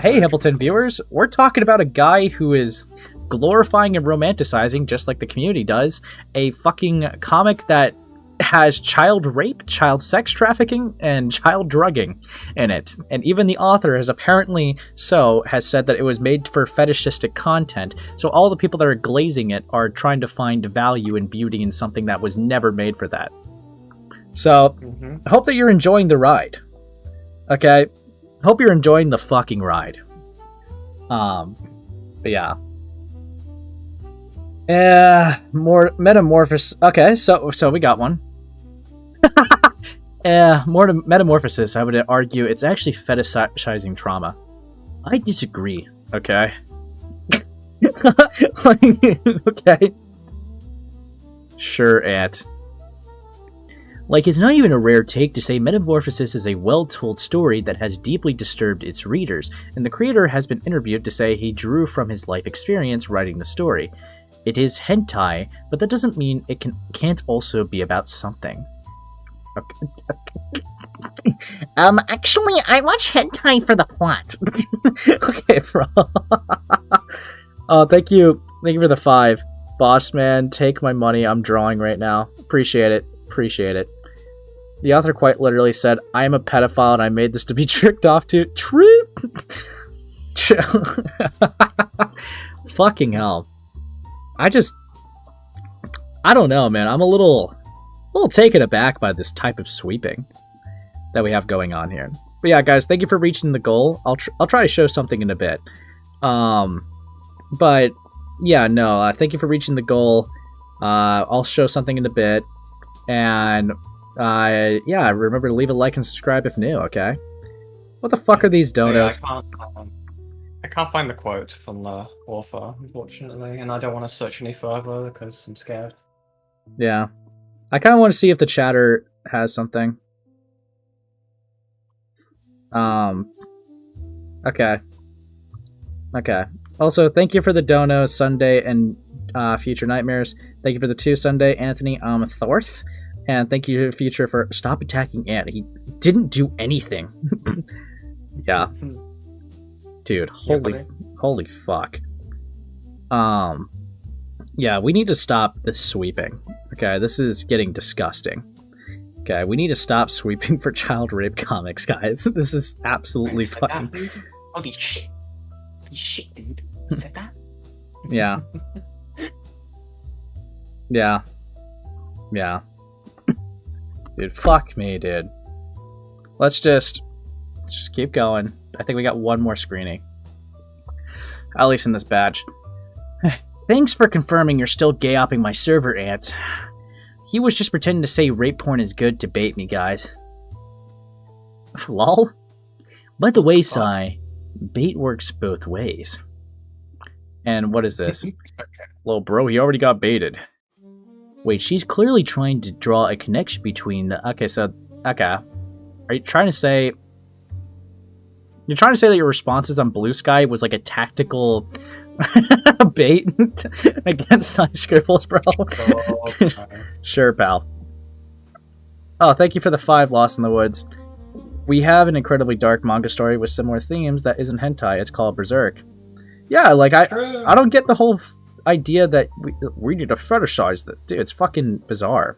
Hey, Hippleton viewers. We're talking about a guy who is glorifying and romanticizing, just like the community does, a fucking comic that has child rape, child sex trafficking, and child drugging in it. And even the author has said that it was made for fetishistic content, so all the people that are glazing it are trying to find value and beauty in something that was never made for that. So, I hope that you're enjoying the ride. Okay? I hope you're enjoying the fucking ride. But yeah. More Metamorphosis. Okay, so we got one. More to Metamorphosis, I would argue it's actually fetishizing trauma. I disagree, okay? Okay. Sure, Ant. Like, it's not even a rare take to say Metamorphosis is a well-told story that has deeply disturbed its readers, and the creator has been interviewed to say he drew from his life experience writing the story. It is hentai, but that doesn't mean it can't also be about something. Actually, I watch hentai for the plot. Okay, bro. Oh, thank you for the 5. Boss man, take my money, I'm drawing right now. Appreciate it. The author quite literally said, I am a pedophile and I made this to be tricked off to. True? Fucking hell. I don't know, man. I'm a little taken aback by this type of sweeping that we have going on here. But yeah, guys, thank you for reaching the goal. I'll try to show something in a bit. But yeah, no, thank you for reaching the goal. I'll show something in a bit. And yeah, remember to leave a like and subscribe if new, okay? What the fuck are these donuts? Yeah, I can't find the quote from the author, unfortunately, and I don't want to search any further because I'm scared. Yeah. I kind of want to see if the chatter has something. Okay. Also, thank you for the donos, Sunday, and Future Nightmares. Thank you for the 2 Sunday, Anthony Thorth. And thank you, Future, for stop attacking Ant. He didn't do anything. Yeah. Dude, holy fuck. Yeah, we need to stop this sweeping. Okay, this is getting disgusting. Okay, we need to stop sweeping for child rape comics, guys. This is absolutely fucking... Holy shit. Holy shit, dude. You said that? Yeah. Yeah. Dude, fuck me, dude. Let's just keep going. I think we got one more screening. At least in this batch. Thanks for confirming you're still gay-opping my server, Ant. He was just pretending to say rape porn is good to bait me, guys. Lol? By the way, Sai, bait works both ways. And what is this? Little bro, he already got baited. Wait, she's clearly trying to draw a connection between... Okay. Are you trying to say... You're trying to say that your responses on Blue Sky was like a tactical bait against Side Scribbles, bro? Sure, pal. Oh, thank you for the 5, Lost in the Woods. We have an incredibly dark manga story with similar themes that isn't hentai. It's called Berserk. Yeah, like, I don't get the whole idea that we need to fetishize this. Dude, it's fucking bizarre.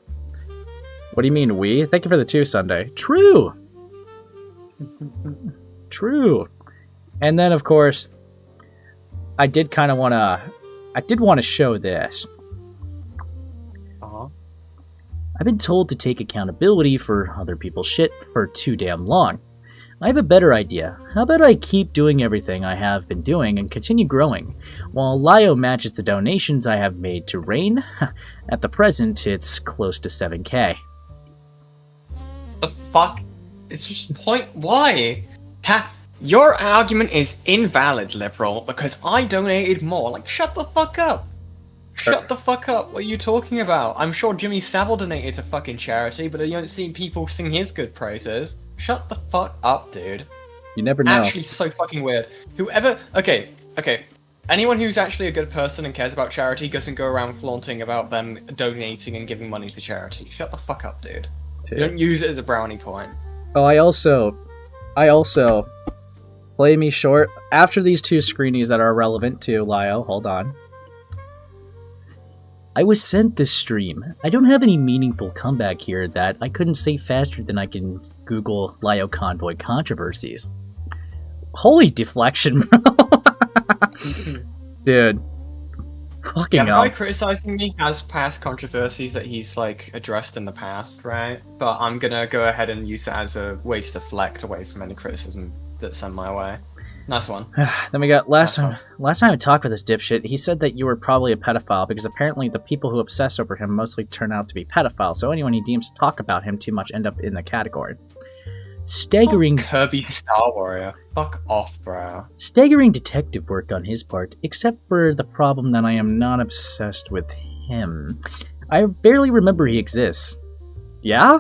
What do you mean, we? Thank you for the 2, Sunday. True! True. And then, of course, I did want to show this. I've been told to take accountability for other people's shit for too damn long. I have a better idea. How about I keep doing everything I have been doing and continue growing, while Lio matches the donations I have made to Rain? At the present, it's close to 7K. The fuck? It's just point. Why? Your argument is invalid, liberal, because I donated more. Like, shut the fuck up. Shut the fuck up. What are you talking about? I'm sure Jimmy Savile donated to fucking charity, but you don't see people sing his good praises. Shut the fuck up, dude. You never know. Actually, so fucking weird. Whoever... Okay. Anyone who's actually a good person and cares about charity doesn't go around flaunting about them donating and giving money to charity. Shut the fuck up, dude. You don't use it as a brownie point. Oh, I also... Play me short. After these 2 screenies that are relevant to Lio, hold on. I was sent this stream. I don't have any meaningful comeback here that I couldn't say faster than I can Google Lyo Convoy controversies. Holy deflection, bro. Dude. Fucking the hell. guy criticizing me has past controversies that he's like addressed in the past, right? But I'm gonna go ahead and use it as a way to deflect away from any criticism that's sent my way. Nice one. Then we got last time I talked with this dipshit, he said that you were probably a pedophile because apparently the people who obsess over him mostly turn out to be pedophiles, so anyone he deems to talk about him too much end up in the category. Staggering Kirby Star Warrior. Fuck off, bro. Staggering detective work on his part, except for the problem that I am not obsessed with him. I barely remember he exists. Yeah?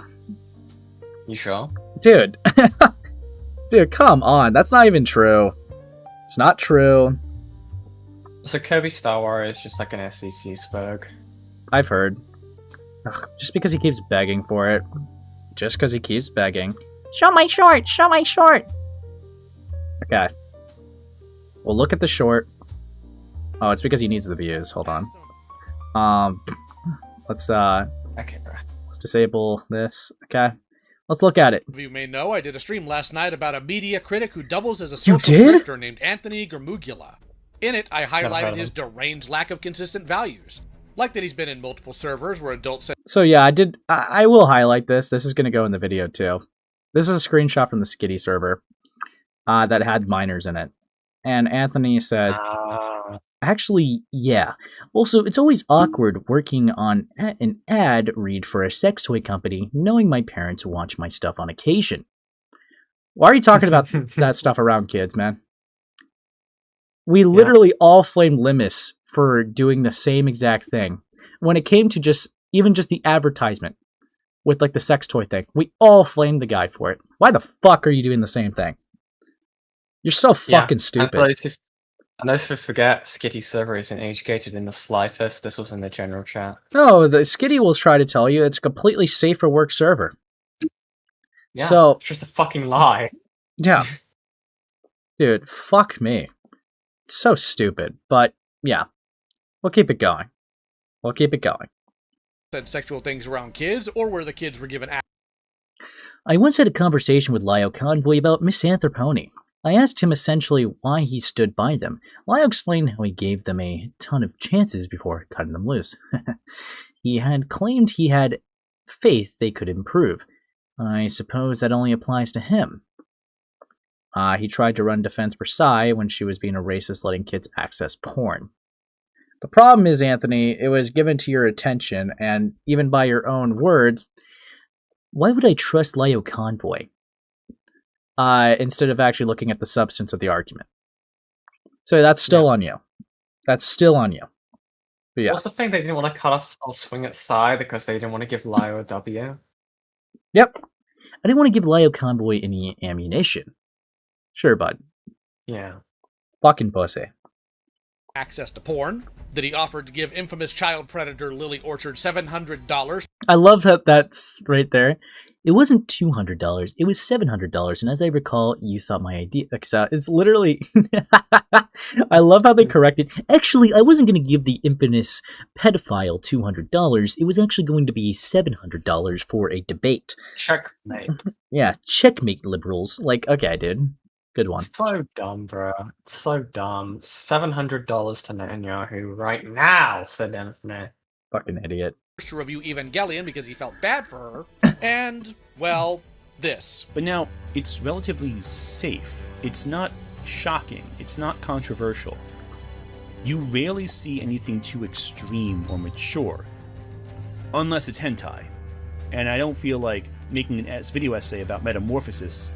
You sure? Dude. Dude, come on. That's not even true. It's not true. So Kirby Star Warrior is just like an SEC spoke. I've heard. Ugh, just because he keeps begging for it. Just because he keeps begging. Show my short! Show my short! Okay. We'll look at the short. Oh, it's because he needs the views. Hold on. Let's okay, bro. Let's disable this. Okay. Let's look at it. As you may know, I did a stream last night about a media critic who doubles as a social grifter named Anthony Gramuglia. In it, I highlighted his deranged lack of consistent values. Like that he's been in multiple servers where adults... So yeah, I will highlight this. This is going to go in the video too. This is a screenshot from the Skitty server that had minors in it. And Anthony says, actually, yeah. Also, it's always awkward working on an ad read for a sex toy company, knowing my parents watch my stuff on occasion. Why are you talking about that stuff around kids, man? We literally all flamed Limus for doing the same exact thing. When it came to even just the advertisement with like the sex toy thing, we all flamed the guy for it. Why the fuck are you doing the same thing? You're so fucking stupid. And those who forget, Skitty server isn't age-gated in the slightest. This was in the general chat. No, the Skitty will try to tell you it's a completely safe for work server. Yeah, so, it's just a fucking lie. Yeah. Dude, fuck me. It's so stupid. But, yeah. We'll keep it going. We'll keep it going. Said sexual things around kids, or where the kids were given... I once had a conversation with Lyo Convoy about misanthropony. I asked him essentially why he stood by them. Lyo explained how he gave them a ton of chances before cutting them loose. He had claimed he had faith they could improve. I suppose that only applies to him. He tried to run defense for Sai when she was being a racist letting kids access porn. The problem is, Anthony, it was given to your attention, and even by your own words, why would I trust Lyo Convoy? Instead of actually looking at the substance of the argument. So that's still on you. That's still on you. But yeah. What's the thing? They didn't want to cut off or swing at Sai because they didn't want to give Lyo a W? Yep. I didn't want to give Lyo Convoy any ammunition. Sure, bud. Yeah. Fucking pussy. Access to porn, that he offered to give infamous child predator Lily Orchard $700. I love that that's right there. It wasn't $200, it was $700, and as I recall, you thought my idea... It's literally... I love how they corrected... Actually, I wasn't going to give the infamous pedophile $200, it was actually going to be $700 for a debate. Checkmate. Yeah, checkmate, liberals. Like, okay, dude. Good one. It's so dumb, bro. It's so dumb. $700 to Netanyahu right now, said Anthony. Fucking idiot. To review Evangelion because he felt bad for her, and, well, this. But now, it's relatively safe. It's not shocking. It's not controversial. You rarely see anything too extreme or mature. Unless it's hentai. And I don't feel like making a video essay about Metamorphosis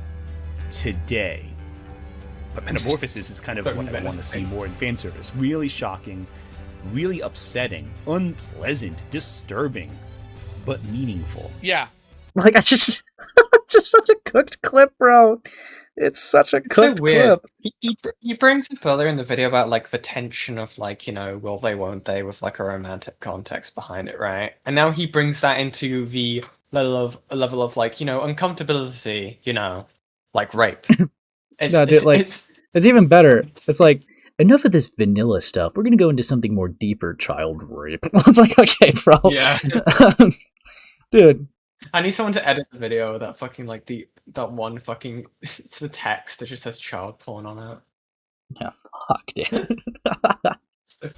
today. But Metamorphosis is kind of what I want to see more in fan service. Really shocking, really upsetting, unpleasant, disturbing, but meaningful. Yeah. Like, just such a cooked clip, bro. It's such a cooked so weird. clip. He brings up earlier in the video about, like, the tension of, like, you know, will they, won't they, with, like, a romantic context behind it, right? And now he brings that into the level of like, you know, uncomfortability, you know, like rape. No, dude, like, it's even better. It's like, enough of this vanilla stuff. We're gonna go into something more deeper, child rape. It's like, okay, bro. Yeah. Dude. I need someone to edit the video that fucking, like, that one fucking, it's the text that just says child porn on it. Yeah, fuck, dude.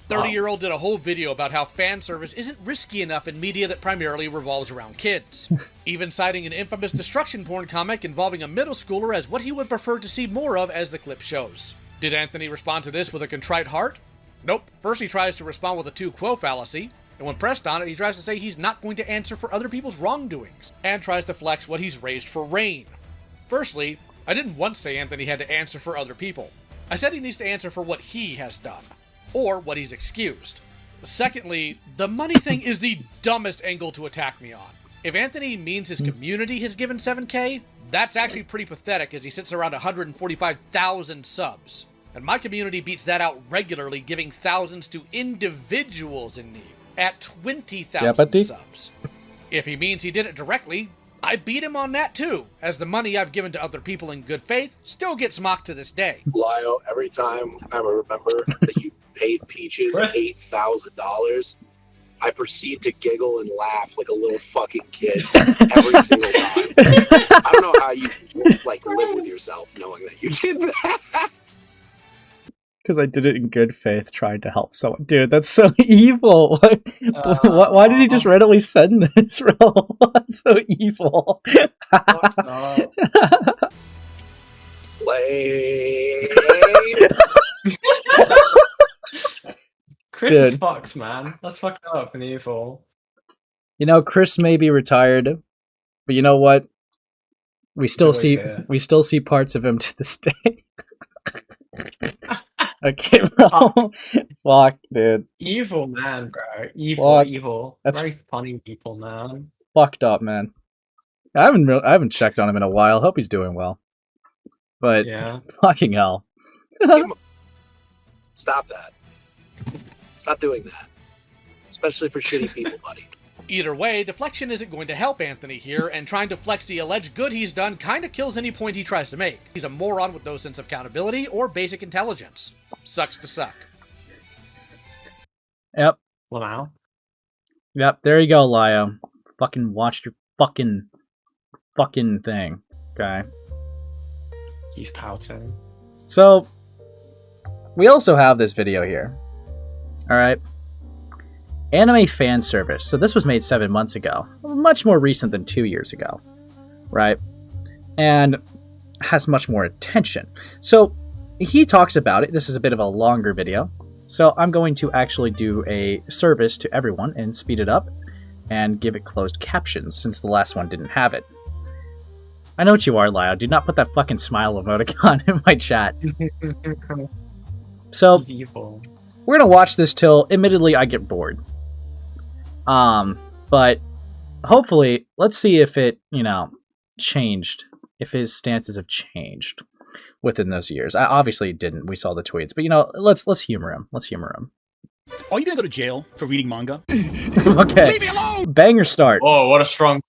30-year-old did a whole video about how fan service isn't risky enough in media that primarily revolves around kids. Even citing an infamous destruction porn comic involving a middle schooler as what he would prefer to see more of, as the clip shows. Did Anthony respond to this with a contrite heart? Nope. First he tries to respond with a tu quo fallacy, and when pressed on it, he tries to say he's not going to answer for other people's wrongdoings, and tries to flex what he's raised for rain. Firstly, I didn't once say Anthony had to answer for other people. I said he needs to answer for what he has done, or what he's excused. Secondly, the money thing is the dumbest angle to attack me on. If Anthony means his community has given $7K, that's actually pretty pathetic, as he sits around 145,000 subs. And my community beats that out regularly, giving thousands to individuals in need, at 20,000 subs. If he means he did it directly, I beat him on that too, as the money I've given to other people in good faith still gets mocked to this day. Lio, every time I remember that you paid Peaches $8,000, I proceed to giggle and laugh like a little fucking kid every single time. I don't know how you like live with yourself knowing that you did that. Because I did it in good faith, trying to help someone. Dude, that's so evil. Why did he just readily send this, bro? That's so evil. Chris is fucked, man. That's fucked up and evil. You know, Chris may be retired, but you know what? We still see parts of him to this day. Okay, bro. Fuck, dude. Evil man, bro. Evil. That's very funny people, man. Fucked up, man. I haven't checked on him in a while. Hope he's doing well. But yeah, fucking hell. Stop that. Stop doing that. Especially for shitty people, buddy. Either way, deflection isn't going to help Anthony here, and trying to flex the alleged good he's done kinda kills any point he tries to make. He's a moron with no sense of accountability or basic intelligence. Sucks to suck. Yep. Well, now. Yep, there you go, Lio. Fucking watch your fucking thing. Okay. He's pouting. So, we also have this video here. Alright. Anime fan service. So this was made 7 months ago. Much more recent than 2 years ago. Right? And has much more attention. So he talks about it. This is a bit of a longer video. So I'm going to actually do a service to everyone and speed it up and give it closed captions since the last one didn't have it. I know what you are, Lio. Do not put that fucking smile emoticon in my chat. So we're gonna watch this till admittedly I get bored. But hopefully, let's see if it, changed. If his stances have changed within those years. Obviously it didn't. We saw the tweets, but let's humor him. Let's humor him. Are you gonna go to jail for reading manga? Okay. Leave me alone! Banger start. Oh, what a strong,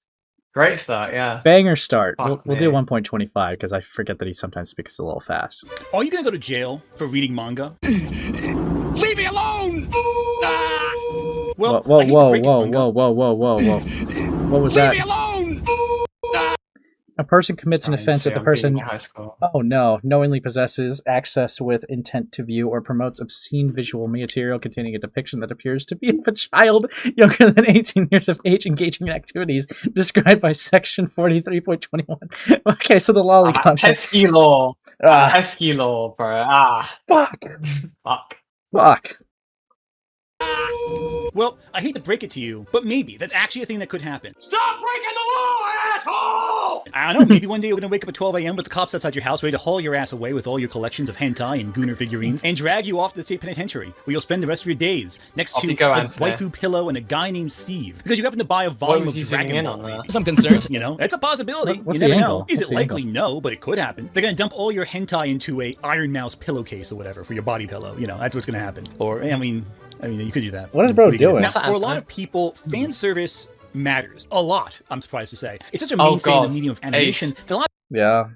great start, yeah. Banger start. We'll do 1.25 because I forget that he sometimes speaks a little fast. Are you gonna go to jail for reading manga? Leave me alone! Well, whoa. What was that? Leave me alone! A person commits an offense if the person, knowingly possesses access with intent to view or promotes obscene visual material containing a depiction that appears to be of a child younger than 18 years of age engaging in activities described by section 43.21. Okay, so the lolicon. Pesky law. Pesky law, bro. Fuck. Well, I hate to break it to you, but maybe that's actually a thing that could happen. Stop breaking the law, asshole! I don't know, maybe one day you're gonna wake up at 12 a.m. with the cops outside your house ready to haul your ass away with all your collections of hentai and gooner figurines and drag you off to the state penitentiary, where you'll spend the rest of your days next to a waifu pillow and a guy named Steve, because you happen to buy a volume of Dragon Ball. Some concerns. It's a possibility. What's you never the know. angle? Is What's it the likely? angle? No, but it could happen. They're gonna dump all your hentai into a Iron Mouse pillowcase or whatever for your body pillow. That's what's gonna happen. Or, I mean, you could do that. What is bro doing? Now, for a lot of people, fan service matters. A lot, I'm surprised to say. It's such a mainstay in the medium of animation. Yeah.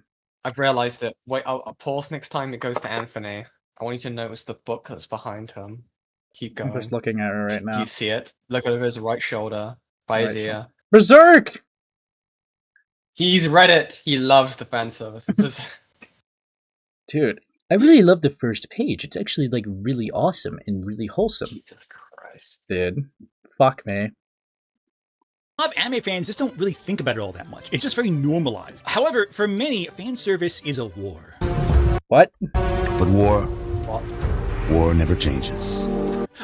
I've realized that. Wait, I'll pause next time it goes to Anthony. I want you to notice the book that's behind him. Keep going. I'm just looking at it right now. Do you see it? Look over his right shoulder, by his ear. Berserk! He's read it. He loves the fan service. Dude, I really love the first page. It's actually like really awesome and really wholesome. Jesus Christ. Dude, fuck me. A lot of anime fans just don't really think about it all that much. It's just very normalized. However, for many, fan service is a war. What? But war never changes.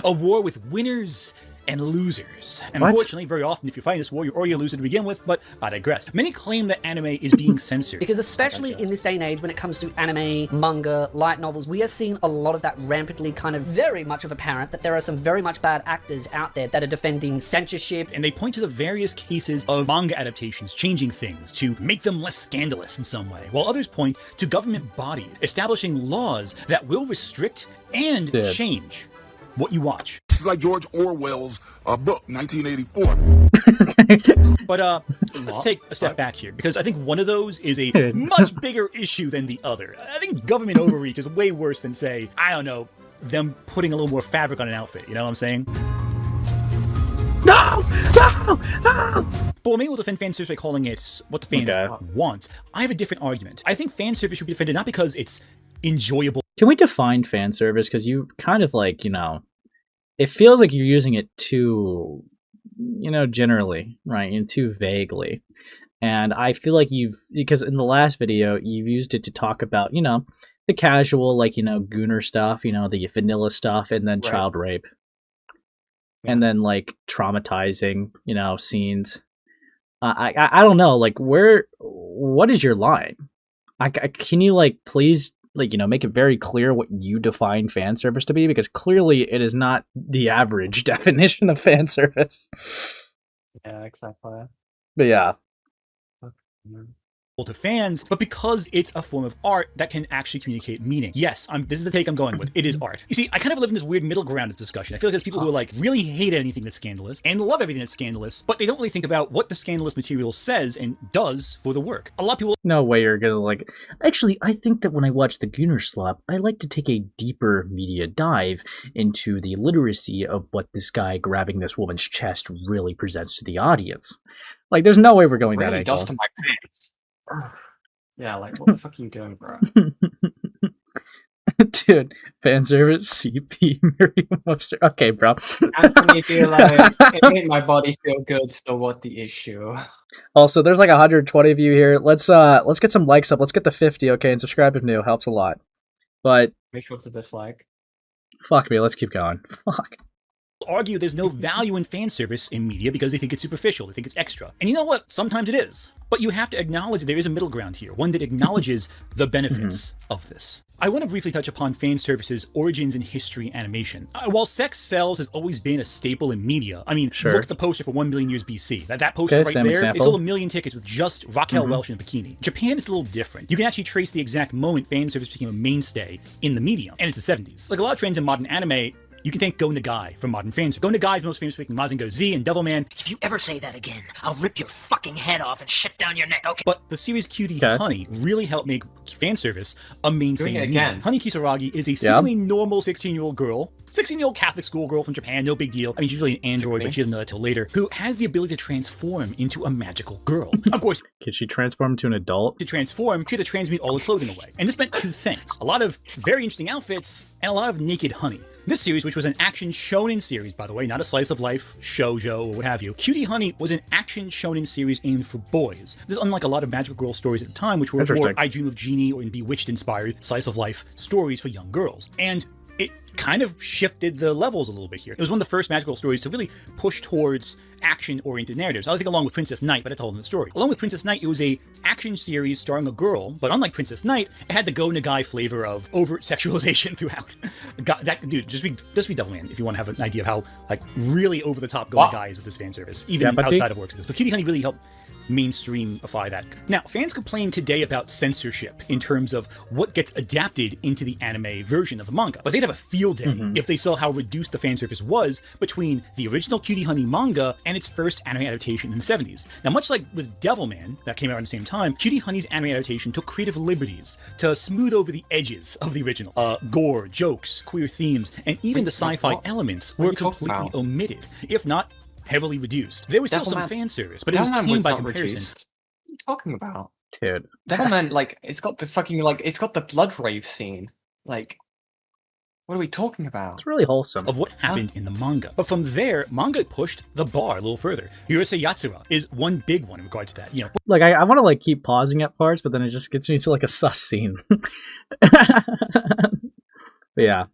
A war with winners and losers. And What? unfortunately, very often, if you fight this war, you're already a loser to begin with, but I digress. Many claim that anime is being censored. Because especially in this day and age, when it comes to anime, manga, light novels, we are seeing a lot of that rampantly kind of very much of apparent that there are some very much bad actors out there that are defending censorship. And they point to the various cases of manga adaptations changing things to make them less scandalous in some way, while others point to government bodies establishing laws that will restrict and change what you watch. This is like George Orwell's book, 1984. But let's take a step back here, because I think one of those is a much bigger issue than the other. I think government overreach is way worse than, say, I don't know, them putting a little more fabric on an outfit. You know what I'm saying? No! No! No! But maybe we'll defend fan service by calling it what the fans want. I have a different argument. I think fan service should be defended not because it's enjoyable. Can we define fan service? Because you kind of like, you know, it feels like you're using it too, you know, generally, right? And too vaguely. And I feel like because in the last video, you've used it to talk about, you know, the casual, like, you know, gooner stuff, you know, the vanilla stuff, and then child rape. And then, like, traumatizing, you know, scenes. I don't know, like, what is your line? Can you, like, please, like, you know, make it very clear what you define fan service to be, because clearly it is not the average definition of fan service. Yeah, exactly. But yeah. To fans, but because it's a form of art that can actually communicate meaning. Yes, this is the take I'm going with. It is art. You see, I kind of live in this weird middle ground of this discussion. I feel like there's people who like really hate anything that's scandalous and love everything that's scandalous, but they don't really think about what the scandalous material says and does for the work. A lot of people. No way you're gonna like. Actually, I think that when I watch the Gooner Slop, I like to take a deeper media dive into the literacy of what this guy grabbing this woman's chest really presents to the audience. Like, there's no way we're going that angle. Dust to my pants. Yeah, like, what the fuck are you doing, bro? Dude, fan service, CP, Merriam-Webster. Okay, bro. Anthony feel like, it made my body feel good, so what the issue? Also, there's like 120 of you here. Let's get some likes up. Let's get to 50, okay? And subscribe if new. Helps a lot. But make sure to dislike. Fuck me, let's keep going. Fuck. Argue there's no value in fan service in media because they think it's superficial, they think it's extra. And you know what? Sometimes it is. But you have to acknowledge that there is a middle ground here, one that acknowledges the benefits of this. I want to briefly touch upon fan service's origins in history animation. While sex sells has always been a staple in media, I mean, look at the poster for 1 million years BC. That poster right there, they sold 1 million tickets with just Raquel Welch in a bikini. Japan, it's a little different. You can actually trace the exact moment fan service became a mainstay in the medium, and it's the 70s. Like a lot of trends in modern anime, you can thank Go Nagai for modern fans. Go Nagai's most famous making Mazinger Z and Devilman. If you ever say that again, I'll rip your fucking head off and shit down your neck, okay? But the series Cutie Honey really helped make fan service a mainstay. Again. Honey Kisaragi is a simply normal 16-year-old girl, 16-year-old Catholic schoolgirl from Japan, no big deal. I mean, she's usually an android, but she doesn't know that till later, who has the ability to transform into a magical girl. Of course. Can she transform into an adult? To transform, she had to transmute all the clothing away. And this meant two things. A lot of very interesting outfits and a lot of naked honey. This series, which was an action shonen series, by the way, not a slice of life shoujo or what have you, Cutie Honey was an action shonen series aimed for boys. This is unlike a lot of magical girl stories at the time, which were more I Dream of Jeannie or Bewitched inspired slice of life stories for young girls. And it kind of shifted the levels a little bit here. It was one of the first magical stories to really push towards action-oriented narratives. I think along with Princess Knight, but that's a whole other story. Along with Princess Knight, it was a action series starring a girl, but unlike Princess Knight, it had the Go Nagai flavor of overt sexualization throughout. Dude, just read Devilman if you want to have an idea of how, like, really over-the-top Go Nagai is with this fan service, even outside of works of this. But Cutie Honey really helped mainstreamify that. Now, fans complain today about censorship in terms of what gets adapted into the anime version of the manga, but they'd have a field day if they saw how reduced the fan service was between the original Cutie Honey manga and its first anime adaptation in the 70s. Now, much like with Devilman, that came out at the same time, Cutie Honey's anime adaptation took creative liberties to smooth over the edges of the original. Gore, jokes, queer themes, and even the sci-fi elements were completely omitted, if not heavily reduced. There was still some fan service, but it was tame by comparison. Reduced. What are you talking about? Dude. Devilman, like, it's got the fucking, like, it's got the blood rave scene. Like, what are we talking about? It's really wholesome. Of what happened in the manga. But from there, manga pushed the bar a little further. Yurusei Yatsura is one big one in regards to that. You know, like I want to like keep pausing at parts, but then it just gets me to like a sus scene. But yeah.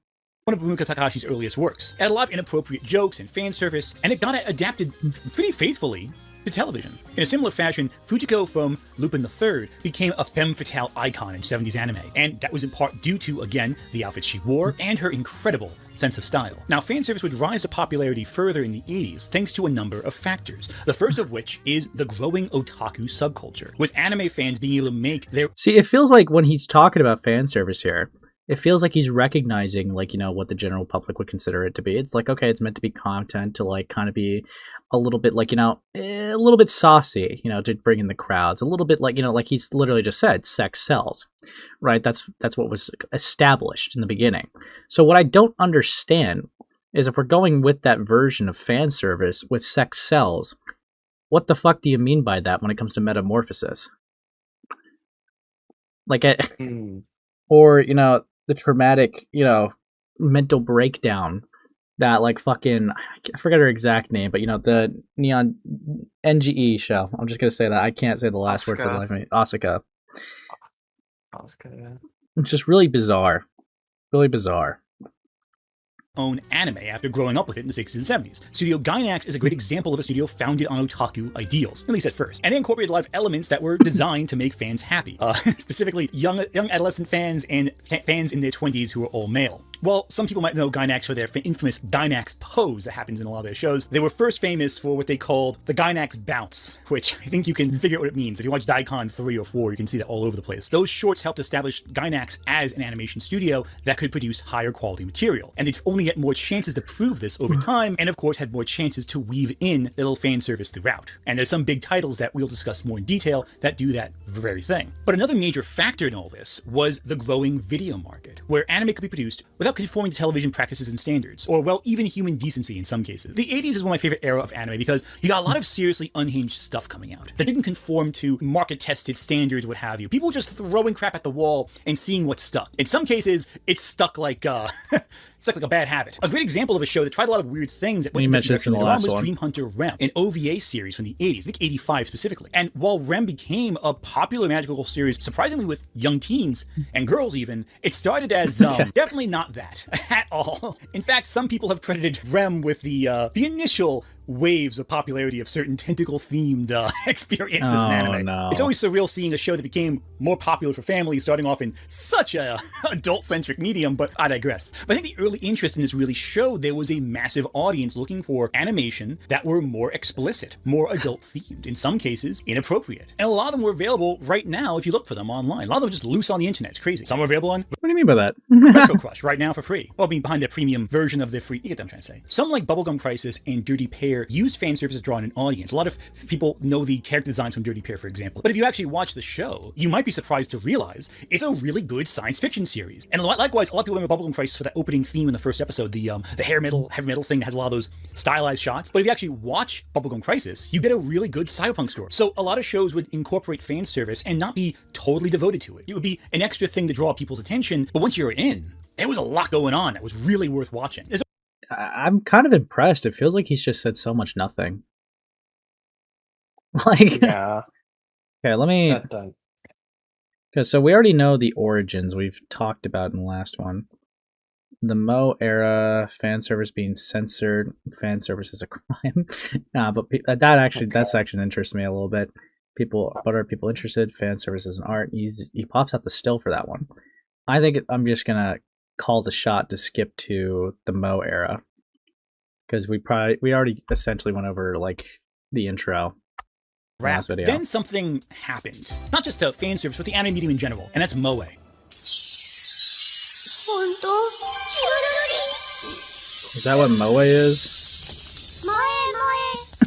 One of Rumiko Takahashi's earliest works. It had a lot of inappropriate jokes and fan service, and it got adapted pretty faithfully to television. In a similar fashion, Fujiko from Lupin III became a femme fatale icon in 70s anime, and that was in part due to, again, the outfits she wore and her incredible sense of style. Now, fan service would rise to popularity further in the 80s thanks to a number of factors, the first of which is the growing otaku subculture, with anime fans being able to make their... See, it feels like when he's talking about fan service here, it feels like he's recognizing, like, you know, what the general public would consider it to be. It's like, okay, it's meant to be content to, like, kind of be a little bit, like, you know, a little bit saucy, you know, to bring in the crowds. A little bit, like, you know, like he's literally just said, sex sells, right? That's what was established in the beginning. So what I don't understand is if we're going with that version of fan service with sex sells, what the fuck do you mean by that when it comes to Metamorphosis? Like, or, you know, the traumatic, you know, mental breakdown that, like, fucking, I forget her exact name, but, you know, the Neon NGE show. I'm just gonna say that. I can't say the last word for the life of me. Asuka. Yeah. It's just really bizarre. Really bizarre. Own anime after growing up with it in the 60s and 70s. Studio Gainax is a great example of a studio founded on otaku ideals, at least at first, and they incorporated a lot of elements that were designed to make fans happy, specifically young adolescent fans and fans in their 20s who are all male. Well, some people might know Gainax for their infamous Gainax pose that happens in a lot of their shows. They were first famous for what they called the Gainax bounce, which I think you can figure out what it means. If you watch Daikon 3 or 4, you can see that all over the place. Those shorts helped establish Gainax as an animation studio that could produce higher quality material, and they'd only get more chances to prove this over time, and of course had more chances to weave in their little fan service throughout. And there's some big titles that we'll discuss more in detail that do that very thing. But another major factor in all this was the growing video market, where anime could be produced without conforming to television practices and standards, or, well, even human decency in some cases. The 80s is one of my favorite era of anime because you got a lot of seriously unhinged stuff coming out that didn't conform to market-tested standards, what have you. People were just throwing crap at the wall and seeing what stuck. In some cases, it's stuck like, it's like a bad habit. A great example of a show that tried a lot of weird things that went in the direction later on was Dream Hunter Rem, an OVA series from the 80s, I think 85 specifically. And while Rem became a popular magical series, surprisingly with young teens and girls even, it started as definitely not that at all. In fact, some people have credited Rem with the initial waves of popularity of certain tentacle-themed experiences in anime. No. It's always surreal seeing a show that became more popular for families starting off in such a adult-centric medium, but I digress. But I think the early interest in this really showed there was a massive audience looking for animation that were more explicit, more adult-themed, in some cases inappropriate. And a lot of them were available right now if you look for them online. A lot of them are just loose on the internet. It's crazy. Some are available on... What do you mean by that? Retro Crush right now for free. Well, I mean, behind the premium version of the free... You get what I'm trying to say. Some like Bubblegum Crisis and Dirty Pair used fan service to draw in an audience. A lot of people know the character designs from Dirty Pair, for example. But if you actually watch the show, you might be surprised to realize it's a really good science fiction series. And likewise, a lot of people remember Bubblegum Crisis for that opening theme in the first episode, the heavy metal thing that has a lot of those stylized shots. But if you actually watch Bubblegum Crisis, you get a really good cyberpunk story. So a lot of shows would incorporate fan service and not be totally devoted to it. It would be an extra thing to draw people's attention, but once you're in, there was a lot going on that was really worth watching. I'm kind of impressed. It feels like he's just said so much nothing. Like, yeah. Okay, let me... Okay, so we already know the origins we've talked about in the last one. The Mo era, fan service being censored, fan service is a crime. But that section interests me a little bit. What are people interested? Fan service is an art. He pops out the still for that one. I think I'm just gonna call the shot to skip to the Mo era because we already essentially went over like the intro. last video. Then something happened. Not just to fan service, but the anime medium in general, and that's moe. Is that what moe is?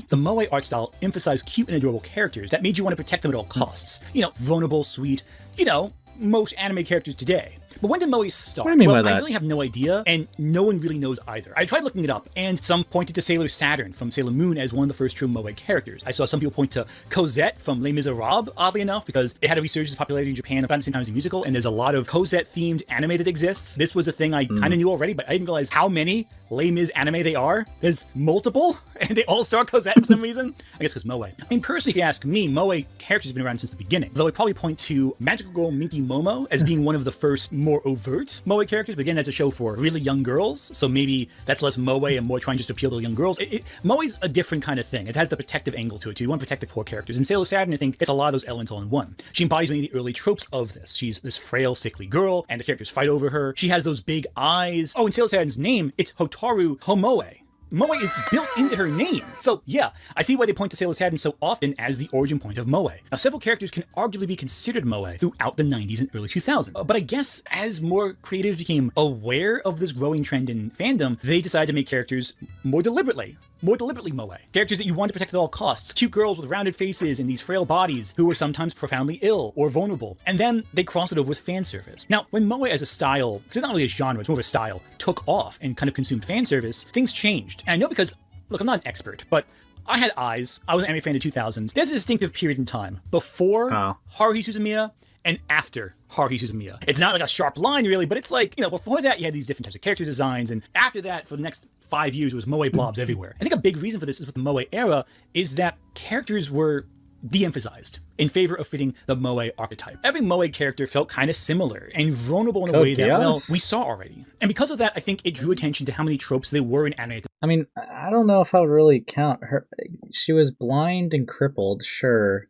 The moe art style emphasized cute and adorable characters that made you want to protect them at all costs. You know, vulnerable, sweet, you know, most anime characters today. But when did moe start? What do you mean well, by that? I really have no idea, and no one really knows either. I tried looking it up, and some pointed to Sailor Saturn from Sailor Moon as one of the first true moe characters. I saw some people point to Cosette from Les Miserables, oddly enough, because it had a resurgence of popularity in Japan about the same time as a musical, and there's a lot of Cosette-themed anime that exists. This was a thing I kind of knew already, but I didn't realize how many Les Mis anime they are. There's multiple, and they all star Cosette for some reason. I guess because moe. I mean, personally, if you ask me, moe characters have been around since the beginning, though I'd probably point to Magical Girl Minky Momo as being one of the first more overt moe characters, but again, that's a show for really young girls, so maybe that's less moe and more trying just to appeal to young girls. Moe's a different kind of thing. It has the protective angle to it too. You want to protect the poor characters. In Sailor Saturn, I think it's a lot of those elements all in one. She embodies many of the early tropes of this. She's this frail, sickly girl, and the characters fight over her. She has those big eyes. Oh, in Sailor Saturn's name, it's Hotaru Homoe. Moe is built into her name. So yeah, I see why they point to Sailor Saturn so often as the origin point of moe. Now, several characters can arguably be considered moe throughout the 90s and early 2000s. But I guess as more creatives became aware of this growing trend in fandom, they decided to make characters more deliberately moe. Characters that you want to protect at all costs. Cute girls with rounded faces and these frail bodies who were sometimes profoundly ill or vulnerable. And then they cross it over with fan service. Now, when moe as a style, because it's not really a genre, it's more of a style, took off and kind of consumed fan service, things changed. And I know because, look, I'm not an expert, but I had eyes. I was an anime fan in the 2000s. There's a distinctive period in time before Haruhi Suzumiya and after Haruhi Suzumiya. It's not like a sharp line really, but it's like, you know, before that you had these different types of character designs, and after that, for the next 5 years, it was moe blobs everywhere. I think a big reason for this is with the moe era is that characters were de-emphasized in favor of fitting the moe archetype. Every moe character felt kind of similar and vulnerable in a way that, well, we saw already. And because of that, I think it drew attention to how many tropes there were in anime. I mean, I don't know if I would really count her. She was blind and crippled, sure.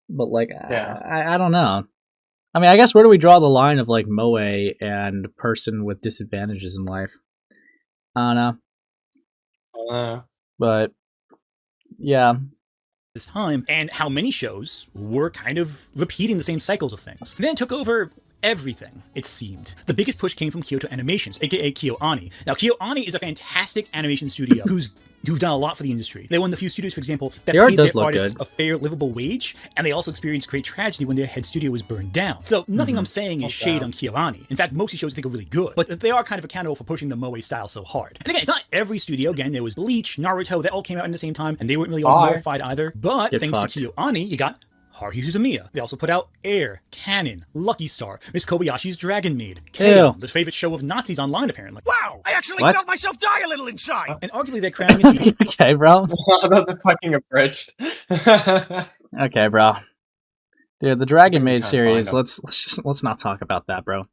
But, like, yeah. I don't know. I mean, I guess where do we draw the line of, like, moe and person with disadvantages in life? I don't know. But, yeah. This time, and how many shows were kind of repeating the same cycles of things. Then it took over everything, it seemed. The biggest push came from Kyoto Animations, aka KyoAni. Now, KyoAni is a fantastic animation studio who've done a lot for the industry. They're one of the few studios, for example, that paid their artists a fair, livable wage, and they also experienced great tragedy when their head studio was burned down. So nothing I'm saying is shade on KyoAni. In fact, most of the shows I think are really good, but they are kind of accountable for pushing the moe style so hard. And again, it's not every studio. Again, there was Bleach, Naruto, they all came out at the same time, and they weren't really all glorified either. But thanks to KyoAni, you got Haruhi Suzumiya. They also put out Air, Canon, Lucky Star, Miss Kobayashi's Dragon Maid, K.O., the favorite show of Nazis online, apparently. Wow! I actually felt myself die a little inside! And arguably they're crowning a Okay, bro. That's fucking abridged. Okay, bro. Dude, the Dragon Maid series, let's not talk about that, bro.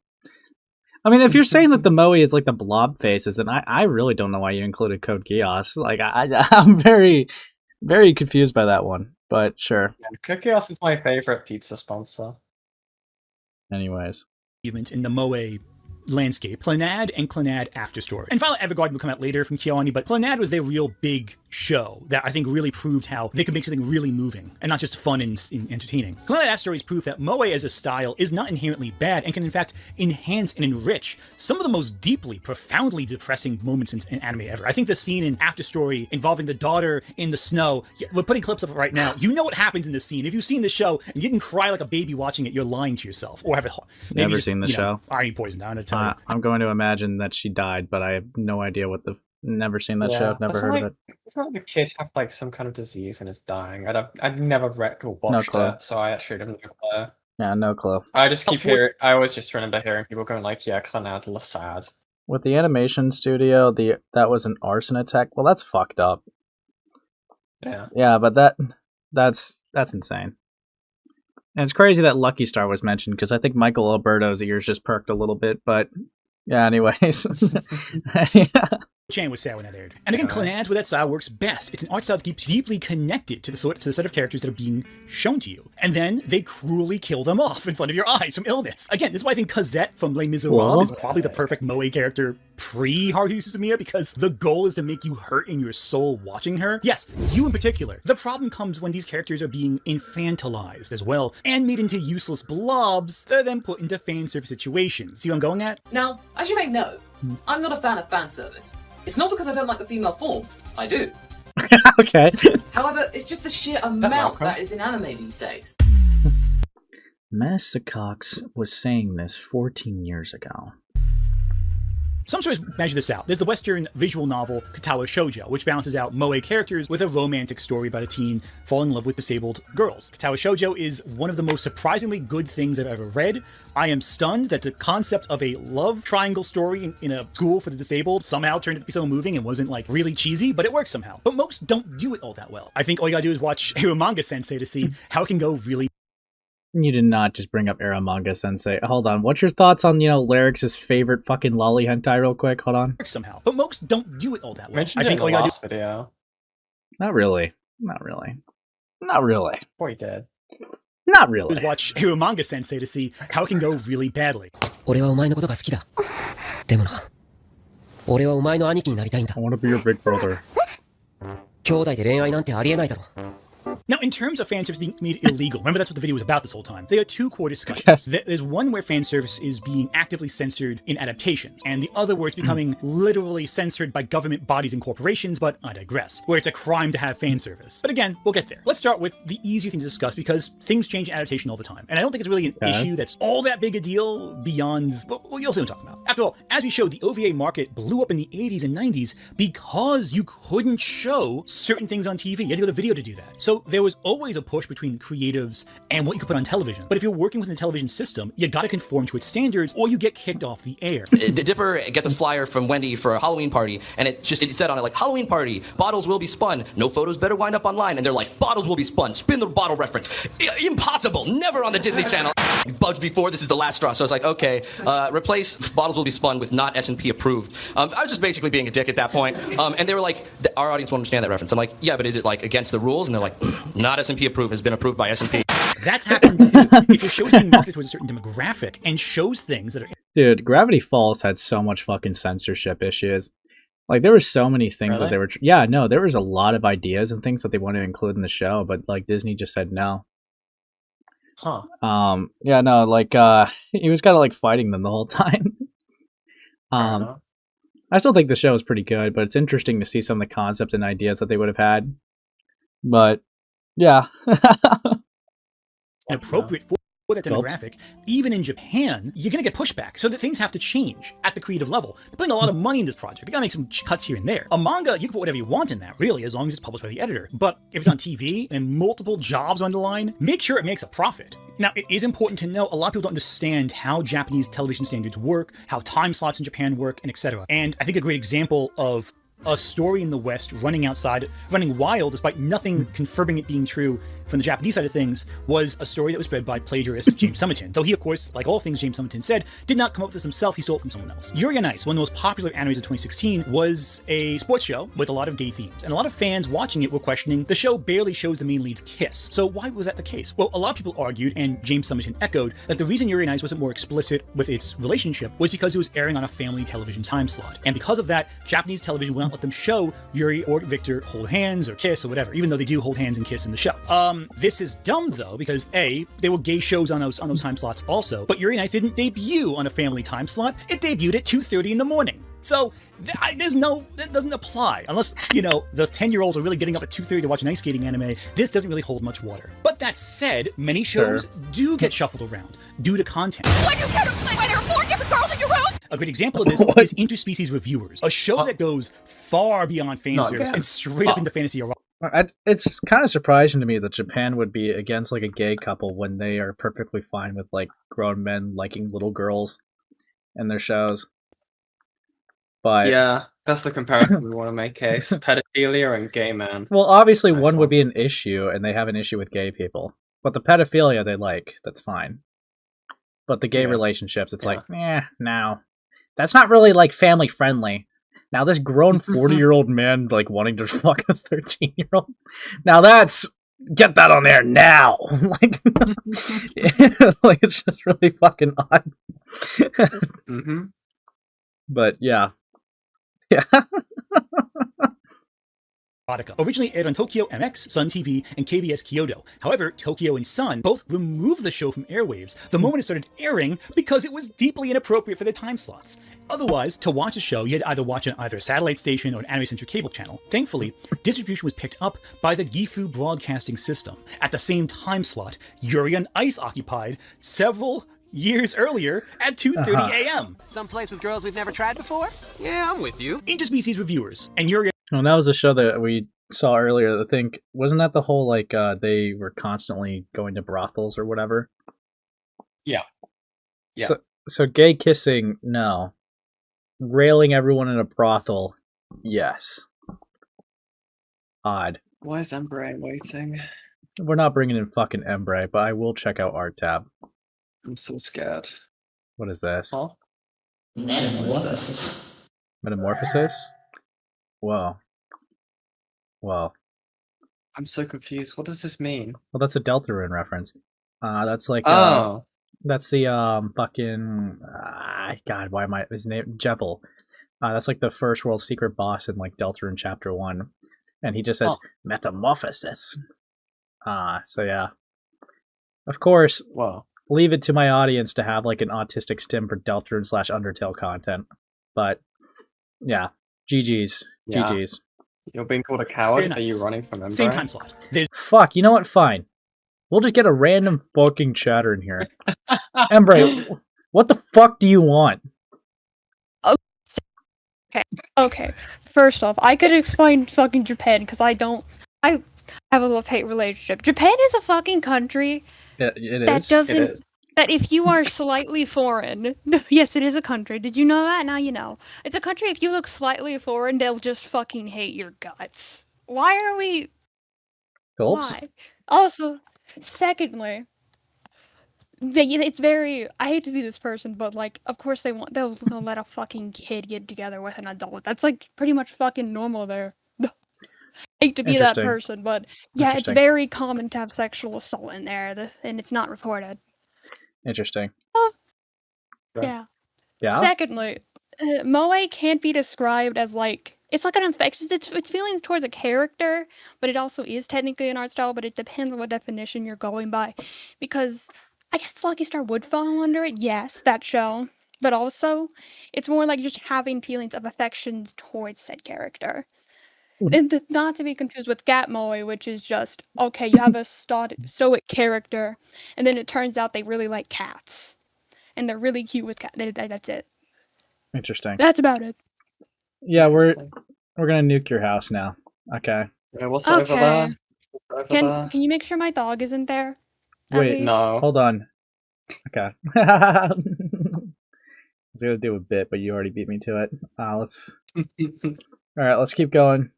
I mean, if you're saying that the moe is like the blob faces, then I really don't know why you included Code Geass. Like, I'm very, very confused by that one. But sure. Yeah, Code Geass is my favorite pizza sponsor. Anyways. In the moe landscape, Clannad and Clannad Afterstory. And Violet Evergarden will come out later from KyoAni, but Clannad was their real big show that I think really proved how they could make something really moving and not just fun and entertaining. Clannad Afterstory is proof that moe as a style is not inherently bad and can in fact enhance and enrich some of the most deeply, profoundly depressing moments in anime ever. I think the scene in Afterstory involving the daughter in the snow, we're putting clips of it right now. You know what happens in this scene. If you've seen the show and you didn't cry like a baby watching it, you're lying to yourself. Or have it maybe never seen the show. Irony poison down. I'm going to imagine that she died, but I have no idea what the. Never seen that show. Never heard of it. Doesn't like the kid have like some kind of disease and is dying? I'd never read or watched it, so I actually have no clue. Yeah, no clue. I just keep hearing. I always just remember hearing people going like, "Yeah, Clannad was sad." With the animation studio, that was an arson attack. Well, that's fucked up. Yeah. Yeah, but that's insane. And it's crazy that Lucky Star was mentioned because I think Michael Alberto's ears just perked a little bit. But yeah, anyways. Yeah. Chan was sad when that aired. And again, Clannad's where that style works best. It's an art style that keeps deeply connected to the set of characters that are being shown to you. And then they cruelly kill them off in front of your eyes from illness. Again, this is why I think Cosette from Les Miserables is probably the perfect moe character pre-Haruhi Suzumiya, because the goal is to make you hurt in your soul watching her. Yes, you in particular. The problem comes when these characters are being infantilized as well, and made into useless blobs that are then put into fan service situations. See what I'm going at? Now, as you may know, I'm not a fan of fan service. It's not because I don't like the female form. I do. Okay. However, it's just the sheer amount that is in anime these days. Masacox was saying this 14 years ago. Some stories measure this out. There's the Western visual novel Katawa Shoujo, which balances out moe characters with a romantic story about a teen falling in love with disabled girls. Katawa Shoujo is one of the most surprisingly good things I've ever read. I am stunned that the concept of a love triangle story in a school for the disabled somehow turned out to be so moving and wasn't like really cheesy, but it works somehow. But most don't do it all that well. I think all you gotta do is watch Manga Sensei to see how it can go really. You did not just bring up Manga Sensei. Hold on. What's your thoughts on, Lyric's favorite fucking lolly hentai real quick? Hold on. Somehow. But most don't do it all that well. Mentioned I think all you gotta do video. Not really. Not really. Not really. Boy, dead. Not really. Watch Manga Sensei to see how it can go really badly. I want to be your big brother. Now, in terms of fan service being made illegal, remember that's what the video was about this whole time. There are two core discussions. Yes. There's one where fan service is being actively censored in adaptations, and the other where it's becoming literally censored by government bodies and corporations, but I digress, where it's a crime to have fan service. But again, we'll get there. Let's start with the easier thing to discuss because things change in adaptation all the time. And I don't think it's really an issue that's all that big a deal beyond, well, you'll see what I'm talking about. After all, as we showed, the OVA market blew up in the 80s and 90s because you couldn't show certain things on TV. You had to go to video to do that. So there was always a push between creatives and what you could put on television. But if you're working within the television system, you gotta conform to its standards or you get kicked off the air. Dipper gets a flyer from Wendy for a Halloween party, and it said on it, like, Halloween party, bottles will be spun, no photos better wind up online, and they're like, bottles will be spun, spin the bottle reference. Impossible, never on the Disney Channel. Bugged before, this is the last straw, so I was like, okay, replace bottles will be spun with not S&P approved. I was just basically being a dick at that point, and they were like, our audience won't understand that reference. I'm like, yeah, but is it like against the rules? And they're like, not S&P approved, has been approved by S&P. That's happened too. If your show is being marketed towards a certain demographic and shows things that are... Dude, Gravity Falls had so much fucking censorship issues. Like, there were so many things that they were... Yeah, no, there was a lot of ideas and things that they wanted to include in the show, but, like, Disney just said no. Huh. Yeah, no, like, he was kind of, like, fighting them the whole time. I still think the show is pretty good, but it's interesting to see some of the concepts and ideas that they would have had. But, yeah. Appropriate for that demographic, even in Japan, you're going to get pushback. So that things have to change at the creative level. They're putting a lot of money in this project. They got to make some cuts here and there. A manga, you can put whatever you want in that, really, as long as it's published by the editor. But if it's on TV and multiple jobs on the line, make sure it makes a profit. Now, it is important to know a lot of people don't understand how Japanese television standards work, how time slots in Japan work, and etc. And I think a great example of a story in the West running wild, despite nothing confirming it being true from the Japanese side of things, was a story that was read by plagiarist James Summerton. Though he, of course, like all things James Summerton said, did not come up with this himself, he stole it from someone else. Yuri on Ice, one of the most popular animes of 2016, was a sports show with a lot of gay themes, and a lot of fans watching it were questioning, the show barely shows the main lead's kiss. So why was that the case? Well, a lot of people argued, and James Summerton echoed, that the reason Yuri on Ice wasn't more explicit with its relationship was because it was airing on a family television time slot. And because of that, Japanese television will not let them show Yuri or Victor hold hands or kiss or whatever, even though they do hold hands and kiss in the show. This is dumb though, because A, there were gay shows on those time slots also, but Yuri on Ice didn't debut on a family time slot. It debuted at 2:30 in the morning. So that doesn't apply. Unless, the 10-year-olds are really getting up at 2:30 to watch an ice skating anime, this doesn't really hold much water. But that said, many shows do get shuffled around due to content. What do you care to explain why there are 4 different girls in your room? A great example of this is Interspecies Reviewers, a show that goes far beyond fan service and straight up into fantasy erotica. It's kind of surprising to me that Japan would be against like a gay couple when they are perfectly fine with like grown men liking little girls in their shows. But yeah, that's the comparison we want to make, Case. Pedophilia and gay man. Well, obviously one would be an issue, and they have an issue with gay people. But the pedophilia they like, that's fine. But the gay relationships, it's like, no. That's not really like family friendly. Now this grown 40-year-old man like wanting to fuck a 13-year-old. Now that's get that on air now. Like, like it's just really fucking odd. But yeah. Originally aired on Tokyo MX, Sun TV, and KBS Kyoto. However, Tokyo and Sun both removed the show from airwaves the moment it started airing because it was deeply inappropriate for their time slots. Otherwise, to watch the show, you had to either watch it on either a satellite station or an Anime Center cable channel. Thankfully, distribution was picked up by the Gifu Broadcasting System. At the same time slot, Yuri on Ice occupied several years earlier at 2:30 a.m. Someplace with girls we've never tried before? Yeah, I'm with you. Interspecies reviewers, and Yuri... Well, that was a show that we saw earlier. I think, wasn't that the whole, like, they were constantly going to brothels or whatever? Yeah. So gay kissing, no. Railing everyone in a brothel, yes. Odd. Why is Embrae waiting? We're not bringing in fucking Embrae, but I will check out Art Tab. I'm so scared. What is this? Huh? Metamorphosis? Whoa. I'm so confused. What does this mean? Well, that's a Deltarune reference. That's like that's the fucking God. Why am I his name? Jeppel. That's like the first world secret boss in like Deltarune Chapter 1, and he just says Metamorphosis. So yeah. Of course. Wow. Leave it to my audience to have like an autistic stim for Deltarune / Undertale content, but yeah. GG's. Yeah. GG's. You're being called a coward? Nice. Are you running from Embrae? Same time slot. Fuck, you know what? Fine. We'll just get a random fucking chatter in here. Embrae, what the fuck do you want? Okay. First off, I could explain fucking Japan, because I have a love-hate relationship. Japan is a fucking country that if you are slightly foreign, yes, it is a country. Did you know that? Now you know. It's a country, if you look slightly foreign, they'll just fucking hate your guts. Why are we... Gulps? Why? Also, secondly, it's very... I hate to be this person, but, like, of course they'll let a fucking kid get together with an adult. That's, like, pretty much fucking normal there. Hate to be that person, but yeah, it's very common to have sexual assault in there, and it's not reported. Interesting. Yeah. Yeah. Secondly, moe can't be described as like it's like an infection. It's feelings towards a character, but it also is technically an art style. But it depends on what definition you're going by, because I guess Lucky Star would fall under it. Yes, that show, but also it's more like just having feelings of affections towards said character. And not to be confused with Gat Moe, which is just, okay, you have a stoic character, and then it turns out they really like cats. And they're really cute with cats. That's it. Interesting. That's about it. Yeah, we're gonna nuke your house now. Okay. What's over there? Can you make sure my dog isn't there? Wait, no. Hold on. Okay. I was gonna do a bit, but you already beat me to it. Let's... Alright, let's keep going.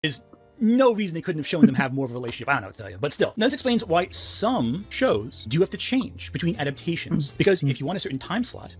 There's no reason they couldn't have shown them have more of a relationship. I don't know what to tell you. But still, now this explains why some shows do have to change between adaptations. Because if you want a certain time slot,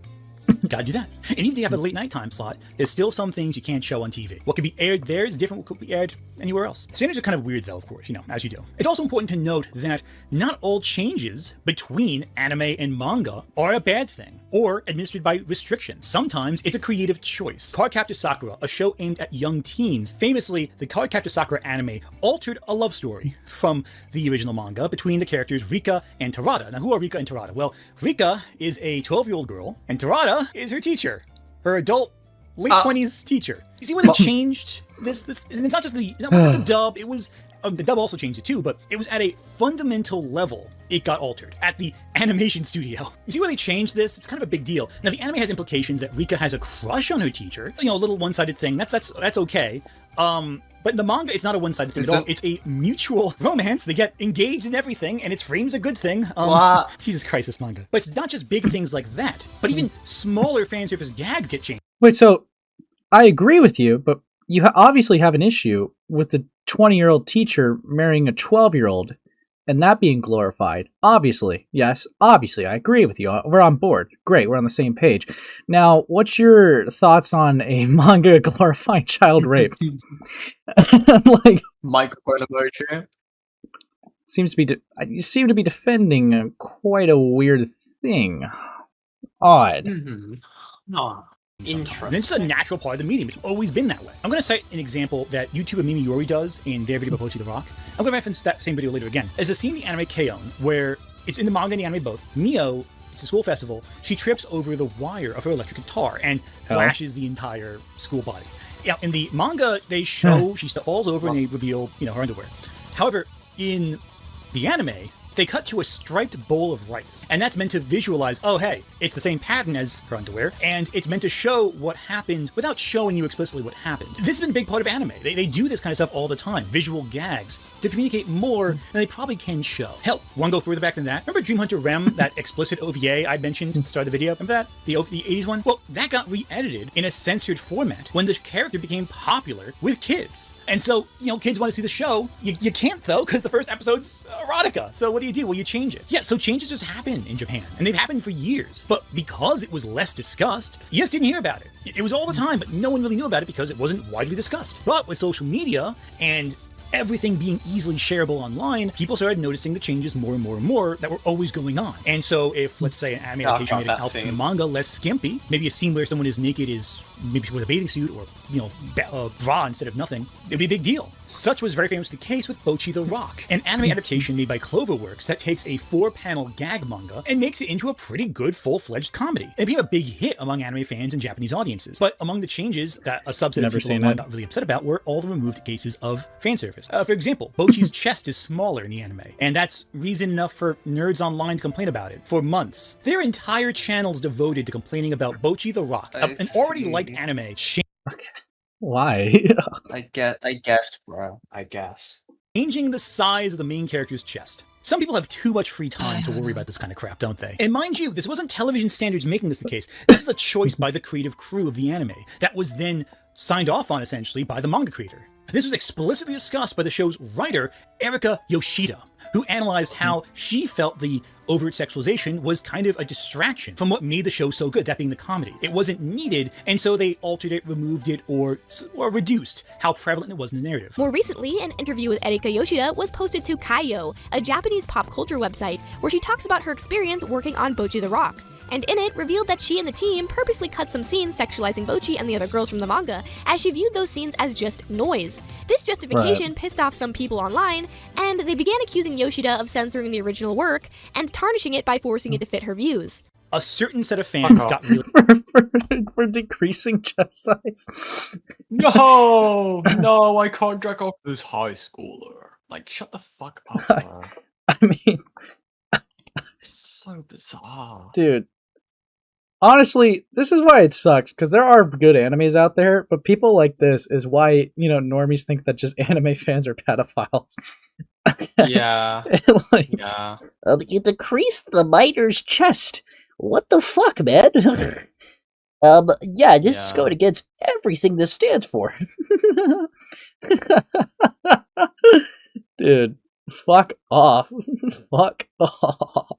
you gotta do that. And even if you have a late night time slot, there's still some things you can't show on TV. What can be aired there is different what could be aired anywhere else. Standards are kind of weird though, of course, as you do. It's also important to note that not all changes between anime and manga are a bad thing, or administered by restrictions. Sometimes it's a creative choice. Cardcaptor Sakura, a show aimed at young teens, famously, the Cardcaptor Sakura anime altered a love story from the original manga between the characters Rika and Tarada. Now, who are Rika and Tarada? Well, Rika is a 12-year-old girl, and Tarada is her teacher, her adult late 20s teacher. You see where they changed this, and it's not just the dub, it was, the dub also changed it too, but it was at a fundamental level. It got altered at the animation studio. You see where they changed this? It's kind of a big deal. Now the anime has implications that Rika has a crush on her teacher. A little one-sided thing. That's okay. But in the manga, it's not a one-sided thing at all. It's a mutual romance. They get engaged and everything, and it's framed as a good thing. Jesus Christ, this manga. But it's not just big things like that, but even smaller fan service gags get changed. Wait, so I agree with you, but you obviously have an issue with the 20-year-old teacher marrying a 12-year-old. and that being glorified, obviously, yes, obviously, I agree with you. We're on board. Great, we're on the same page. Now, what's your thoughts on a manga glorifying child rape? Like, microphone emoji. You seem to be defending quite a weird thing. Odd. No. And it's a natural part of the medium. It's always been that way. I'm going to cite an example that YouTuber Mimi Yori does in their video about Pochi the Rock. I'm going to reference that same video later again. There's a scene in the anime K-On! Where it's in the manga and the anime both. Mio, it's a school festival, she trips over the wire of her electric guitar and flashes the entire school body. Yeah, in the manga, they show she falls over and they reveal, her underwear. However, in the anime, they cut to a striped bowl of rice. And that's meant to visualize, oh hey, it's the same pattern as her underwear, and it's meant to show what happened without showing you explicitly what happened. This has been a big part of anime. They do this kind of stuff all the time, visual gags, to communicate more than they probably can show. Hell, want to go further back than that? Remember Dream Hunter Rem, that explicit OVA I mentioned at the start of the video? Remember that? The 80s one? Well, that got re-edited in a censored format when the character became popular with kids. And so, kids want to see the show. You can't though, because the first episode's erotica. So what do you do? Well, you change it. Yeah, so changes just happen in Japan, and they've happened for years. But because it was less discussed, you just didn't hear about it. It was all the time, but no one really knew about it because it wasn't widely discussed. But with social media and everything being easily shareable online, people started noticing the changes more and more and more that were always going on. And so if, let's say, an anime adaptation made an outfit from the manga less skimpy, maybe a scene where someone is naked is maybe with a bathing suit or, bra instead of nothing, it'd be a big deal. Such was very famously the case with Bocchi the Rock, an anime adaptation made by Cloverworks that takes a 4-panel gag manga and makes it into a pretty good full-fledged comedy. It became a big hit among anime fans and Japanese audiences. But among the changes that a subset of people online got really upset about were all the removed cases of fan service. For example, Bocchi's chest is smaller in the anime, and that's reason enough for nerds online to complain about it for months. There are entire channels devoted to complaining about Bocchi the Rock, an already liked anime. Okay. Why? I guess, bro. I guess. Changing the size of the main character's chest. Some people have too much free time to worry about this kind of crap, don't they? And mind you, this wasn't television standards making this the case. This is a choice by the creative crew of the anime that was then signed off on, essentially, by the manga creator. This was explicitly discussed by the show's writer, Erika Yoshida, who analyzed how she felt the overt sexualization was kind of a distraction from what made the show so good, that being the comedy. It wasn't needed, and so they altered it, removed it, or reduced how prevalent it was in the narrative. More recently, an interview with Erika Yoshida was posted to Kaiyo, a Japanese pop culture website, where she talks about her experience working on Bocchi the Rock, and in it revealed that she and the team purposely cut some scenes sexualizing Bocchi and the other girls from the manga, as she viewed those scenes as just noise. This justification pissed off some people online, and they began accusing Yoshida of censoring the original work and tarnishing it by forcing it to fit her views. A certain set of fans got really... We're decreasing chest size. No, I can't jack off this high schooler. Like, shut the fuck up, bro. I mean... It's so bizarre. Dude. Honestly, this is why it sucks, because there are good animes out there, but people like this is why, normies think that just anime fans are pedophiles. Yeah. Yeah. You decreased the miter's chest. What the fuck, man? This is going against everything this stands for. Dude, fuck off. Fuck off.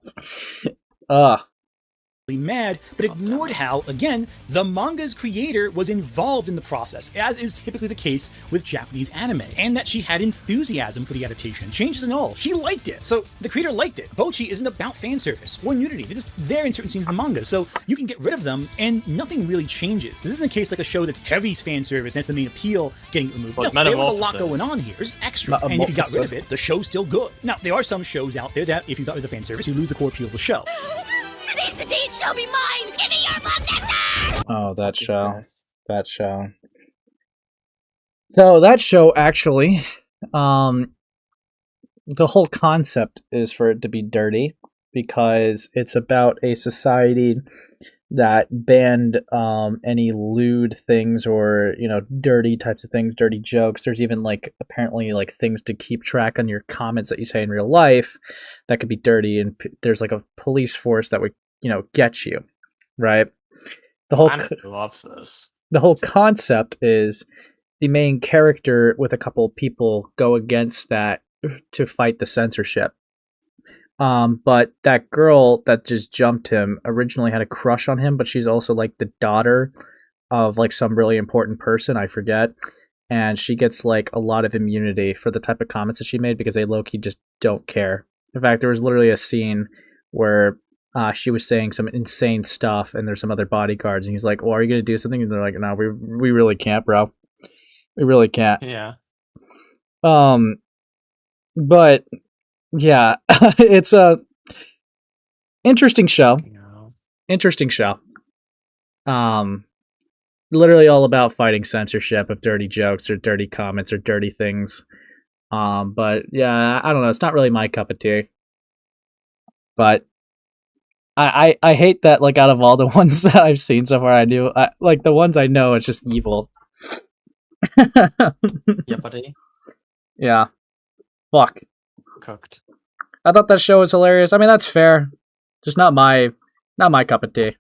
Mad, but ignored how, again, the manga's creator was involved in the process, as is typically the case with Japanese anime, and that she had enthusiasm for the adaptation, changes and all. She liked it, so the creator liked it. Bocchi isn't about fan service or nudity. They're just there in certain scenes in the manga, so you can get rid of them and nothing really changes. This isn't a case like a show that's heavy fan service and that's the main appeal getting removed. No, there was a lot going on here. There's extra, and if you got rid of it, the show's still good. Now, there are some shows out there that if you got rid of the fan service, you lose the core appeal of the show. Today's the day it shall be mine! Give me your love nectar! Oh, that show. That show. So, that show, actually, the whole concept is for it to be dirty, because it's about a society that banned any lewd things or, dirty types of things, dirty jokes. There's even, apparently, things to keep track on your comments that you say in real life that could be dirty, and there's, a police force that would, get you, right? The whole loves this. The whole concept is the main character with a couple of people go against that to fight the censorship. But that girl that just jumped him originally had a crush on him, but she's also like the daughter of like some really important person, I forget. And she gets like a lot of immunity for the type of comments that she made because they low-key just don't care. In fact, there was literally a scene where she was saying some insane stuff and there's some other bodyguards and he's like, well, are you going to do something? And they're like, no, we really can't, bro. We really can't. Yeah. But yeah, it's a interesting show. Interesting show. Literally all about fighting censorship of dirty jokes or dirty comments or dirty things. But yeah, I don't know. It's not really my cup of tea. But I hate that, like, out of all the ones that I've seen so far, like the ones I know, it's just evil. Yeah, buddy. Yeah. Fuck. Cooked. I thought that show was hilarious. I mean, that's fair. Just not my cup of tea.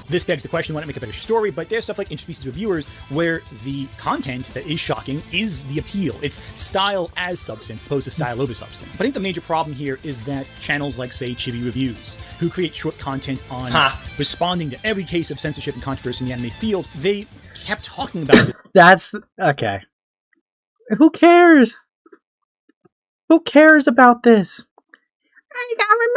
This begs the question, why not make a better story? But there's stuff like Interspecies Reviewers where the content that is shocking is the appeal. It's style as substance, as opposed to style over substance. But I think the major problem here is that channels like, say, Chibi Reviews, who create short content on responding to every case of censorship and controversy in the anime field, they kept talking about it. That's okay. Who cares? Who cares about this? It got removed.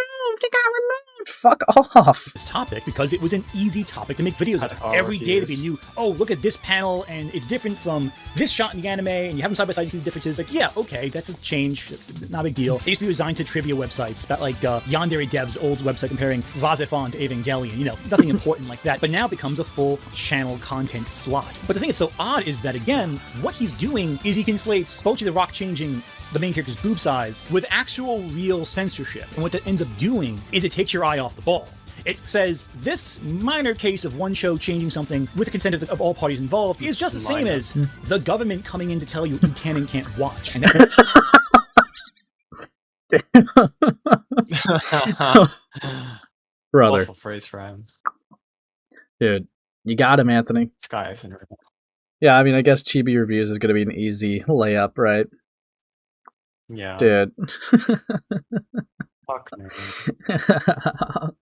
Fuck off. This topic because it was an easy topic to make videos of. Every day that we knew, oh, look at this panel and it's different from this shot in the anime and you have them side by side, you see the differences. Like, yeah, okay, that's a change. Not a big deal. It used to be resigned to trivia websites about like Yandere Dev's old website comparing Vazefon to Evangelion. You know, nothing important like that. But now it becomes a full channel content slot. But the thing that's so odd is that, again, what he's doing is he conflates Bochi the Rock changing the main character's boob size with actual real censorship. And what that ends up doing is it takes your eye off the ball. It says this minor case of one show changing something with the consent of all parties involved is just the same as the government coming in to tell you what you can and can't watch. And Brother. Awful phrase for him. Dude, you got him, Anthony. Skies and everything. Yeah, I mean, I guess Chibi Reviews is going to be an easy layup, right? Yeah. Dude. Fuck me.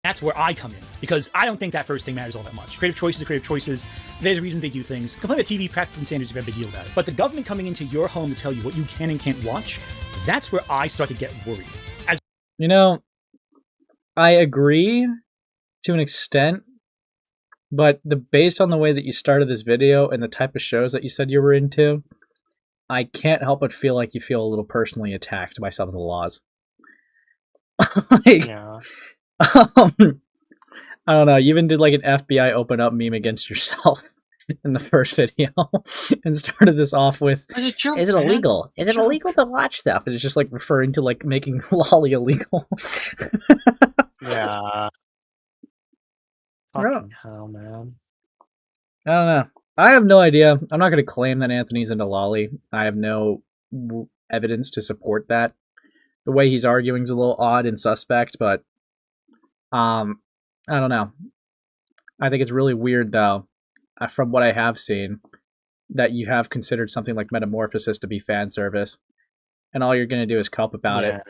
That's where I come in, because I don't think that first thing matters all that much. Creative choices are creative choices. There's reasons they do things. Complain about TV practice and standards, is a big deal about it. But the government coming into your home to tell you what you can and can't watch, that's where I start to get worried. You know, I agree to an extent, but based on the way that you started this video and the type of shows that you said you were into, I can't help but feel like you feel a little personally attacked by some of the laws. Yeah. I don't know. You even did like an FBI open up meme against yourself in the first video and started this off with, is it illegal? Is it illegal to watch stuff? And it's just like referring to like making lolly illegal. Yeah. Fucking hell, man. I don't know. I have no idea. I'm not going to claim that Anthony's into lolly. I have no evidence to support that. The way he's arguing is a little odd and suspect, but I don't know. I think it's really weird, though, from what I have seen, that you have considered something like Metamorphosis to be fan service, and all you're going to do is cope about it.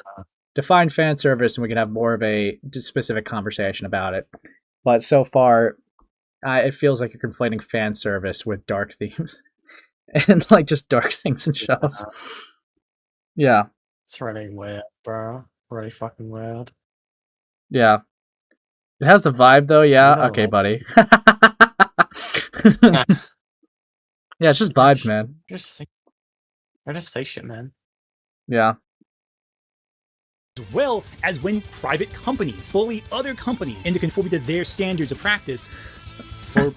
Define fan service, and we can have more of a specific conversation about it. But so far, it feels like you're conflating fan service with dark themes and like just dark things in shows. Yeah. It's really weird, bro. Really fucking weird. Yeah. It has the vibe though, yeah? know, okay, right? buddy. Yeah, it's just vibes, man. Just say shit, man. Yeah. As well as when private companies bully other companies into conforming to their standards of practice for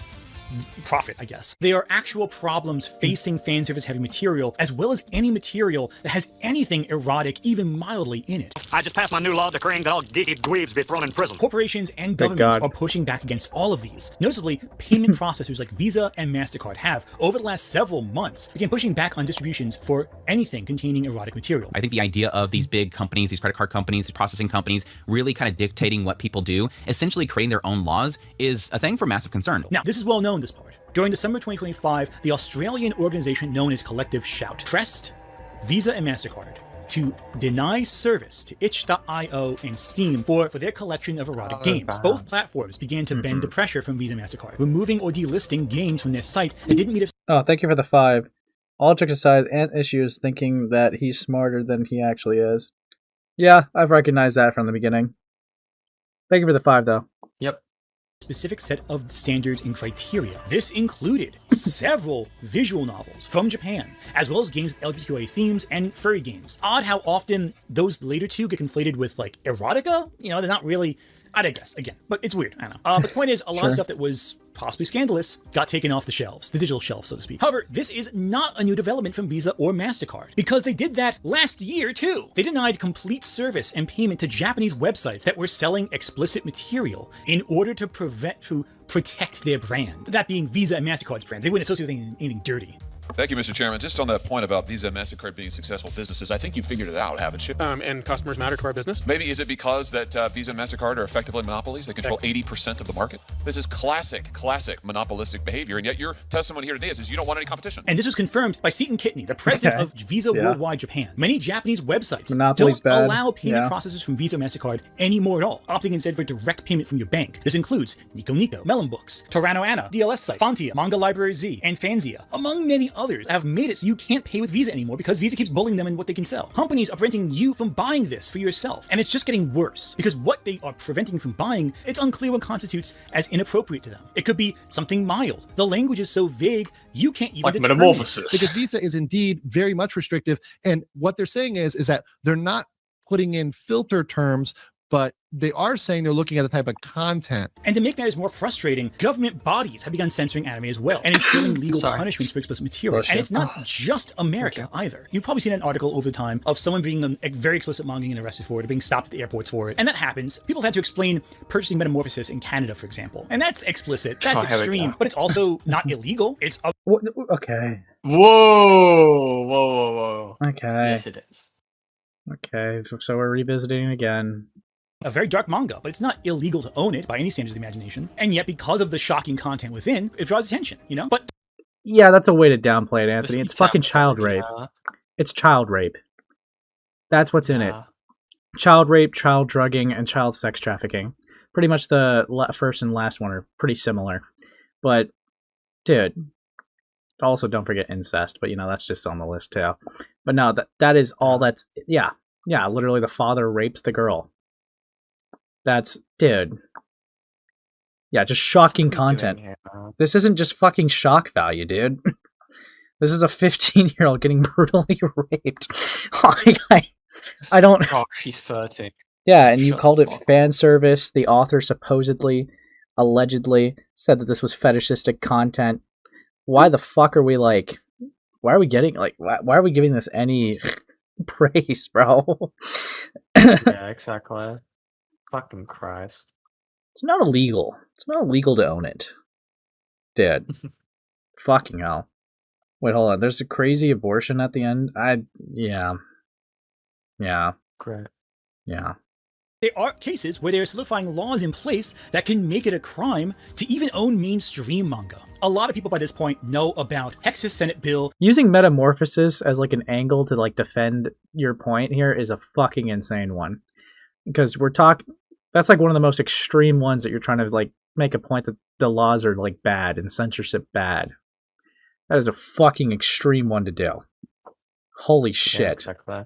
profit, I guess. They are actual problems facing fan service heavy material, as well as any material that has anything erotic, even mildly, in it. I just passed my new law decreeing that all geeky dweebs be thrown in prison. Corporations and governments are pushing back against all of these. Noticeably, payment processors like Visa and MasterCard have, over the last several months, began pushing back on distributions for anything containing erotic material. I think the idea of these big companies, these credit card companies, these processing companies, really kind of dictating what people do, essentially creating their own laws, is a thing for massive concern. Now, this is well known known this part. During December 2025, the Australian organization known as Collective Shout pressed Visa and MasterCard to deny service to itch.io and Steam for their collection of erotic games. Both platforms began to bend the pressure from Visa and MasterCard, removing or delisting games from their site that didn't meet a... Oh, thank you for the 5. All jokes aside, Ant Issue is thinking that he's smarter than he actually is. Yeah, I've recognized that from the beginning. Thank you for the 5, though. Yep. Specific set of standards and criteria. This included several visual novels from Japan, as well as games with LGBTQIA themes and furry games. Odd how often those later two get conflated with, like, erotica? You know, they're not really... I digress, again. But it's weird, I don't know. But the point is, a lot of stuff that was possibly scandalous got taken off the shelves, the digital shelf, so to speak. However, this is not a new development from Visa or MasterCard, because they did that last year, too. They denied complete service and payment to Japanese websites that were selling explicit material in order to protect their brand. That being Visa and MasterCard's brand. They wouldn't associate with anything dirty. Thank you, Mr. Chairman. Just on that point about Visa and MasterCard being successful businesses, I think you figured it out, haven't you? And customers matter to our business? Maybe is it because that Visa and MasterCard are effectively monopolies? They control 80% of the market? This is classic monopolistic behavior, and yet your testimony here today is you don't want any competition. And this was confirmed by Seton Kitney, the president of Visa Worldwide Japan. Many Japanese websites Monopoly's don't bad. allow payment processors from Visa and MasterCard anymore at all, opting instead for direct payment from your bank. This includes Nico Nico, Melon Books, Torano Anna, DLS Site, Fontia, Manga Library Z, and Fanzia, among many others, have made it so you can't pay with Visa anymore because Visa keeps bullying them in what they can sell. Companies are preventing you from buying this for yourself, and it's just getting worse because what they are preventing from buying, it's unclear what constitutes as inappropriate to them. It could be something mild. The language is so vague, you can't even determine Metamorphosis. Because Visa is indeed very much restrictive, and what they're saying is that they're not putting in filter terms, but they are saying they're looking at the type of content. And to make matters more frustrating, government bodies have begun censoring anime as well, and instilling legal punishments for explicit material. And it's not just America either. You've probably seen an article over the time of someone being a very explicit manga and arrested for it, or being stopped at the airports for it. And that happens. People have had to explain purchasing Metamorphosis in Canada, for example. And that's explicit, that's extreme, but it's also not illegal. It's okay. Whoa. Okay. Yes, it is. Okay, so we're revisiting again. A very dark manga, but it's not illegal to own it by any standards of the imagination. And yet, because of the shocking content within, it draws attention, you know? But yeah, that's a way to downplay it, Anthony. It's fucking child rape. It's child rape. That's what's in it. Child rape, child drugging, and child sex trafficking. Pretty much the first and last one are pretty similar. But, dude, also don't forget incest, but, you know, that's just on the list, too. But no, that is all that's... Yeah, literally the father rapes the girl. That's, dude. Yeah, just shocking content. This isn't just fucking shock value, dude. This is a 15-year-old getting brutally raped. I don't... Oh, she's 13. Yeah, and you called it fan service. The author supposedly, allegedly, said that this was fetishistic content. Why the fuck are we like... Why are we getting, like... Why are we giving this any praise, bro? Yeah, exactly. Fucking Christ. It's not illegal. It's not illegal to own it. Dude. Fucking hell. Wait, hold on. There's a crazy abortion at the end? Yeah. Great. Yeah. There are cases where there are solidifying laws in place that can make it a crime to even own mainstream manga. A lot of people by this point know about Texas Senate Bill. Using Metamorphosis as like an angle to like defend your point here is a fucking insane one. Because that's like one of the most extreme ones that you're trying to like make a point that the laws are like bad and censorship bad. That is a fucking extreme one to do. Holy shit. Yeah, exactly.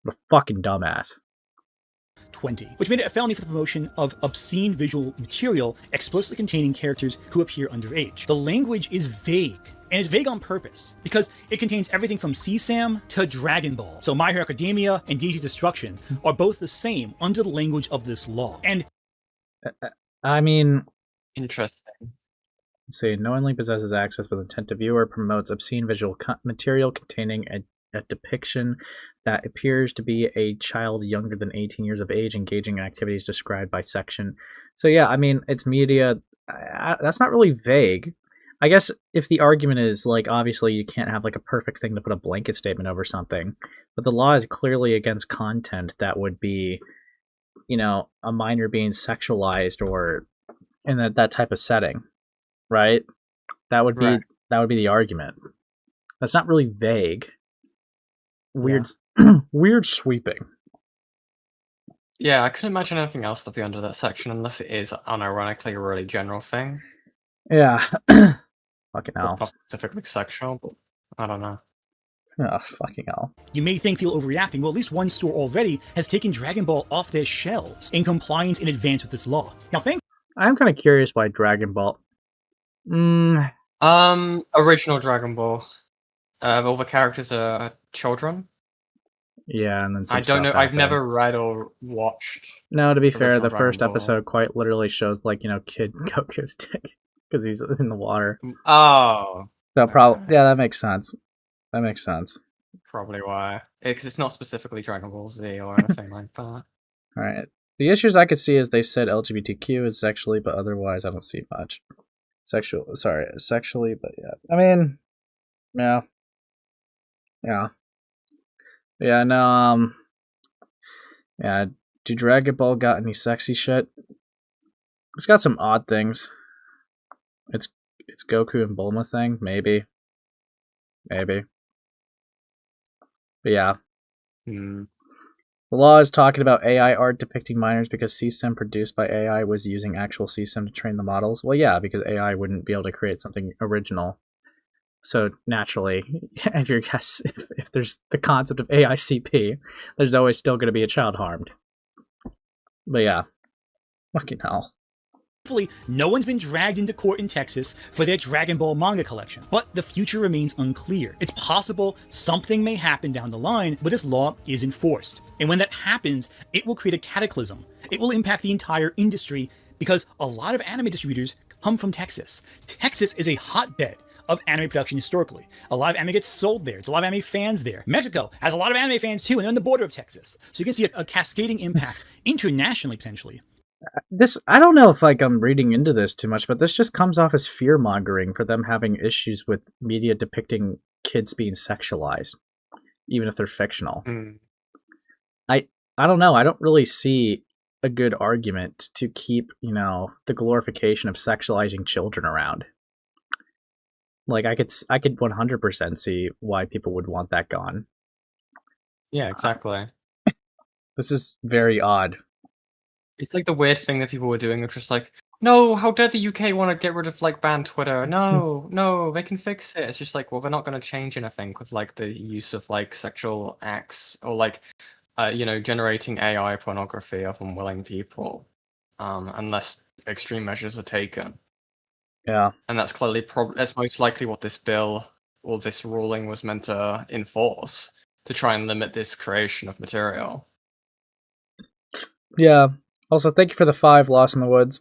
What a fucking dumbass. 20, which made it a felony for the promotion of obscene visual material explicitly containing characters who appear underage. The language is vague. And it's vague on purpose, because it contains everything from CSAM to Dragon Ball. So My Hero Academia and DC's Destruction are both the same under the language of this law. And I mean... Interesting. Let's see, knowingly possesses access with intent to view or promotes obscene visual material containing a depiction that appears to be a child younger than 18 years of age engaging in activities described by section. So yeah, I mean, it's media. That's not really vague. I guess if the argument is, like, obviously you can't have, like, a perfect thing to put a blanket statement over something, but the law is clearly against content that would be, you know, a minor being sexualized or in that type of setting. right? That would be Right. the argument. That's not really vague. Weird, weird sweeping. Yeah, I couldn't imagine anything else to be under that section unless it is unironically a really general thing. Yeah. Fucking hell. Not specifically sexual, but I don't know. Oh, fucking hell. You may think people overreacting. Well, at least one store already has taken Dragon Ball off their shelves in compliance in advance with this law. Now, I'm kind of curious why Dragon Ball. Original Dragon Ball. All the characters are children. Yeah, and then I don't know. I've never read or watched. No, to be fair, original the Dragon first Ball. episode quite literally shows, like, Kid Goku's dick because he's in the water. Oh. So probably, yeah, that makes sense. That makes sense. Probably why. Because it's not specifically Dragon Ball Z or anything like that. All right. The issues I could see is they said LGBTQ is sexually, but otherwise I don't see much. Sexually, but yeah. I mean, yeah. Yeah. Yeah, no, yeah, do Dragon Ball got any sexy shit? It's got some odd things. It's Goku and Bulma thing, maybe. But yeah. The law is talking about AI art depicting minors because CSIM produced by AI was using actual CSIM to train the models. Well, yeah, because AI wouldn't be able to create something original. So naturally, if there's the concept of AICP, there's always still going to be a child harmed. But yeah, fucking hell. Thankfully, no one's been dragged into court in Texas for their Dragon Ball manga collection, but the future remains unclear. It's possible something may happen down the line where this law is enforced. And when that happens, it will create a cataclysm. It will impact the entire industry because a lot of anime distributors come from Texas. Texas is a hotbed of anime production historically. A lot of anime gets sold there. It's a lot of anime fans there. Mexico has a lot of anime fans too, and they're on the border of Texas. So you can see a cascading impact internationally, potentially. I don't know if I'm reading into this too much, but this just comes off as fear-mongering for them having issues with media depicting kids being sexualized, even if they're fictional. I don't know. I don't really see a good argument to keep, the glorification of sexualizing children around. Like, I could 100% see why people would want that gone. Yeah, exactly. This is very odd. It's like the weird thing that people were doing, which was like, no, how dare the UK want to get rid of, ban Twitter? No, they can fix it. It's just like, well, they're not going to change anything with, the use of, sexual acts or, generating AI pornography of unwilling people, unless extreme measures are taken. Yeah. And that's clearly that's most likely what this bill or this ruling was meant to enforce, to try and limit this creation of material. Yeah. Also, thank you for the 5 Lost in the Woods.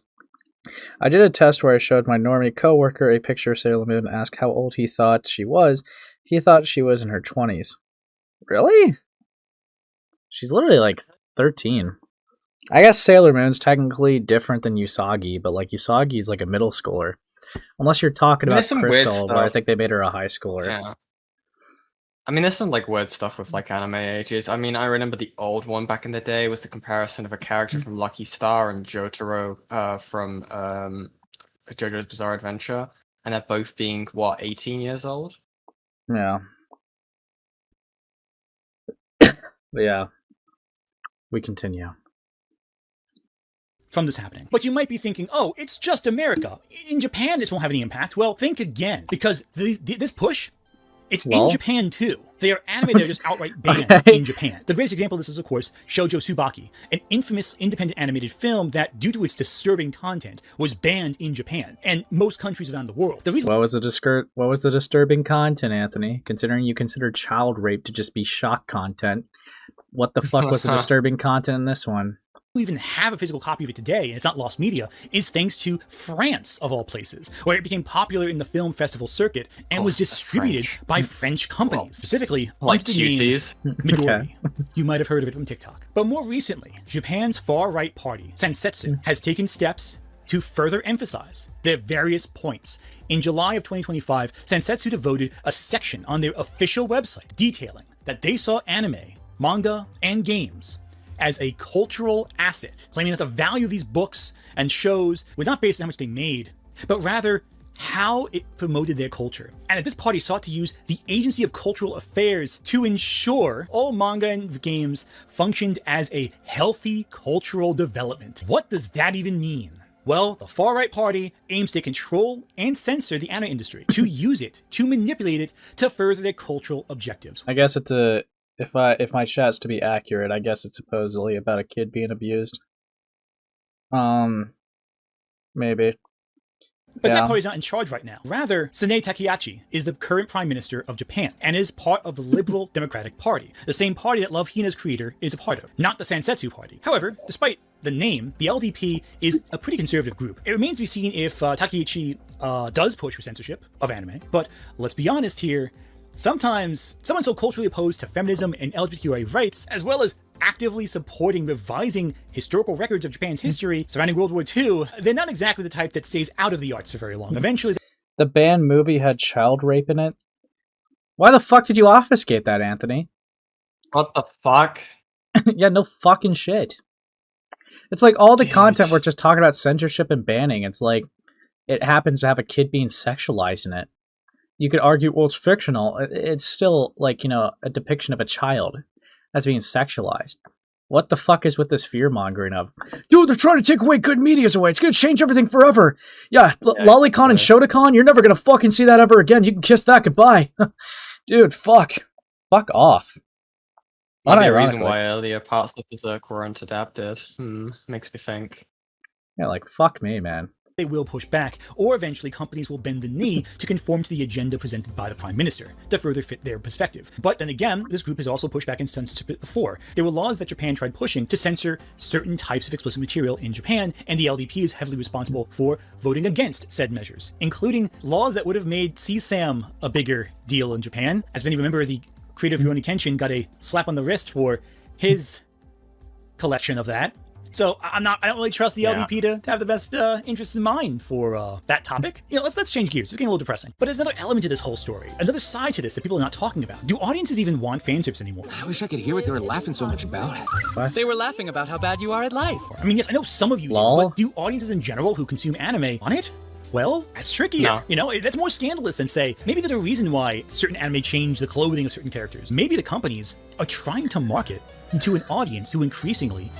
I did a test where I showed my normie coworker a picture of Sailor Moon and asked how old he thought she was. He thought she was in her 20s. Really? She's literally 13. I guess Sailor Moon's technically different than Usagi, but Usagi is a middle schooler. Unless you're talking about Crystal, where I think they made her a high schooler. Yeah. I mean, there's some weird stuff with anime ages. I mean, I remember the old one back in the day was the comparison of a character from Lucky Star and Jotaro from JoJo's Bizarre Adventure, and they're both being 18 years old. Yeah. But yeah, we continue. From this happening. But you might be thinking, oh, it's just America. In Japan, this won't have any impact. Well, think again, because this push, it's in Japan too. They are anime that are just outright banned in Japan. The greatest example of this is, of course, Shoujo Tsubaki, an infamous independent animated film that, due to its disturbing content, was banned in Japan and most countries around the world. The reason what was the disturbing content, Anthony? Considering you consider child rape to just be shock content, what the fuck was the disturbing content in this one? Even have a physical copy of it today, and it's not lost media, is thanks to France, of all places, where it became popular in the film festival circuit and was distributed by French companies, specifically under the name Midori. You might have heard of it from TikTok. But more recently, Japan's far-right party, Sansetsu, has taken steps to further emphasize their various points. In July of 2025, Sansetsu devoted a section on their official website detailing that they saw anime, manga, and games as a cultural asset, claiming that the value of these books and shows was not based on how much they made, but rather how it promoted their culture. And this party sought to use the Agency of Cultural Affairs to ensure all manga and games functioned as a healthy cultural development. What does that even mean? Well, the far-right party aims to control and censor the anime industry, to use it, to manipulate it, to further their cultural objectives. I guess it's a... If my chat's to be accurate, I guess it's supposedly about a kid being abused. Maybe. But that party's not in charge right now. Rather, Sanae Takehachi is the current Prime Minister of Japan and is part of the Liberal Democratic Party, the same party that Love Hina's creator is a part of, not the Sansetsu Party. However, despite the name, the LDP is a pretty conservative group. It remains to be seen if Takehachi does push for censorship of anime, but let's be honest here, sometimes someone so culturally opposed to feminism and LGBTQI rights, as well as actively supporting revising historical records of Japan's history surrounding World War II, they're not exactly the type that stays out of the arts for very long. Eventually, the banned movie had child rape in it. Why the fuck did you obfuscate that, Anthony? What the fuck? Yeah, no fucking shit. It's like all the content we're just talking about censorship and banning. It's like it happens to have a kid being sexualized in it. You could argue, well, it's fictional. It's still like, you know, a depiction of a child that's being sexualized. What the fuck is with this fear-mongering of, dude, they're trying to take away good medias away. It's going to change everything forever. Yeah, Lolicon and Shotacon, you're never going to fucking see that ever again. You can kiss that goodbye. Dude, fuck. Fuck off. Might be a reason why earlier parts of Berserk weren't adapted. Makes me think. Yeah, like, fuck me, man. They will push back, or eventually companies will bend the knee to conform to the agenda presented by the Prime Minister, to further fit their perspective. But then again, this group has also pushed back and censored it before. There were laws that Japan tried pushing to censor certain types of explicit material in Japan, and the LDP is heavily responsible for voting against said measures, including laws that would have made CSAM a bigger deal in Japan. As many remember, the creator of Rurouni Kenshin got a slap on the wrist for his collection of that. So I don't really trust the LDP to have the best interests in mind for that topic. You know, let's change gears. It's getting a little depressing. But there's another element to this whole story, another side to this that people are not talking about. Do audiences even want fan service anymore? I wish I could hear what they were laughing so much about. What? They were laughing about how bad you are at life. I mean, yes, I know some of you do, but do audiences in general who consume anime want it? Well, that's trickier. No. You know, that's more scandalous than, say, maybe there's a reason why certain anime change the clothing of certain characters. Maybe the companies are trying to market to an audience who increasingly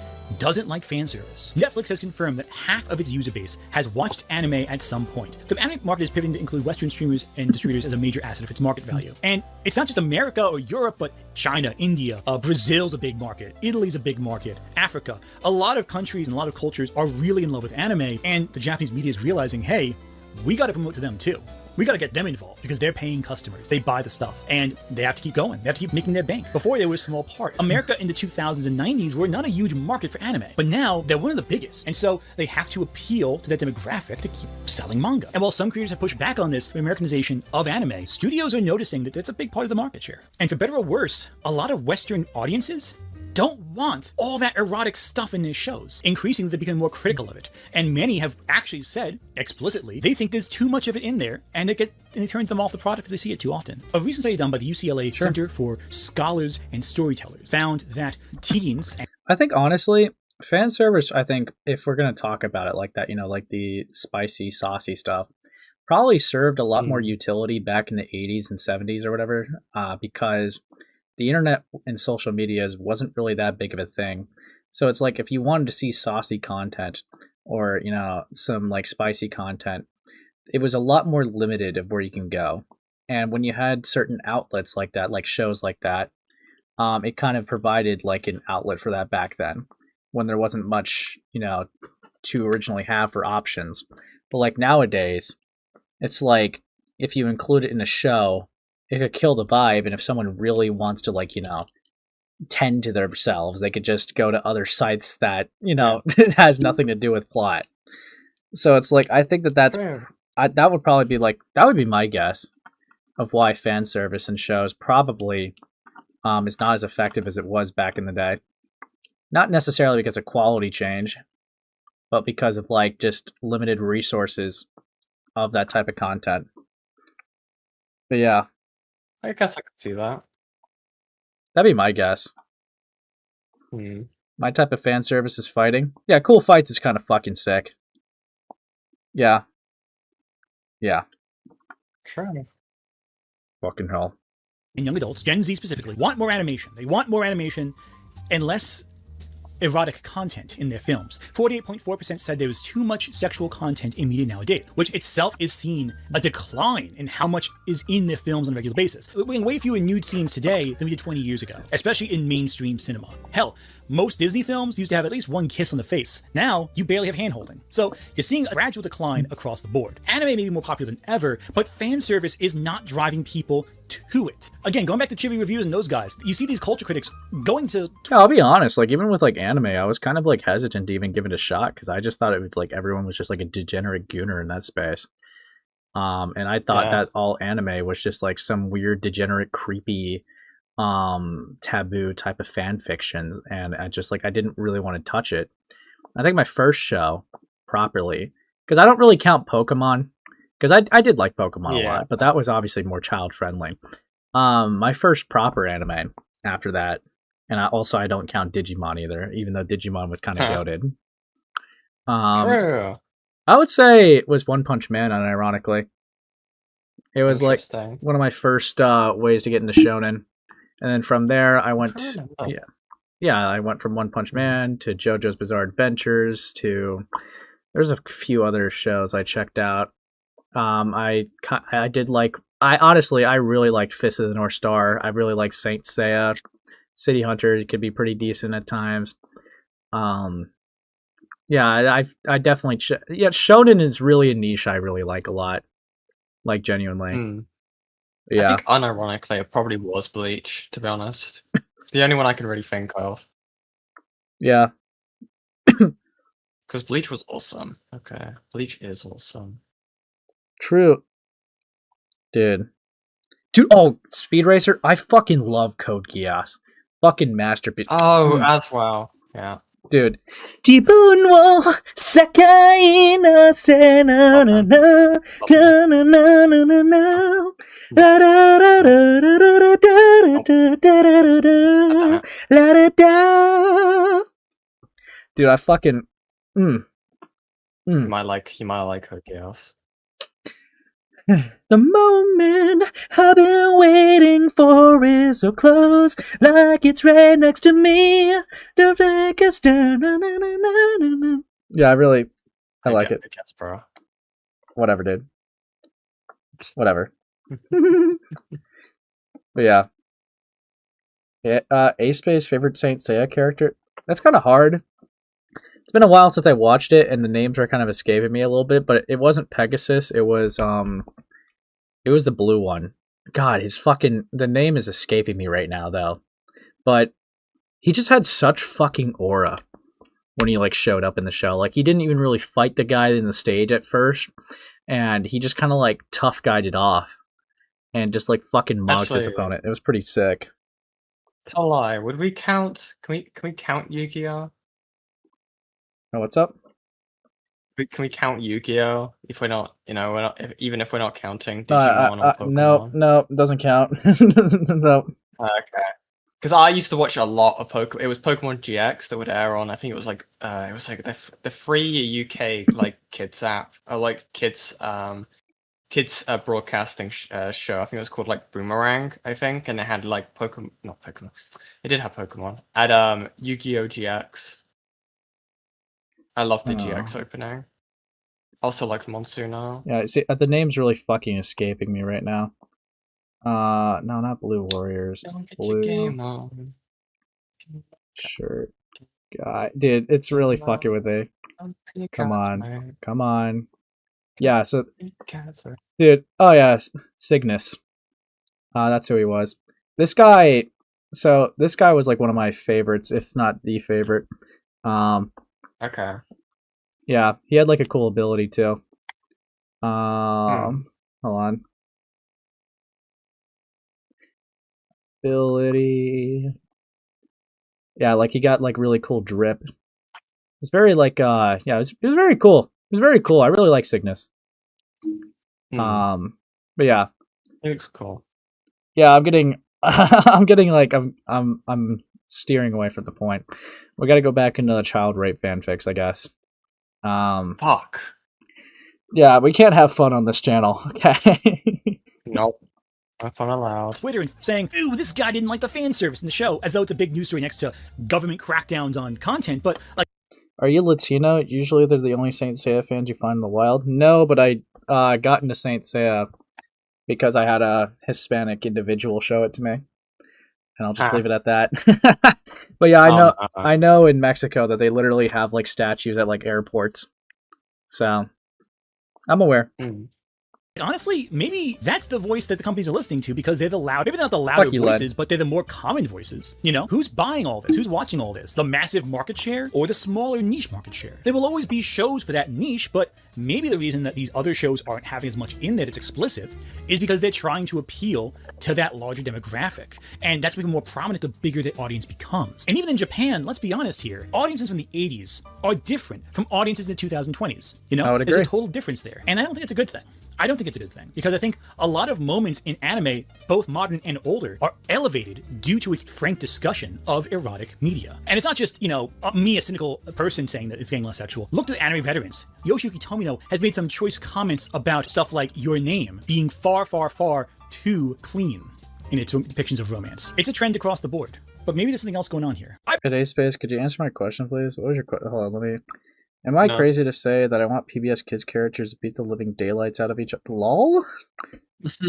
doesn't like fan service. Netflix has confirmed that half of its user base has watched anime at some point. The anime market is pivoting to include Western streamers and distributors as a major asset of its market value. And it's not just America or Europe, but China, India, Brazil's a big market, Italy's a big market, Africa. A lot of countries and a lot of cultures are really in love with anime, and the Japanese media is realizing, hey, we gotta promote to them too. We gotta get them involved because they're paying customers. They buy the stuff and they have to keep going. They have to keep making their bank. Before they were a small part. America in the 2000s and 90s were not a huge market for anime, but now they're one of the biggest. And so they have to appeal to that demographic to keep selling manga. And while some creators have pushed back on this Americanization of anime, studios are noticing that that's a big part of the market share. And for better or worse, a lot of Western audiences don't want all that erotic stuff in their shows. Increasingly, they become more critical of it. And many have actually said, explicitly, they think there's too much of it in there, and it turns them off the product if they see it too often. A recent study done by the UCLA Center for Scholars and Storytellers found that teens... I think, honestly, fan service, I think, if we're going to talk about it like that, you know, like the spicy, saucy stuff, probably served a lot more utility back in the 80s and 70s or whatever, because the internet and social medias wasn't really that big of a thing. So it's like if you wanted to see saucy content or, you know, some like spicy content, it was a lot more limited of where you can go. And when you had certain outlets like that, like shows like that, it kind of provided like an outlet for that back then when there wasn't much, you know, to originally have for options. But like nowadays, it's like if you include it in a show, it could kill the vibe, and if someone really wants to, like, you know, tend to themselves, they could just go to other sites that, you know, it has nothing to do with plot. So it's like, I think that that would probably be like, that would be my guess of why fan service in shows probably is not as effective as it was back in the day. Not necessarily because of quality change, but because of, like, just limited resources of that type of content. But yeah. I guess I could see that. That'd be my guess. My type of fan service is fighting. Yeah, cool fights is kind of fucking sick. Yeah. Yeah. True. Fucking hell. And young adults, Gen Z specifically, want more animation. They want more animation and less erotic content in their films. 48.4% said there was too much sexual content in media nowadays, which itself is seen a decline in how much is in their films on a regular basis. We're getting way fewer nude scenes today than we did 20 years ago, especially in mainstream cinema. Hell, most Disney films used to have at least one kiss on the face. Now, you barely have hand-holding. So, you're seeing a gradual decline across the board. Anime may be more popular than ever, but fan service is not driving people to it. Again, going back to Chibi Reviews and those guys, you see these culture critics going to... Yeah, I'll be honest, like, even with, like, anime, I was kind of, like, hesitant to even give it a shot, because I just thought it was, like, everyone was just, like, a degenerate gooner in that space. And I thought that all anime was just, like, some weird, degenerate, creepy, taboo type of fan fictions, and I just, like, I didn't really want to touch it. I think my first show, properly, because I don't really count Pokemon, because I did like Pokemon a lot, but that was obviously more child-friendly. My first proper anime after that, and I don't count Digimon either, even though Digimon was kind of goated. True. I would say it was One Punch Man, unironically. It was like one of my first ways to get into shonen. And then from there, I went... I went from One Punch Man to JoJo's Bizarre Adventures to... There's a few other shows I checked out. I did like... I really liked Fist of the North Star. I really liked Saint Seiya. City Hunter could be pretty decent at times. I definitely... shonen is really a niche I really like a lot. Like, genuinely. Yeah. I think unironically it probably was Bleach, to be honest. It's the only one I can really think of. Yeah. Because Bleach was awesome. Okay. Bleach is awesome. True. Dude, oh, Speed Racer. I fucking love Code Geass. Fucking masterpiece. Oh, as well. Yeah. Dude. Jibun wo sakai na se na na na na na na na na na la da da da da da da da da la da da. Dude, I fucking You might like Code Geass. The moment I've been waiting for is so close, like it's right next to me. Yeah, I like it. Guess, bro. Whatever, dude. Whatever. But yeah. Ace Space favorite Saint Seiya character? That's kind of hard. It's been a while since I watched it, and the names are kind of escaping me a little bit, but it wasn't Pegasus, it was the blue one. God, the name is escaping me right now, though. But he just had such fucking aura when he, like, showed up in the show. Like, he didn't even really fight the guy in the stage at first, and he just kind of, like, tough guyed it off, and just, like, fucking mocked his opponent. It was pretty sick. I'll lie. Would we count... Can we count Yu-Gi-Oh? Oh, what's up? Can we count Yu-Gi-Oh? If we're not, even if we're not counting Digimon or Pokemon? No, doesn't count. No. Okay. Because I used to watch a lot of Pokemon. It was Pokemon GX that would air on. I think it was like the free UK like kids app or like kids broadcasting show. I think it was called like Boomerang. I think, and it had like not Pokemon. It did have Pokemon. At Yu-Gi-Oh GX. I love the GX opening. Also liked Monsuno. Yeah, see, the name's really fucking escaping me right now. No, not Blue Warriors. Blue game on. Shirt guy. Dude, it's really fucking with me. Come on. Yeah, so... Dude, oh yeah, Cygnus. That's who he was. This guy was like one of my favorites, if not the favorite. Okay. Yeah, he had like a cool ability too. Hold on. Ability. Yeah, like he got like really cool drip. It's very like it was very cool. It was very cool. I really like Cygnus. But yeah. It looks cool. Yeah, I'm getting like I'm steering away from the point. We got to go back into the child rape fanfics, I guess. Fuck. Yeah, we can't have fun on this channel. Okay. Nope. No fun allowed. Twitter and saying, ooh, this guy didn't like the fan service in the show, as though it's a big news story next to government crackdowns on content, but like... Are you Latino? Usually they're the only Saint Seiya fans you find in the wild. No, but I got into Saint Seiya because I had a Hispanic individual show it to me. And I'll just leave it at that. But yeah, I know in Mexico that they literally have like statues at like airports. So I'm aware. Honestly, maybe that's the voice that the companies are listening to because they're the loud, maybe not the louder voices, but they're the more common voices. You know, who's buying all this? Who's watching all this? The massive market share or the smaller niche market share? There will always be shows for that niche, but maybe the reason that these other shows aren't having as much in that it's explicit is because they're trying to appeal to that larger demographic. And that's becoming more prominent the bigger the audience becomes. And even in Japan, let's be honest here, audiences from the 80s are different from audiences in the 2020s. You know, there's a total difference there. And I don't think it's a good thing. I don't think it's a good thing because I think a lot of moments in anime, both modern and older, are elevated due to its frank discussion of erotic media. And it's not just, you know, me, a cynical person, saying that it's getting less sexual. Look to the anime veterans. Yoshiyuki Tomino has made some choice comments about stuff like Your Name being far, far, far too clean in its depictions of romance. It's a trend across the board. But maybe there's something else going on here. Hey, Space, could you answer my question, please? What was your question? Hold on, let me... Am I crazy to say that I want PBS Kids characters to beat the living daylights out of each other? LOL?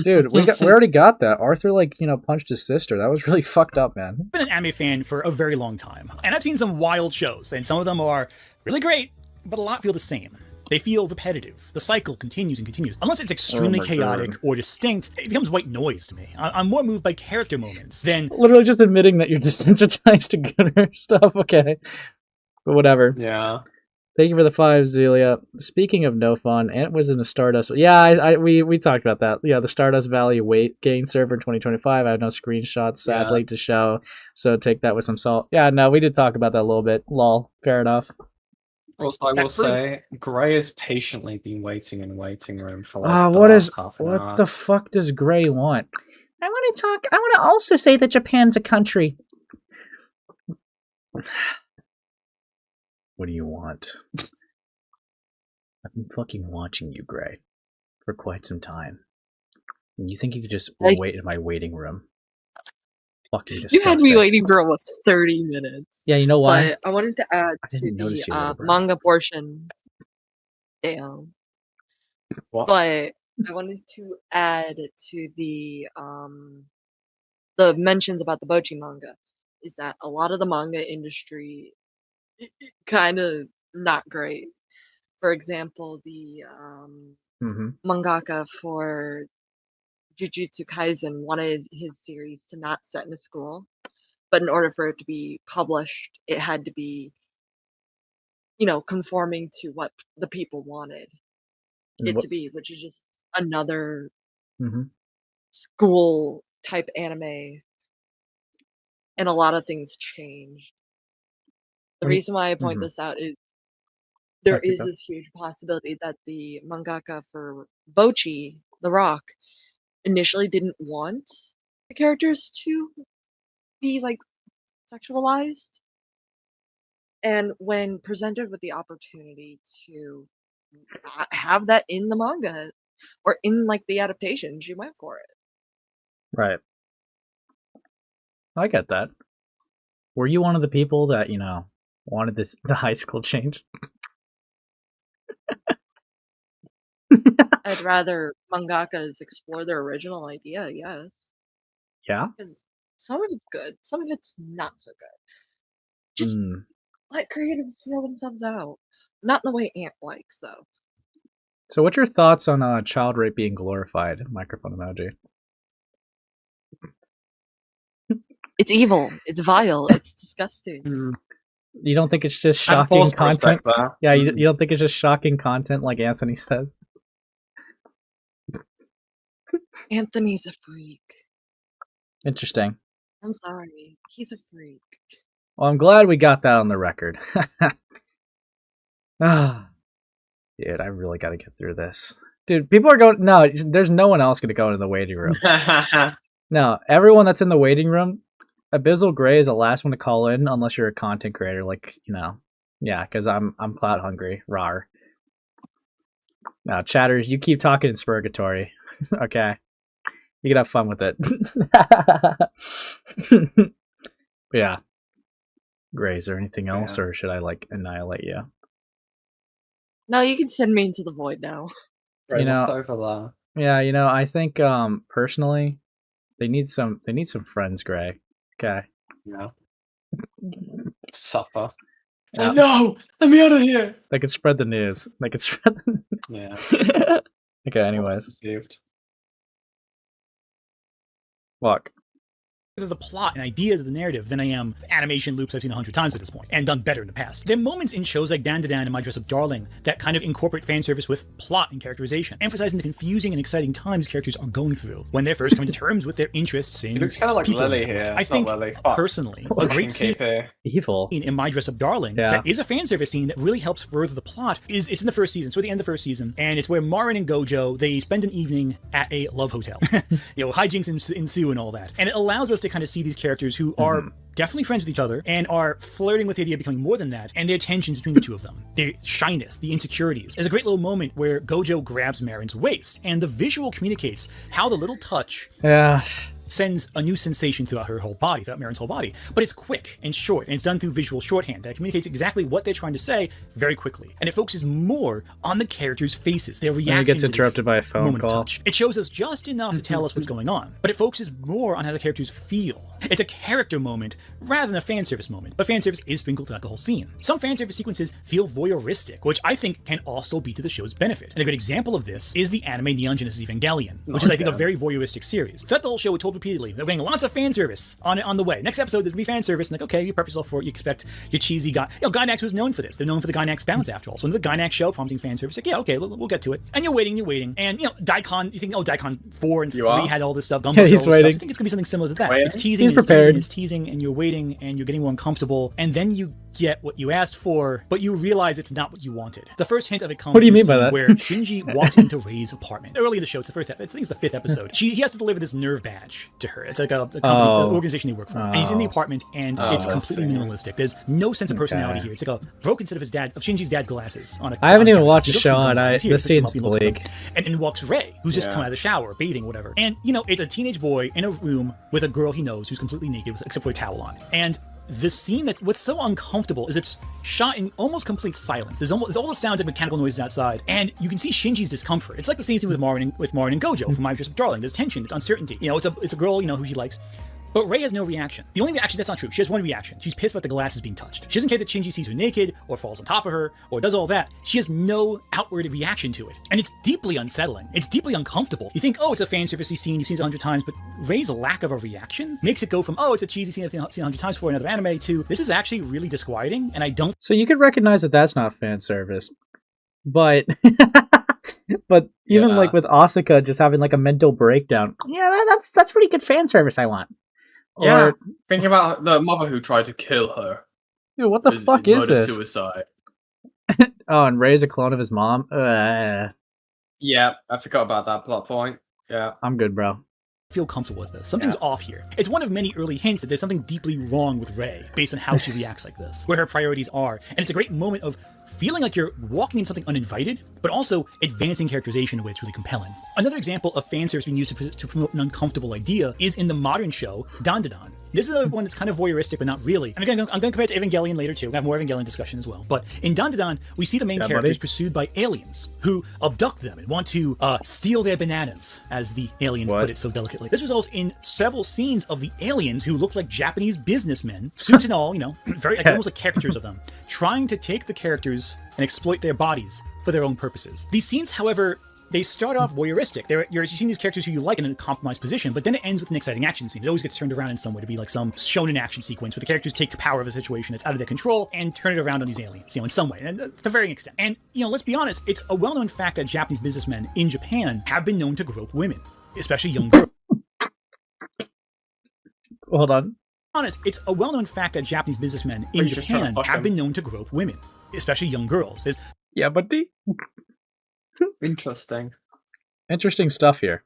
Dude, we already got that. Arthur, like, you know, punched his sister. That was really fucked up, man. I've been an anime fan for a very long time, and I've seen some wild shows, and some of them are really great, but a lot feel the same. They feel repetitive. The cycle continues and continues. Unless it's extremely chaotic or distinct, it becomes white noise to me. I'm more moved by character moments than... Literally just admitting that you're desensitized to gooder stuff, okay. But whatever. Yeah. Thank you for the 5, Zelia. Speaking of no fun, Ant was in the Stardust. Yeah, we talked about that. Yeah, the Stardust Valley weight gain server in 2025. I have no screenshots, sadly, to show. So take that with some salt. Yeah, no, we did talk about that a little bit. Lol. Fair enough. Also, I will say, Gray has patiently been waiting in waiting room for like the last half an hour. What the fuck does Gray want? I want to also say that Japan's a country. What do you want? I've been fucking watching you, Gray, for quite some time. And you think you could just wait in my waiting room? Fucking disgusting. You had me waiting for almost 30 minutes. Yeah, you know why? But I wanted to add to the manga portion. Damn. What? But I wanted to add to the mentions about the Bochi manga is that a lot of the manga industry kind of not great. For example, the mangaka for Jujutsu Kaisen wanted his series to not set in a school, but in order for it to be published, it had to be, you know, conforming to what the people wanted it to be, which is just another school type anime, and a lot of things changed. The reason why I point this out is there is this huge possibility that the mangaka for Bochi, The Rock, initially didn't want the characters to be like sexualized. And when presented with the opportunity to not have that in the manga or in like the adaptations, you went for it. Right. I get that. Were you one of the people that, you know, wanted the high school change? I'd rather mangakas explore their original idea, yes. Yeah? Because some of it's good, some of it's not so good. Just let creatives feel themselves out. Not in the way Ant likes, though. So what's your thoughts on child rape being glorified? Microphone emoji. It's evil. It's vile. It's disgusting. You don't think it's just shocking content? Yeah, you don't think it's just shocking content like Anthony says? Anthony's a freak. Interesting. I'm sorry. He's a freak. Well, I'm glad we got that on the record. Dude, I really got to get through this. Dude, people are going... No, there's no one else going to go into the waiting room. No, everyone that's in the waiting room, Abyssal Gray is the last one to call in unless you're a content creator. Like, you know... Yeah, because I'm clout hungry. Rawr. Now, chatters, you keep talking in Spurgatory. Okay. You can have fun with it. Yeah. Gray, is there anything else, or should I, like, annihilate you? No, you can send me into the void now. Right, You we'll know- start over there. Yeah, you know, I think, personally, they need some friends, Gray. Okay. Yeah. Suffer. Yeah. No! Let me out of here! They could spread the news. They could spread the Yeah. Okay, anyways. Received. Look. The plot and ideas of the narrative than I am animation loops I've seen 100 times at this point, and done better in the past. There are moments in shows like Dan and My Dress Up Darling that kind of incorporate fan service with plot and characterization, emphasizing the confusing and exciting times characters are going through when they're first coming to terms with their interests in He looks kind of like people. Lily here. I It's think, not Lily. Fuck. personally, a great scene Evil in My Dress Up Darling that is a fan service scene that really helps further the plot is it's in the first season, so at the end of the first season, and it's where Marin and Gojo, they spend an evening at a love hotel. You know, hijinks ensue and all that. And it allows us to kind of see these characters who are definitely friends with each other and are flirting with the idea of becoming more than that, and their tensions between the two of them, their shyness, the insecurities. There's a great little moment where Gojo grabs Marin's waist, and the visual communicates how the little touch sends a new sensation throughout her whole body, throughout Marin's whole body. But it's quick and short, and it's done through visual shorthand that communicates exactly what they're trying to say very quickly. And it focuses more on the characters' faces, their reaction And it gets to this interrupted by a phone moment of call. touch. It shows us just enough to tell us what's going on, but it focuses more on how the characters feel. It's a character moment rather than a fan service moment, but fan service is sprinkled throughout the whole scene. Some fan service sequences feel voyeuristic, which I think can also be to the show's benefit. And a good example of this is the anime Neon Genesis Evangelion, which is, I think, a very voyeuristic series. Throughout the whole show, we're told repeatedly that we're getting lots of fan service on the way. Next episode, there's gonna be fan service, and like, okay, you prep yourself for it. You expect your cheesy guy. You know, Gynax was known for this. They're known for the Gynax bounce after all. So into the Gynax show, promising fan service, like, yeah, okay, we'll get to it. And you're waiting, and you know, Daikon. You think, oh, Daikon 4 and 3 had all this stuff. Gumball he's all this waiting. Stuff. I think it's gonna be something similar to that. Waiting. It's teasing. He's It's prepared. teasing. It's teasing, and you're waiting, and you're getting more uncomfortable, and then you get what you asked for, but you realize it's not what you wanted. The first hint of it comes What do you in the mean by scene that? where Shinji walks into Rei's apartment. Early in the show, it's the first, I think it's the 5th episode. He has to deliver this nerve badge to her. It's like a company, an organization they work for. And he's in the apartment, and it's completely minimalistic. There's no sense of personality here. It's like a broken set of Shinji's dad's glasses on a. I haven't on a even counter. watched He the looks show, his own and way. He's here, this picks him scene's up, he looks at him. bleak. And in walks Rei, who's just come out of the shower, bathing, whatever. And, you know, it's a teenage boy in a room with a girl he knows who's completely naked, except for a towel on. And the scene what's so uncomfortable is it's shot in almost complete silence. There's all the sounds of mechanical noises outside, and you can see Shinji's discomfort. It's like the same scene with Marin and Gojo from My Dress Up Darling. There's tension, it's uncertainty. You know, it's a girl, you know, who he likes. But Rei has no reaction. The only reaction, that's not true. She has one reaction. She's pissed about the glasses being touched. She doesn't care that Shinji sees her naked, or falls on top of her, or does all that. She has no outward reaction to it. And it's deeply unsettling. It's deeply uncomfortable. You think, oh, it's a fan servicey scene, you've seen it 100 times, but Rei's lack of a reaction makes it go from, oh, it's a cheesy scene I've seen 100 times before in another anime, to this is actually really disquieting, and I don't. So you could recognize that that's not fan service, but but even like with Asuka just having like a mental breakdown, yeah, that's pretty good fan service. I want. Yeah, Or, thinking about the mother who tried to kill her. dude, what the fuck is this? Suicide. Oh, and Rei's a clone of his mom. Yeah, I forgot about that plot point. Yeah, I'm good, bro. Feel comfortable with this. Something's off here. It's one of many early hints that there's something deeply wrong with Rei based on how she reacts like this, where her priorities are. And it's a great moment of feeling like you're walking in something uninvited, but also advancing characterization in a way that's really compelling. Another example of fan service being used to promote an uncomfortable idea is in the modern show, Dandadan. This is the one that's kind of voyeuristic, but not really. And again, I'm going to compare it to Evangelion later too. We have more Evangelion discussion as well. But in Dandadan, we see the main characters pursued by aliens who abduct them and want to steal their bananas, as the aliens put it so delicately. This results in several scenes of the aliens who look like Japanese businessmen, suits and all, you know, very like, almost like caricatures of them, trying to take the characters and exploit their bodies for their own purposes. These scenes, however, they start off voyeuristic. You're seeing these characters who you like in a compromised position, but then it ends with an exciting action scene. It always gets turned around in some way to be like some shonen action sequence where the characters take power of a situation that's out of their control and turn it around on these aliens, you know, in some way, and to varying extent. And, you know, let's be honest, it's a well-known fact that Japanese businessmen in Japan have been known to grope women, especially young girls. Hold on. Honest, it's a well-known fact that Japanese businessmen in Japan have been known to grope women, especially young girls. Yeah, buddy. Interesting Interesting stuff here.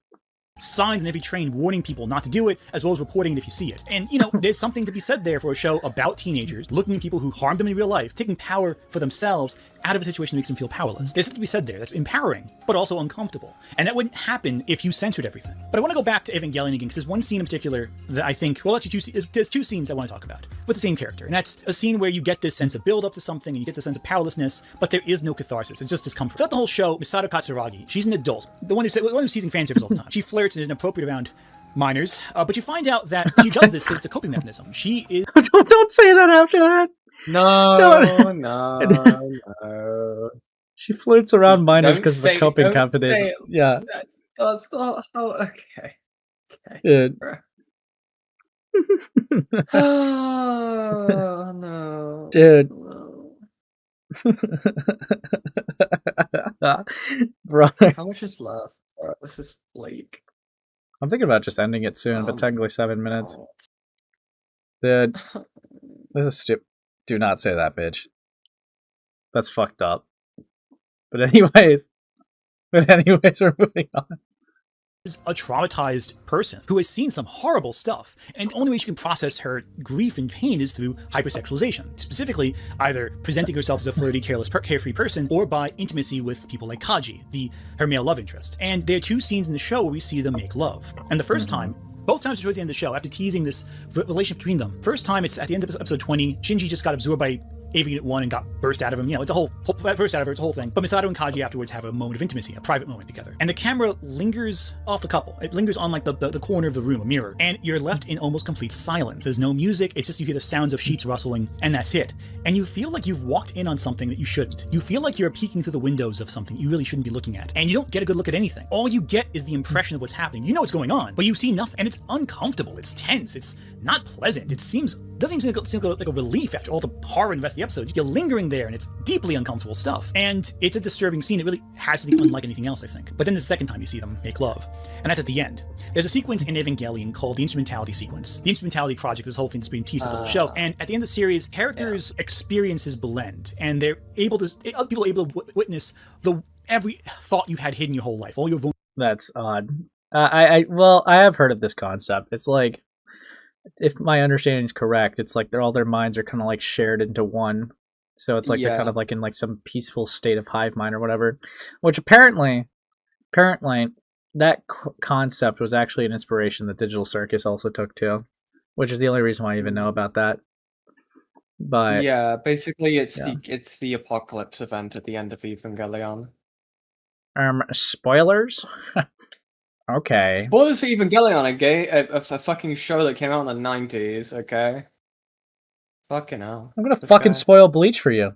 signs in every train warning people not to do it, as well as reporting it if you see it. And, there's something to be said there for a show about teenagers looking at people who harmed them in real life, taking power for themselves out of a situation that makes them feel powerless. There's something to be said there that's empowering, but also uncomfortable. And that wouldn't happen if you censored everything. But I want to go back to Evangelion again, because there's one scene in particular that I think, well, actually there's two scenes I want to talk about with the same character. And that's a scene where you get this sense of build up to something, and you get this sense of powerlessness, but there is no catharsis. It's just discomfort. Throughout the whole show, Misato Katsuragi, she's an adult. The one who's using fan service all the time. She flirts and is inappropriate around minors, but you find out that she does this because it's a coping mechanism. She is... don't say that after that. No. She flirts around minors because of the coping mechanism. Yeah. That's not how... Okay. Dude. Oh, no. Dude. Brother. How much is left? This is Blake. I'm thinking about just ending it soon, but technically 7 minutes. Dude. This is stupid. Do not say that, bitch. That's fucked up. But anyways, we're moving on. Is a traumatized person who has seen some horrible stuff, and the only way she can process her grief and pain is through hypersexualization, specifically either presenting herself as a flirty, careless, carefree person, or by intimacy with people like Kaji, her male love interest. And there are two scenes in the show where we see them make love. And the first time, both times towards the end of the show, after teasing this relationship between them. First time, it's at the end of episode 20, Shinji just got absorbed by AV Unit 1 and got burst out of him. It's a whole burst out of her, it's a whole thing. But Misato and Kaji afterwards have a moment of intimacy, a private moment together. And the camera lingers off the couple. It lingers on like the corner of the room, a mirror. And you're left in almost complete silence. There's no music, it's just you hear the sounds of sheets rustling, and that's it. And you feel like you've walked in on something that you shouldn't. You feel like you're peeking through the windows of something you really shouldn't be looking at. And you don't get a good look at anything. All you get is the impression of what's happening. You know what's going on, but you see nothing. And it's uncomfortable, it's tense, it's not pleasant. It doesn't even seem like a relief after all the horror in the rest of the episode. You're lingering there, and it's deeply uncomfortable stuff. And it's a disturbing scene. It really has to be unlike anything else, I think. But then the second time you see them make love, and that's at the end. There's a sequence in Evangelion called the Instrumentality Sequence. The Instrumentality Project, this whole thing that's being teased at the whole show. And at the end of the series, characters' experiences blend, and other people are able to witness every thought you've had hidden your whole life. All your That's odd. I have heard of this concept. It's like, if my understanding is correct, it's like all their minds are kind of like shared into one. So it's like they're kind of like in like some peaceful state of hive mind or whatever. Which apparently that concept was actually an inspiration that Digital Circus also took too, which is the only reason why I even know about that. But yeah, basically it's the apocalypse event at the end of Evangelion. Spoilers. Okay. Spoilers for Evangelion, a fucking show that came out in the 90s, okay? Fucking hell. I'm gonna spoil Bleach for you.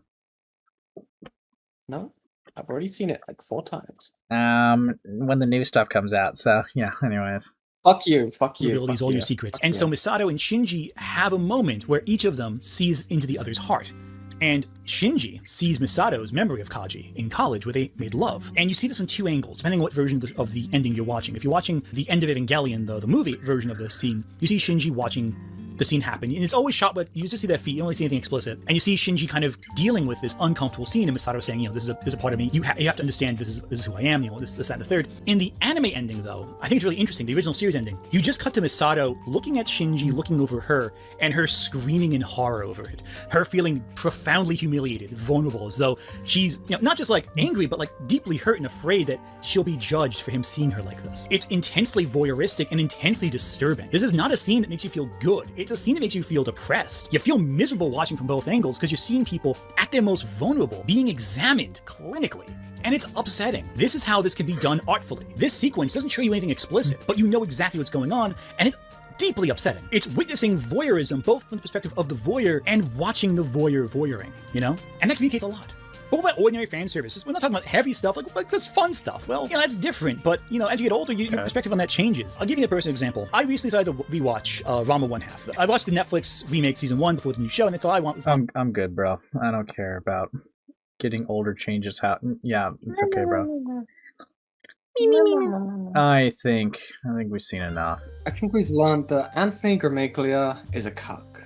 No, I've already seen it like 4 times. When the new stuff comes out, so yeah, anyways. Fuck you. Abilities, all your secrets. And so Misato and Shinji have a moment where each of them sees into the other's heart. And Shinji sees Misato's memory of Kaji in college where they made love. And you see this from 2 angles, depending on what version of the ending you're watching. If you're watching the end of Evangelion, the movie version of the scene, you see Shinji watching the scene happen. And it's always shot, but you just see their feet. You don't really see anything explicit. And you see Shinji kind of dealing with this uncomfortable scene, and Misato saying, this is a part of me. You have to understand this is who I am, this, that, and the third. In the anime ending, though, I think it's really interesting, the original series ending, you just cut to Misato looking at Shinji, looking over her, and her screaming in horror over it. Her feeling profoundly humiliated, vulnerable, as though she's, not just like angry, but like deeply hurt and afraid that she'll be judged for him seeing her like this. It's intensely voyeuristic and intensely disturbing. This is not a scene that makes you feel good. It's a scene that makes you feel depressed. You feel miserable watching from both angles because you're seeing people at their most vulnerable, being examined clinically. And it's upsetting. This is how this can be done artfully. This sequence doesn't show you anything explicit, but you know exactly what's going on, and it's deeply upsetting. It's witnessing voyeurism, both from the perspective of the voyeur and watching the voyeur voyeuring, And that communicates a lot. But what about ordinary fan services? We're not talking about heavy stuff, like just fun stuff. Well, that's different, but, as you get older, your perspective on that changes. I'll give you a personal example. I recently decided to rewatch Rama 1/2. I watched the Netflix remake season 1 before the new show, and I thought I'm good, bro. I don't care about getting older changes. Yeah, it's okay, bro. I think we've seen enough. I think we've learned that Anthony Gramuglia is a cuck.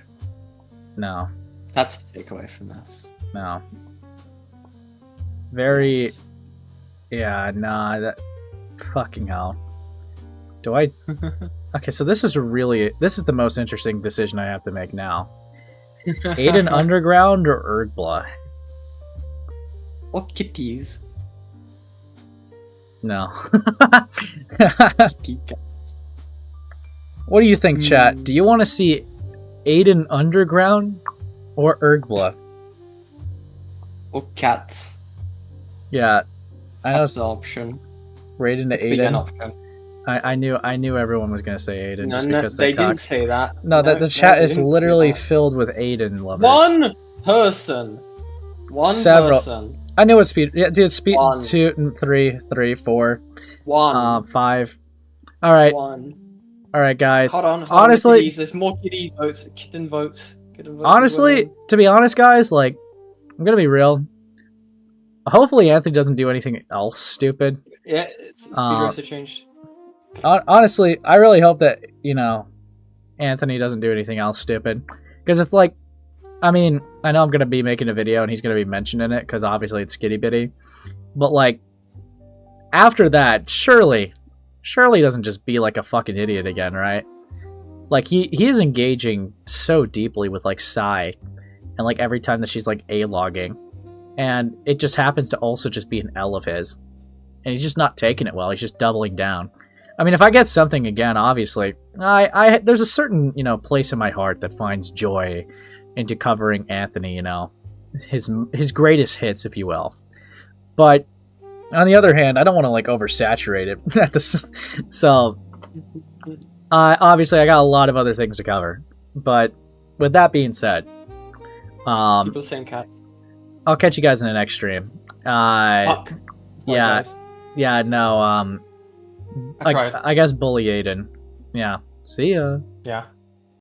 No. That's the takeaway from this. No. Very... Yes. Yeah, nah, that... Fucking hell. Do I? Okay, so this is the most interesting decision I have to make now. Aiden Underground or Erdbla? What kitties? No. What do you think, chat? Do you want to see Aiden Underground or Erdbla? Or cats? Yeah, I know. That's the option. Right into It's the an Aiden. option. I knew everyone was gonna say Aiden No, just no, because they didn't cocks. say that. No, No, the chat they is didn't say literally that. filled with Aiden lovers. One person. One Several. person. I knew what speed. Yeah, dude, speed One. 2, 3, 4. One. 5. All right. One. All right, guys. Hold on. Honestly, kitties. There's more kitty votes. Kitten votes. Kitten votes. honestly, to be honest, guys, like, I'm gonna be real. Hopefully, Anthony doesn't do anything else stupid. Yeah, speed racer changed. Honestly, I really hope that, Anthony doesn't do anything else stupid. Because it's like, I mean, I know I'm going to be making a video and he's going to be mentioning it because obviously it's skitty bitty. But like, after that, surely he doesn't just be like a fucking idiot again, right? Like, he's engaging so deeply with like Sai and like every time that she's like A-logging. And it just happens to also just be an L of his. And he's just not taking it well. He's just doubling down. I mean, if I get something again, obviously, there's a certain, place in my heart that finds joy into covering Anthony, his greatest hits, if you will. But on the other hand, I don't want to like oversaturate it at this. So, obviously, I got a lot of other things to cover. But with that being said, People saying cats. I'll catch you guys in the next stream. Fuck. Sorry, Yeah, guys. yeah, no. I tried. I guess bully Aiden. Yeah. See ya. Yeah.